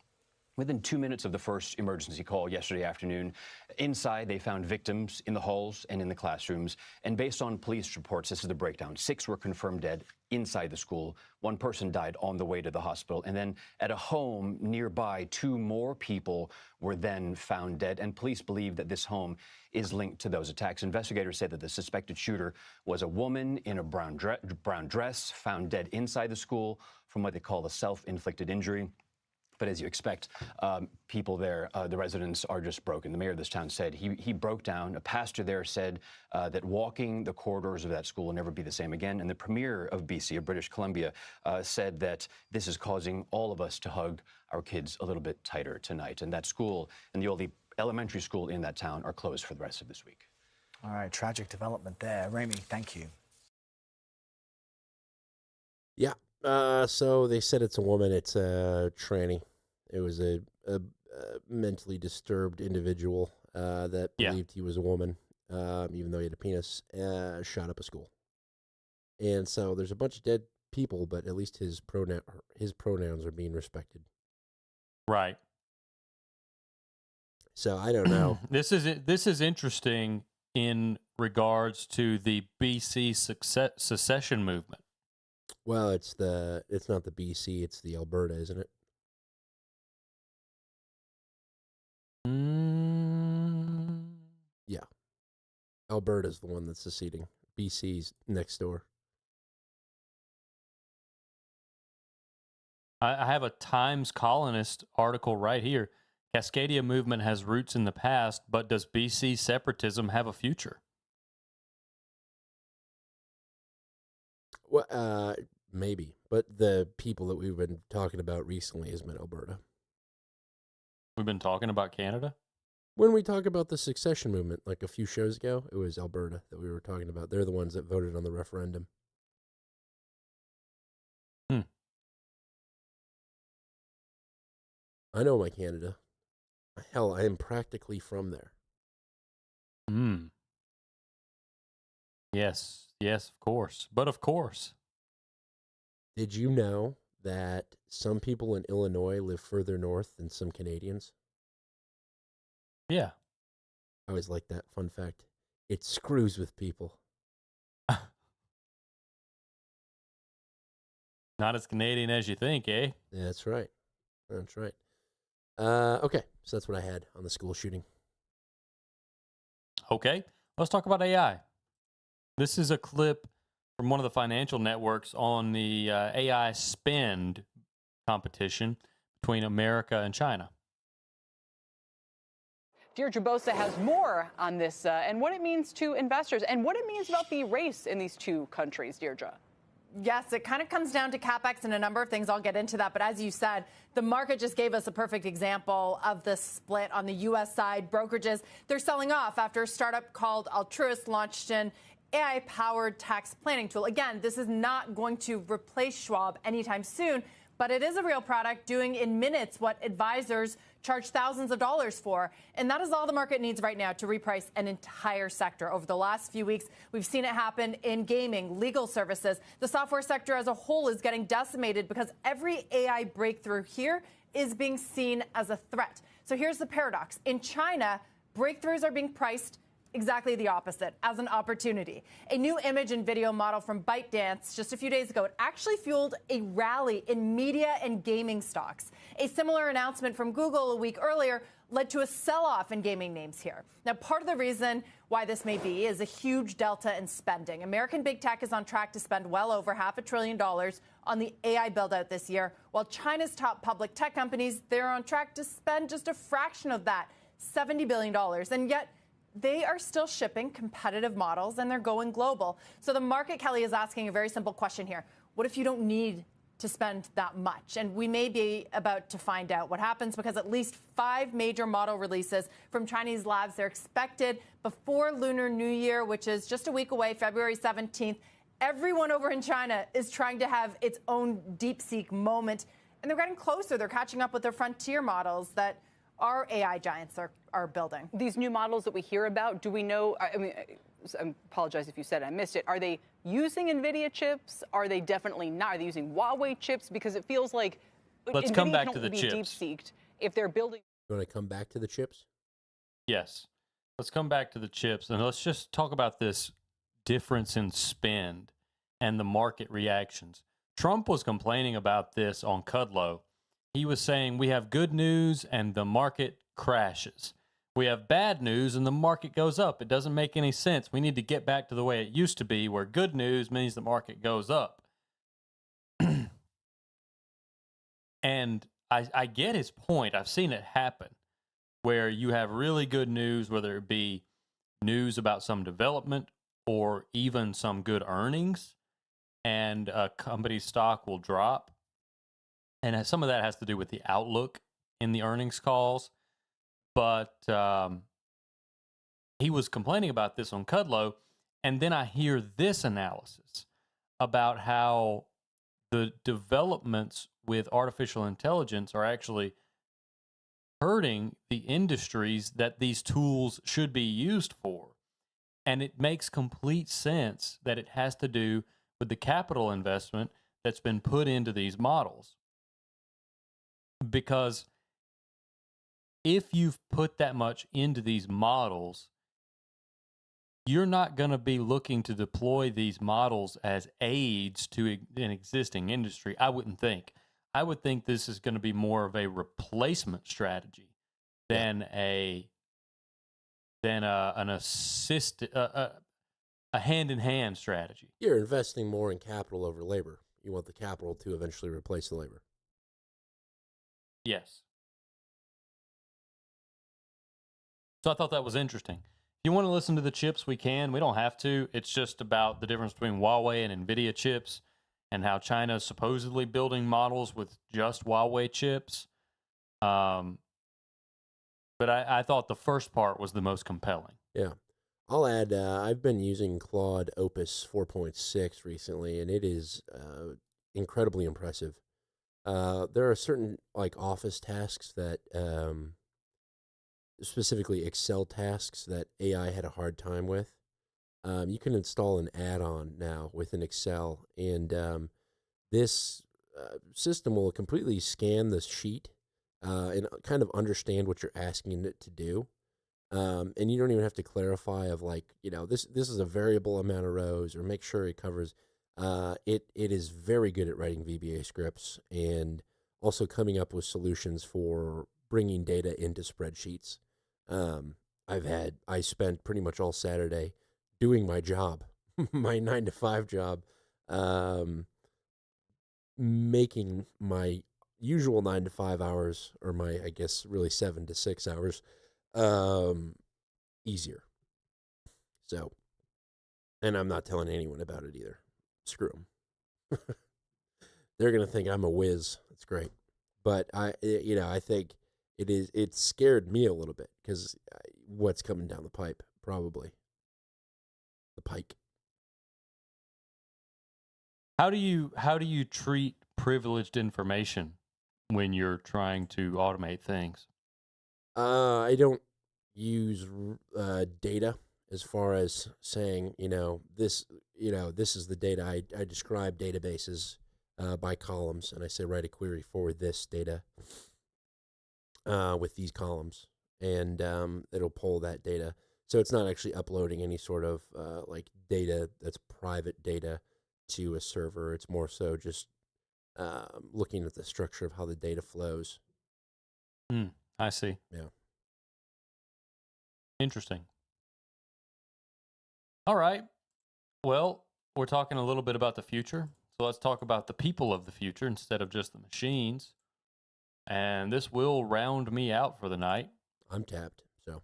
S24: within 2 minutes of the first emergency call yesterday afternoon. Inside, they found victims in the halls and in the classrooms. And based on police reports, this is the breakdown. 6 were confirmed dead inside the school. 1 person died on the way to the hospital. And then at a home nearby, 2 more people were then found dead. And police believe that this home is linked to those attacks. Investigators say that the suspected shooter was a woman in a brown dress, found dead inside the school from what they call a self-inflicted injury. But as you expect, people there, the residents are just broken. The mayor of this town said he broke down. A pastor there said that walking the corridors of that school will never be the same again. And the premier of BC, of British Columbia, said that this is causing all of us to hug our kids a little bit tighter tonight. And that school and the only elementary school in that town are closed for the rest of this week.
S5: All right, tragic development there. Ramy, thank you.
S2: Yeah. So they said it's a woman. It's a tranny. It was a mentally disturbed individual that believed he was a woman, even though he had a penis, shot up a school. And so there's a bunch of dead people, but at least his pronouns are being respected.
S1: Right.
S2: So I don't know.
S1: This is interesting in regards to the BC secession movement.
S2: Well, it's not the BC, it's the Alberta, isn't it? Yeah. Alberta's the one that's seceding. BC's next door.
S1: I have a Times Colonist article right here. Cascadia movement has roots in the past, but does BC separatism have a future?
S2: Well, maybe. But the people that we've been talking about recently has been Alberta.
S1: We've been talking about Canada?
S2: When we talk about the secession movement, like a few shows ago, it was Alberta that we were talking about. They're the ones that voted on the referendum. I know my Canada. Hell, I am practically from there.
S1: Yes, of course. But of course.
S2: Did you know that some people in Illinois live further north than some Canadians?
S1: Yeah.
S2: I always like that fun fact. It screws with people.
S1: Not as Canadian as you think, eh?
S2: Yeah, that's right. That's right. Okay, so that's what I had on the school shooting.
S1: Okay, let's talk about AI. This is a clip from one of the financial networks on the AI spend competition between America and China.
S9: Deirdre Bosa has more on this and what it means to investors and what it means about the race in these two countries, Deirdre.
S10: Yes, it kind of comes down to CapEx and a number of things. I'll get into that. But as you said, the market just gave us a perfect example of the split on the U.S. side. Brokerages, they're selling off after a startup called Altruist launched an AI-powered tax planning tool. Again, this is not going to replace Schwab anytime soon, but it is a real product doing in minutes what advisors charge thousands of dollars for. And that is all the market needs right now to reprice an entire sector. Over the last few weeks, we've seen it happen in gaming, legal services. The software sector as a whole is getting decimated because every AI breakthrough here is being seen as a threat. So here's the paradox. In China, breakthroughs are being priced exactly the opposite, as an opportunity. A new image and video model from ByteDance just a few days ago, it actually fueled a rally in media and gaming stocks. A similar announcement from Google a week earlier led to a sell-off in gaming names here. Now, part of the reason why this may be is a huge delta in spending. American big tech is on track to spend well over $500 billion on the AI build-out this year, while China's top public tech companies, they're on track to spend just a fraction of that, $70 billion. And yet, they are still shipping competitive models and they're going global. So the market, Kelly, is asking a very simple question here. What if you don't need to spend that much? And we may be about to find out what happens because at least 5 major model releases from Chinese labs are expected before Lunar New Year, which is just a week away, February 17th. Everyone over in China is trying to have its own DeepSeek moment. And they're getting closer. They're catching up with their frontier models that our AI giants are building.
S9: These new models that we hear about, do we know, I apologize if you said it, I missed it. Are they using NVIDIA chips? Are they definitely not? Are they using Huawei chips? Because it feels like
S1: Let's
S9: NVIDIA
S1: come back
S9: can
S1: to the
S9: only be
S1: chips.
S9: deep-seeked if they're building.
S2: You want to come back to the chips?
S1: Yes. Let's come back to the chips and let's just talk about this difference in spend and the market reactions. Trump was complaining about this on Kudlow. He was saying we have good news and the market crashes. We have bad news and the market goes up. It doesn't make any sense. We need to get back to the way it used to be, where good news means the market goes up. And I get his point. I've seen it happen where you have really good news, whether it be news about some development or even some good earnings, and a company's stock will drop. And some of that has to do with the outlook in the earnings calls. But he was complaining about this on Kudlow, and then I hear this analysis about how the developments with artificial intelligence are actually hurting the industries that these tools should be used for. And it makes complete sense that it has to do with the capital investment that's been put into these models. Because if you've put that much into these models, you're not going to be looking to deploy these models as aids to an existing industry, I wouldn't think. I would think this is going to be more of a replacement strategy than an a hand-in-hand strategy.
S2: You're investing more in capital over labor. You want the capital to eventually replace the labor.
S1: Yes. So I thought that was interesting. If you want to listen to the chips, we can. We don't have to. It's just about the difference between Huawei and NVIDIA chips and how China is supposedly building models with just Huawei chips. But I thought the first part was the most compelling.
S2: Yeah. I'll add, I've been using Claude Opus 4.6 recently, and it is incredibly impressive. There are certain like office tasks that, specifically Excel tasks that AI had a hard time with. You can install an add-on now within Excel, and this system will completely scan the sheet and kind of understand what you're asking it to do. And you don't even have to clarify of like, this is a variable amount of rows, or make sure it covers. It is very good at writing VBA scripts and also coming up with solutions for bringing data into spreadsheets. I spent pretty much all Saturday doing my job, my 9-to-5 job, making my usual 9 to 5 hours, or my, I guess, really 7 to 6 hours, easier. So, and I'm not telling anyone about it either. Screw them. They're going to think I'm a whiz. That's great. But I think it scared me a little bit because what's coming down the pipe, probably. The pike.
S1: How do you treat privileged information when you're trying to automate things?
S2: I don't use data as far as saying, this is the data. I describe databases by columns, and I say write a query for this data with these columns, and it'll pull that data. So it's not actually uploading any sort of like data that's private data to a server. It's more so just looking at the structure of how the data flows.
S1: I see.
S2: Yeah.
S1: Interesting. All right. Well, we're talking a little bit about the future. So let's talk about the people of the future instead of just the machines. And this will round me out for the night.
S2: I'm tapped, so.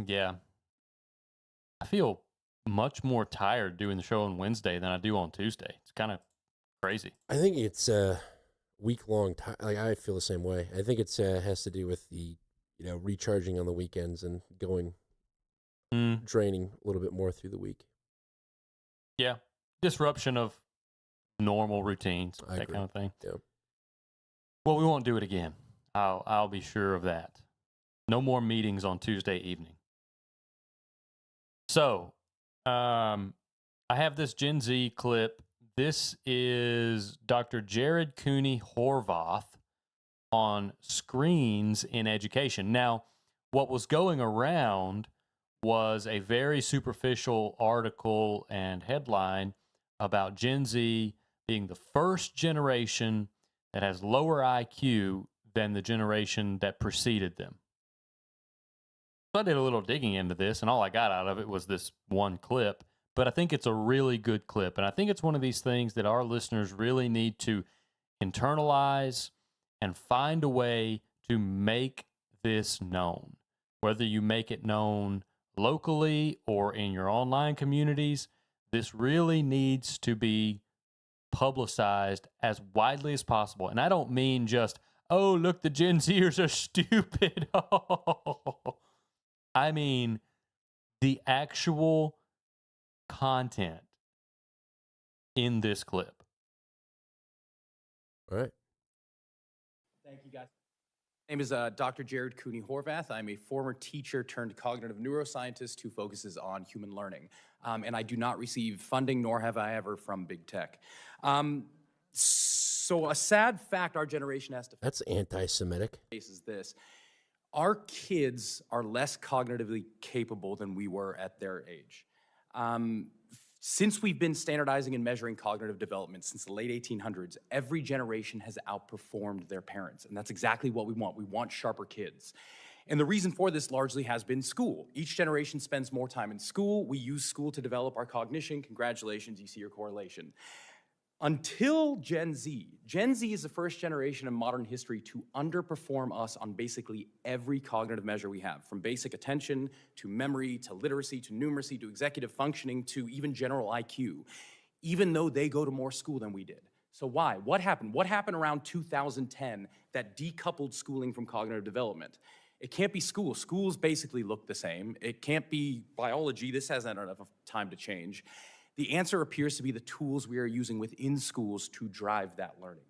S1: Yeah. I feel much more tired doing the show on Wednesday than I do on Tuesday. It's kind of crazy.
S2: I think it's a week-long time. Like, I feel the same way. I think it has to do with the, recharging on the weekends and going draining a little bit more through the week.
S1: Yeah. Disruption of normal routines,
S2: I
S1: that
S2: agree.
S1: kind of thing.
S2: Yeah.
S1: Well, we won't do it again. I'll be sure of that. No more meetings on Tuesday evening. So, I have this Gen Z clip. This is Dr. Jared Cooney Horvath on screens in education. Now, what was going around was a very superficial article and headline about Gen Z being the first generation that has lower IQ than the generation that preceded them. So I did a little digging into this, and all I got out of it was this one clip. But I think it's a really good clip, and I think it's one of these things that our listeners really need to internalize and find a way to make this known. Whether you make it known locally or in your online communities, this really needs to be publicized as widely as possible. And I don't mean just, oh, look, the Gen Zers are stupid. I mean the actual content in this clip.
S2: All right.
S11: Thank you, guys. My name is Dr. Jared Cooney Horvath. I'm a former teacher turned cognitive neuroscientist who focuses on human learning. And I do not receive funding, nor have I ever, from big tech. So a sad fact our generation has to
S2: That's anti-Semitic.
S11: face is this. Our kids are less cognitively capable than we were at their age. Since we've been standardizing and measuring cognitive development since the late 1800s, every generation has outperformed their parents, and that's exactly what we want. We want sharper kids. And the reason for this largely has been school. Each generation spends more time in school. We use school to develop our cognition. Congratulations, you see your correlation. Until Gen Z is the first generation in modern history to underperform us on basically every cognitive measure we have, from basic attention to memory to literacy to numeracy to executive functioning to even general IQ, even though they go to more school than we did. So why? What happened? What happened around 2010 that decoupled schooling from cognitive development? It can't be school. Schools basically look the same. It can't be biology. This hasn't had enough time to change. The answer appears to be the tools we are using within schools to drive that learning.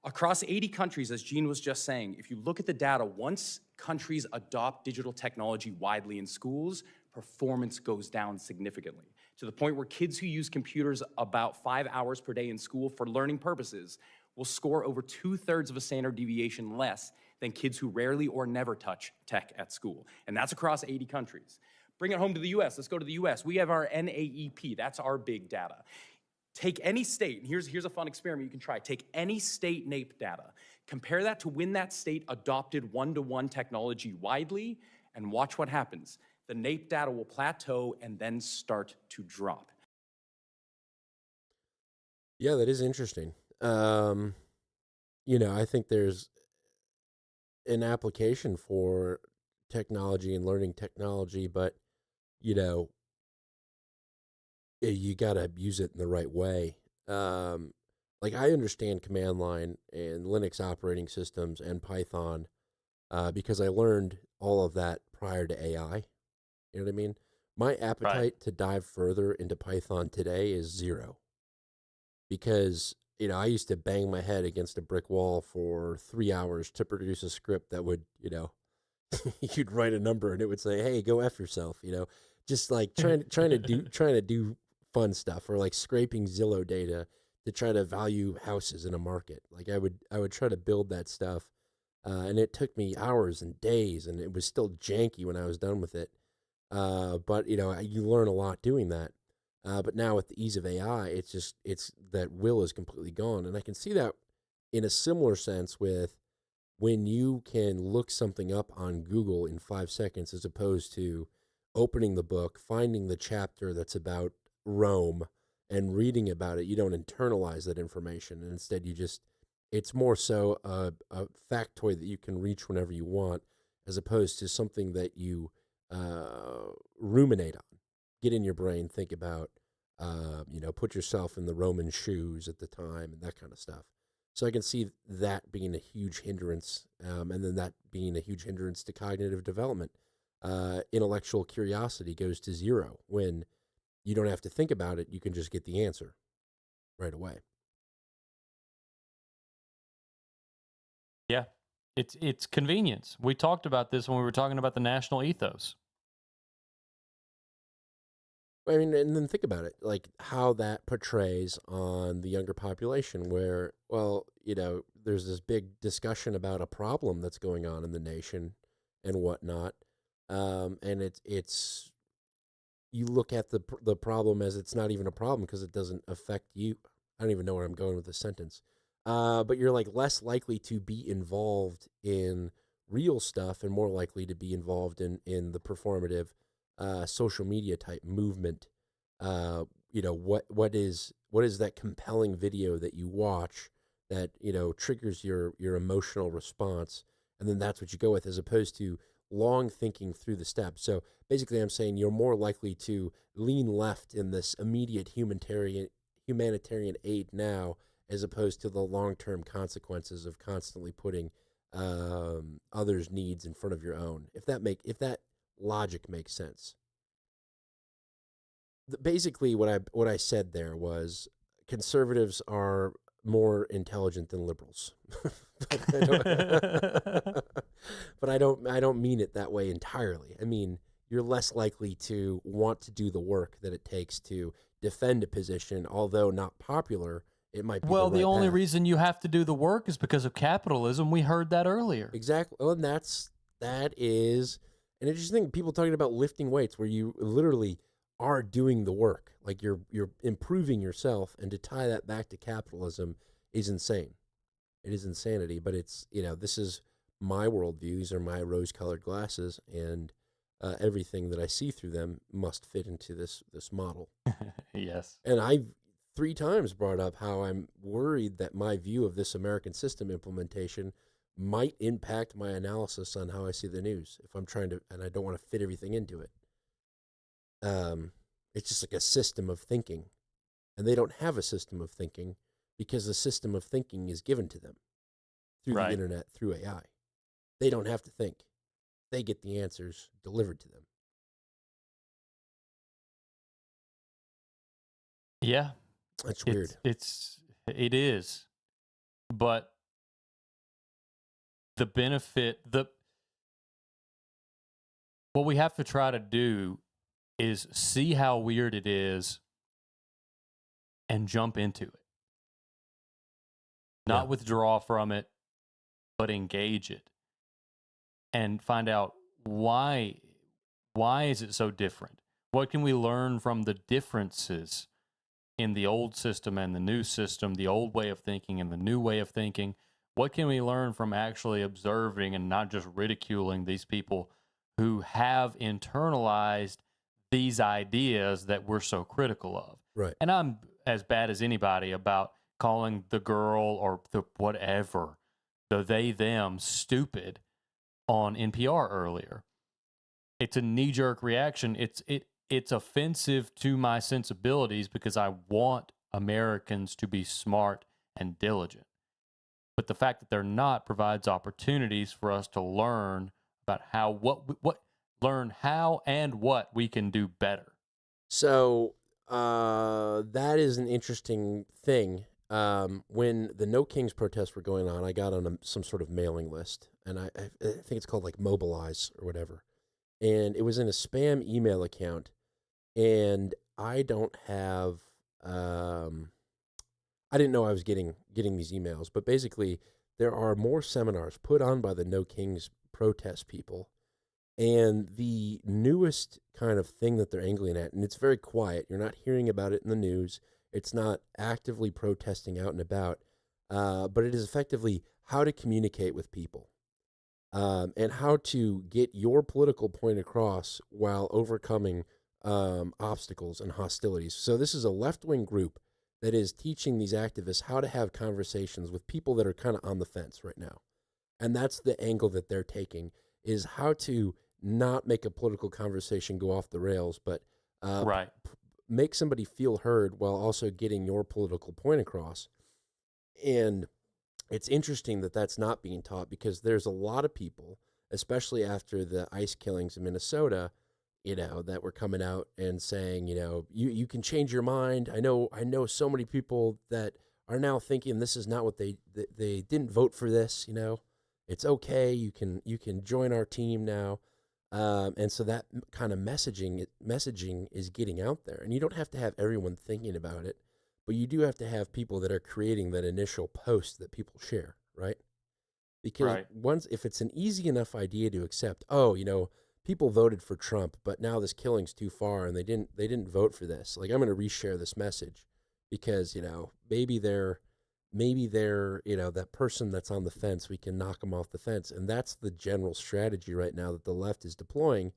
S11: Across 80 countries, as Gene was just saying, if you look at the data, once countries adopt digital technology widely in schools, performance goes down significantly, to the point where kids who use computers about 5 hours per day in school for learning purposes will score over 2/3 of a standard deviation less than kids who rarely or never touch tech at school. And that's across 80 countries. Bring it home to the US. Let's go to the US. We have our NAEP. That's our big data. Take any state, and here's a fun experiment you can try. Take any state NAEP data, compare that to when that state adopted one-to-one technology widely, and watch what happens. The NAEP data will plateau and then start to drop.
S2: Yeah, that is interesting. I think there's an application for technology and learning technology, but you got to use it in the right way. Like I understand command line and Linux operating systems and Python because I learned all of that prior to AI. You know what I mean? My appetite to dive further into Python today is zero because, I used to bang my head against a brick wall for 3 hours to produce a script that would, you'd write a number and it would say, "Hey, go F yourself," just like trying to do fun stuff, or like scraping Zillow data to try to value houses in a market. Like I would try to build that stuff, and it took me hours and days, and it was still janky when I was done with it. But you learn a lot doing that. But now with the ease of AI, it's that will is completely gone, and I can see that in a similar sense with when you can look something up on Google in 5 seconds, as opposed to opening the book, finding the chapter that's about Rome, and reading about it. You don't internalize that information, and instead it's more so a factoid that you can reach whenever you want, as opposed to something that you ruminate on, get in your brain, think about, put yourself in the Roman shoes at the time and that kind of stuff. So I can see that being a huge hindrance, and then that being a huge hindrance to cognitive development. Intellectual curiosity goes to zero when you don't have to think about it. You can just get the answer right away.
S1: Yeah, it's convenience. We talked about this when we were talking about the national ethos.
S2: I mean, and then think about it, like how that portrays on the younger population where, there's this big discussion about a problem that's going on in the nation and whatnot. And it's you look at the problem as it's not even a problem because it doesn't affect you. I don't even know where I'm going with this sentence. But you're like less likely to be involved in real stuff and more likely to be involved in the performative social media type movement. What is that compelling video that you watch that, triggers your emotional response, and then that's what you go with, as opposed to long thinking through the steps. So basically, I'm saying you're more likely to lean left in this immediate humanitarian aid now, as opposed to the long-term consequences of constantly putting others' needs in front of your own. If that logic makes sense. Basically, what I said there was conservatives are more intelligent than liberals. But I don't mean it that way entirely. I mean, you're less likely to want to do the work that it takes to defend a position, although not popular. It might be
S1: Well,
S2: the
S1: the
S2: right
S1: only
S2: path.
S1: reason you have to do the work is because of capitalism. We heard that earlier.
S2: Exactly. Well, and that is an interesting thing. People talking about lifting weights, where you literally are doing the work, like you're improving yourself, and to tie that back to capitalism is insane. It is insanity, but it's, this is my worldview. These are my rose-colored glasses, and everything that I see through them must fit into this model.
S1: Yes.
S2: And I've 3 times brought up how I'm worried that my view of this American system implementation might impact my analysis on how I see the news if I'm trying to, and I don't want to fit everything into it. It's just like a system of thinking, and they don't have a system of thinking because the system of thinking is given to them through the internet, through AI. They don't have to think. They get the answers delivered to them.
S1: Yeah.
S2: That's weird.
S1: It is. But the benefit, what we have to try to do is see how weird it is and jump into it. Not withdraw from it, but engage it and find out why is it so different? What can we learn from the differences in the old system and the new system, the old way of thinking and the new way of thinking? What can we learn from actually observing and not just ridiculing these people who have internalized these ideas that we're so critical of?
S2: Right.
S1: And I'm as bad as anybody about calling the girl or the whatever, the they, them, stupid on NPR earlier. It's a knee-jerk reaction. It's offensive to my sensibilities because I want Americans to be smart and diligent. But the fact that they're not provides opportunities for us to learn about learn how and what we can do better.
S2: So that is an interesting thing. When the No Kings protests were going on, I got on some sort of mailing list, and I think it's called like Mobilize or whatever. And it was in a spam email account, and I don't have, I didn't know I was getting these emails, but basically there are more seminars put on by the No Kings protest people. And the newest kind of thing that they're angling at, and it's very quiet, you're not hearing about it in the news, it's not actively protesting out and about, but it is effectively how to communicate with people, and how to get your political point across while overcoming obstacles and hostilities. So this is a left-wing group that is teaching these activists how to have conversations with people that are kind of on the fence right now. And that's the angle that they're taking, is how to not make a political conversation go off the rails, but make somebody feel heard while also getting your political point across. And it's interesting that that's not being taught, because there's a lot of people, especially after the ICE killings in Minnesota, that were coming out and saying, you can change your mind. I know so many people that are now thinking this is not what they didn't vote for this, It's okay. You can join our team now. And so that kind of messaging is getting out there, and you don't have to have everyone thinking about it, but you do have to have people that are creating that initial post that people share, right? Because if it's an easy enough idea to accept, people voted for Trump, but now this killing's too far and they didn't vote for this. Like, I'm going to reshare this message because, maybe they're, that person that's on the fence, we can knock them off the fence. And that's the general strategy right now that the left is deploying.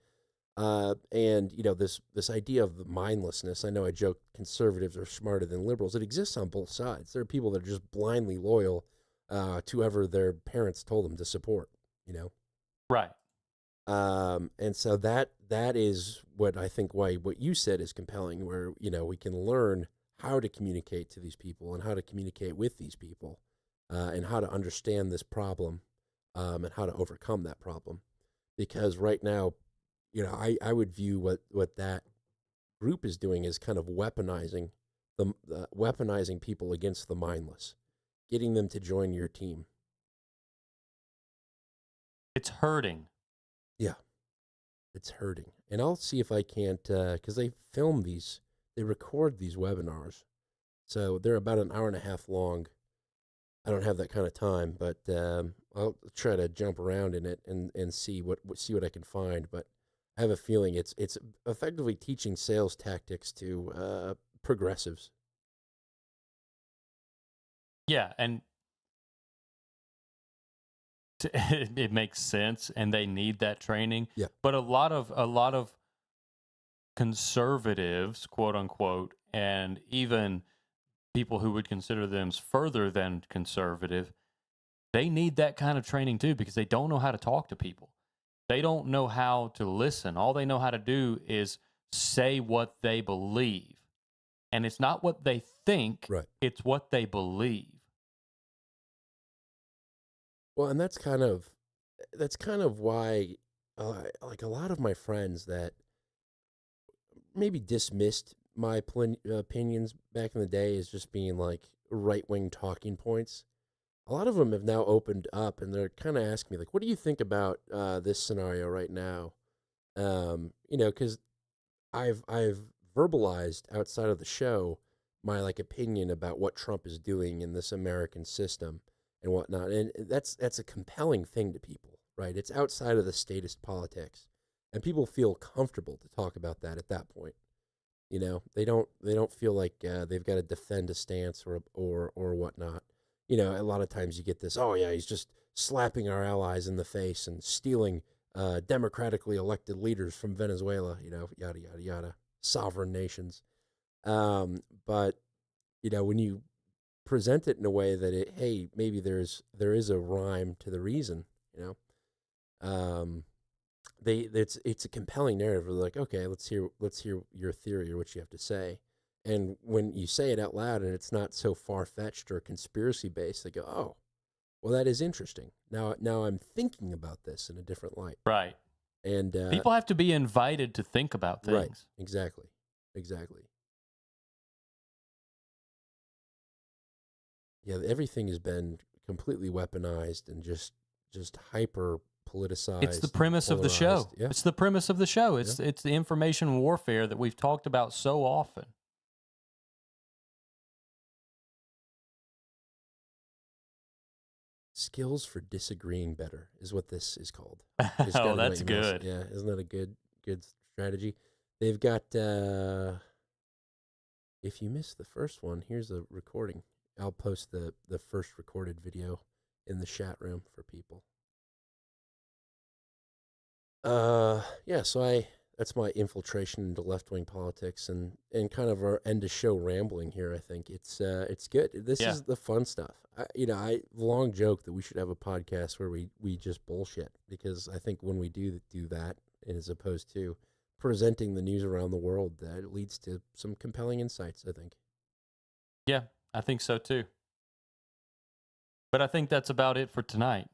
S2: And this idea of the mindlessness. I know I joke conservatives are smarter than liberals. It exists on both sides. There are people that are just blindly loyal to whoever their parents told them to support.
S1: Right.
S2: And so that is what I think why what you said is compelling, where we can learn how to communicate to these people and how to communicate with these people, and how to understand this problem, and how to overcome that problem. Because right now, I would view what that group is doing is kind of weaponizing weaponizing people against the mindless, getting them to join your team.
S1: It's hurting.
S2: Yeah, it's hurting. And I'll see if I can't, because they film these, they record these webinars. So they're about an hour and a half long. I don't have that kind of time, but I'll try to jump around in it and see what I can find. But I have a feeling it's effectively teaching sales tactics to progressives.
S1: Yeah, and it makes sense, and they need that training.
S2: Yeah.
S1: But a lot of conservatives, quote unquote, and even people who would consider them further than conservative, they need that kind of training too, because they don't know how to talk to people. They don't know how to listen. All they know how to do is say what they believe. And it's not what they think,
S2: right.
S1: It's what they believe.
S2: Well, and that's kind of why, like a lot of my friends that maybe dismissed my opinions back in the day as just being like right-wing talking points. A lot of them have now opened up, and they're kind of asking me, like, what do you think about this scenario right now? Because I've verbalized outside of the show my opinion about what Trump is doing in this American system and whatnot, and that's a compelling thing to people, right? It's outside of the statist politics, and people feel comfortable to talk about that at that point. They don't feel like they've got to defend a stance or whatnot. A lot of times you get this, oh yeah, he's just slapping our allies in the face and stealing democratically elected leaders from Venezuela, yada, yada, yada, sovereign nations. But, when you present it in a way that hey, maybe there is a rhyme to the reason, it's a compelling narrative. They're like, okay, let's hear your theory or what you have to say. And when you say it out loud and it's not so far-fetched or conspiracy-based, they go, oh, well, that is interesting. Now I'm thinking about this in a different light.
S1: Right.
S2: And
S1: people have to be invited to think about things.
S2: Right. Exactly. Yeah, everything has been completely weaponized and just hyper politicized.
S1: It's the premise of the show.
S2: Yeah.
S1: It's the premise of the show. It's the information warfare that we've talked about so often.
S2: Skills for disagreeing better is what this is called.
S1: Oh, that's good.
S2: Yeah, isn't that a good strategy? They've got, if you missed the first one, here's a recording. I'll post the first recorded video in the chat room for people. Yeah, so that's my infiltration into left-wing politics and kind of our end of show rambling here. I think it's good. This is the fun stuff. I long joke that we should have a podcast where we just bullshit, because I think when we do that, as opposed to presenting the news around the world, that leads to some compelling insights, I think.
S1: Yeah, I think so too. But I think that's about it for tonight.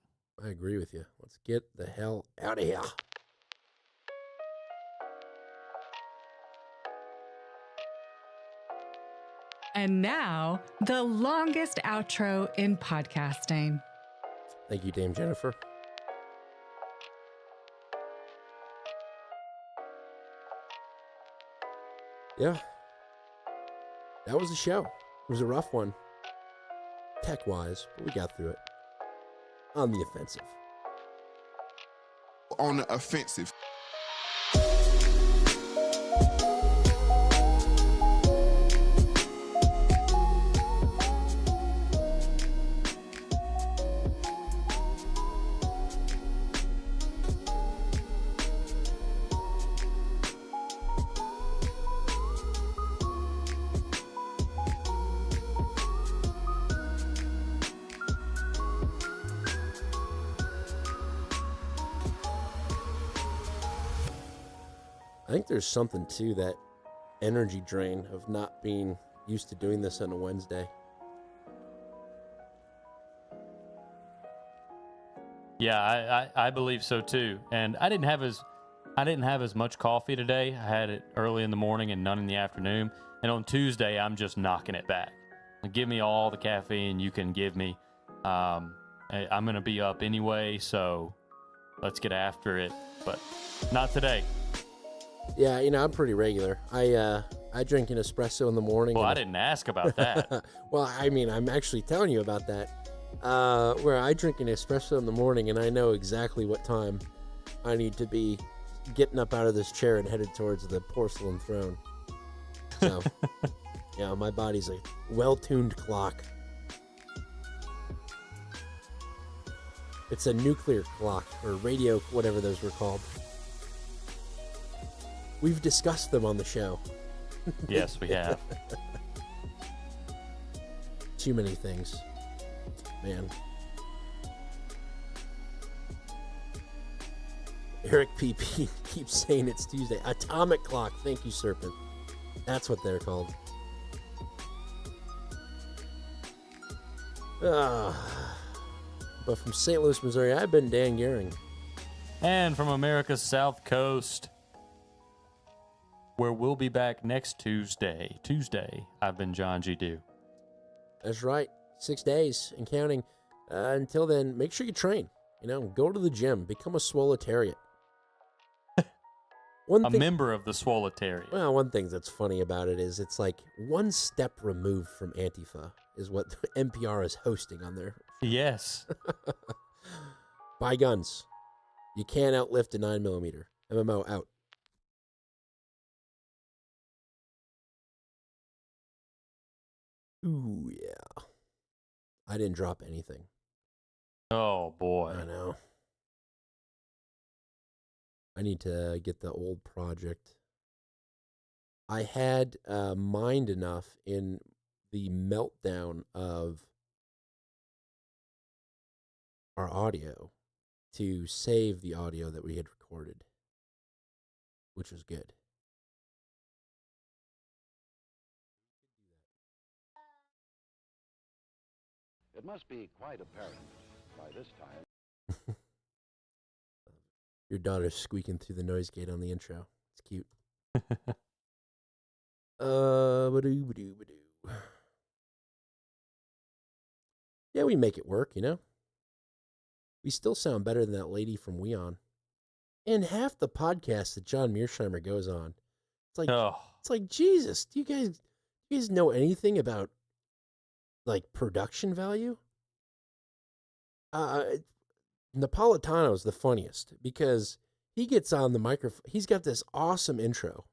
S2: I agree with you. Let's get the hell out of here.
S12: And now, the longest outro in podcasting.
S2: Thank you, Dame Jennifer. Yeah. That was a show. It was a rough one. Tech-wise, but we got through it. On the offensive.
S17: On the offensive.
S2: I think there's something to that energy drain of not being used to doing this on a Wednesday.
S1: Yeah, I believe so too. And I didn't have as much coffee today. I had it early in the morning and none in the afternoon. And on Tuesday, I'm just knocking it back. Give me all the caffeine you can give me. I'm gonna be up anyway, so let's get after it. But not today.
S2: Yeah, I'm pretty regular. I drink an espresso in the morning.
S1: Well, I didn't ask about that.
S2: Well, I'm actually telling you about that. Where I drink an espresso in the morning, and I know exactly what time I need to be getting up out of this chair and headed towards the porcelain throne. So, my body's a well-tuned clock. It's a nuclear clock, or radio, whatever those were called. We've discussed them on the show.
S1: Yes, we have.
S2: Too many things. Man. Eric PP keeps saying it's Tuesday. Atomic clock. Thank you, Serpent. That's what they're called. But from St. Louis, Missouri, I've been Dan Gehring.
S1: And from America's South Coast, where we'll be back next Tuesday, I've been John G. Dew.
S2: That's right. 6 days and counting. Until then, make sure you train. Go to the gym. Become a swoletariat.
S1: Member of the swoletariat.
S2: Well, one thing that's funny about it is it's like one step removed from Antifa is what NPR is hosting on there.
S1: Yes.
S2: Buy guns. You can't outlift a 9mm. MMO out. Ooh, yeah. I didn't drop anything.
S1: Oh, boy.
S2: I know. I need to get the old project. I had mined enough in the meltdown of our audio to save the audio that we had recorded, which was good.
S13: It must be quite apparent by this time.
S2: Your daughter's squeaking through the noise gate on the intro. It's cute. Ba-doo. Yeah, we make it work, We still sound better than that lady from Weon. And half the podcast that John Mearsheimer goes on. It's like Jesus, do you guys know anything about production value? Napolitano's the funniest because he gets on the microphone. He's got this awesome intro.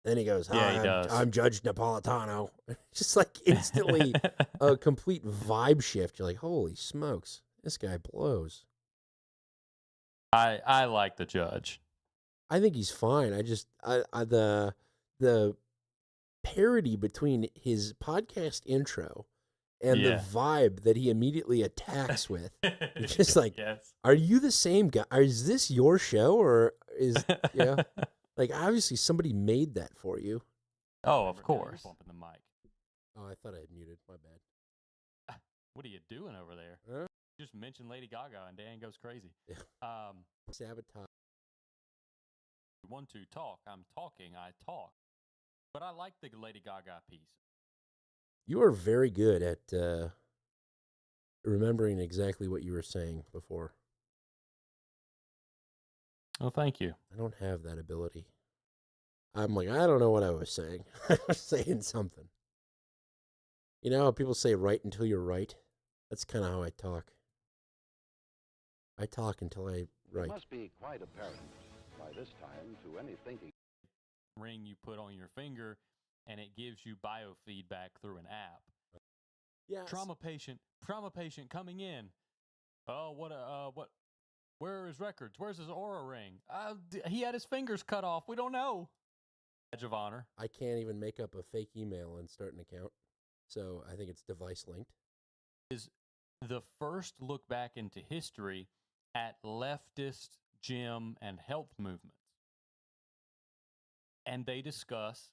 S2: Then he goes,
S1: yeah, he does.
S2: I'm Judge Napolitano. Just instantly a complete vibe shift. You're like, holy smokes, this guy blows.
S1: I like the judge.
S2: I think he's fine. The parody between his podcast intro and the vibe that he immediately attacks with. It's just
S1: yes.
S2: Are you the same guy? Is this your show or is, obviously somebody made that for you.
S1: Oh, of course. Bumping the mic.
S2: Oh, I thought I had muted. My bad.
S1: What are you doing over there? Huh? Just mention Lady Gaga and Dan goes crazy.
S2: Sabotage.
S1: Want to talk. I'm talking. I talk. But I like the Lady Gaga piece.
S2: You are very good at remembering exactly what you were saying before.
S1: Oh, thank you.
S2: I don't have that ability. I'm like, I don't know what I was saying. I was saying something. You know how people say right until you're right? That's kind of how I talk. I talk until I write.
S13: It must be quite apparent by this time to any thinking
S1: ring you put on your finger, and it gives you biofeedback through an app.
S2: Yeah.
S1: Trauma patient coming in. Oh, what? Where are his records? Where's his Aura ring? He had his fingers cut off. We don't know. Badge of honor.
S2: I can't even make up a fake email and start an account, so I think it's device linked.
S1: Is the first look back into history at leftist gym and health movements. and they discuss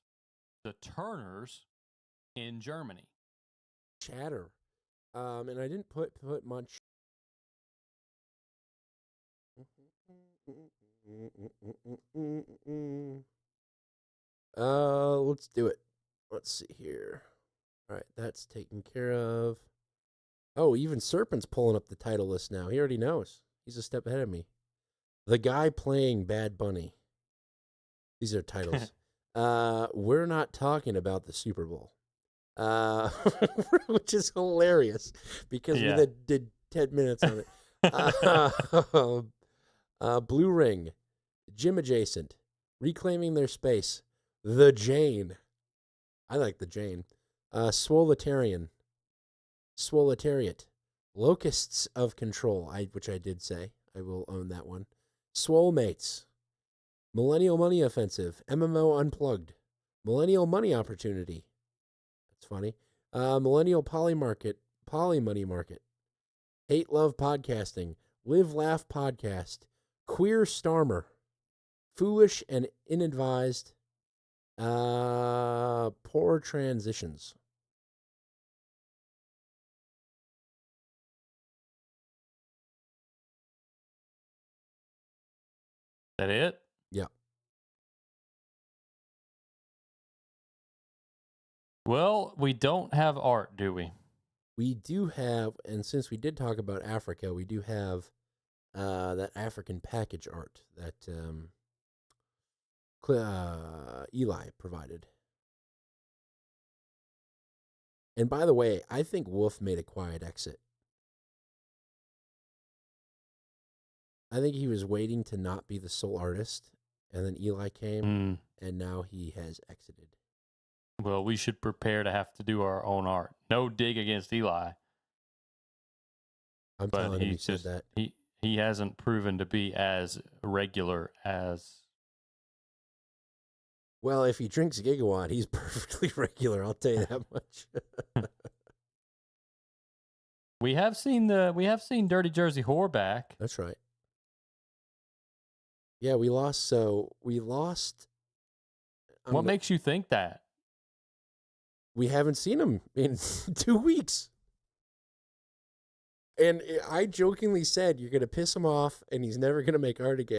S1: the Turners in Germany.
S2: Chatter. And I didn't put much. Let's do it. Let's see here. All right, that's taken care of. Oh, even Serpent's pulling up the title list now. He already knows. He's a step ahead of me. The guy playing Bad Bunny. These are titles. We're not talking about the Super Bowl. Which is hilarious because we did 10 minutes on it. Blue Ring, Gym Adjacent, Reclaiming Their Space, The Jane. I like The Jane. Swoletariat, Locusts of Control, which I did say. I will own that one. Swole Mates, Millennial Money Offensive, MMO Unplugged, Millennial Money Opportunity. That's funny. Millennial Poly Money Market, Hate Love Podcasting, Live Laugh Podcast, Queer Starmer, Foolish and Inadvised, Poor Transitions.
S1: That it?
S2: Yeah.
S1: Well, we don't have art, do we?
S2: We do have, and since we did talk about Africa, we do have that African package art that Eli provided. And by the way, I think Wolf made a quiet exit. I think he was waiting to not be the sole artist, and then Eli came, and now he has exited.
S1: Well, we should prepare to have to do our own art. No dig against Eli.
S2: I'm telling him he said that.
S1: He hasn't proven to be as regular as...
S2: Well, if he drinks Gigawatt, he's perfectly regular, I'll tell you that much.
S1: We have seen Dirty Jersey Whore back.
S2: That's right. Yeah, we lost.
S1: What makes you think that?
S2: We haven't seen him in 2 weeks. And I jokingly said, you're going to piss him off and he's never going to make art again.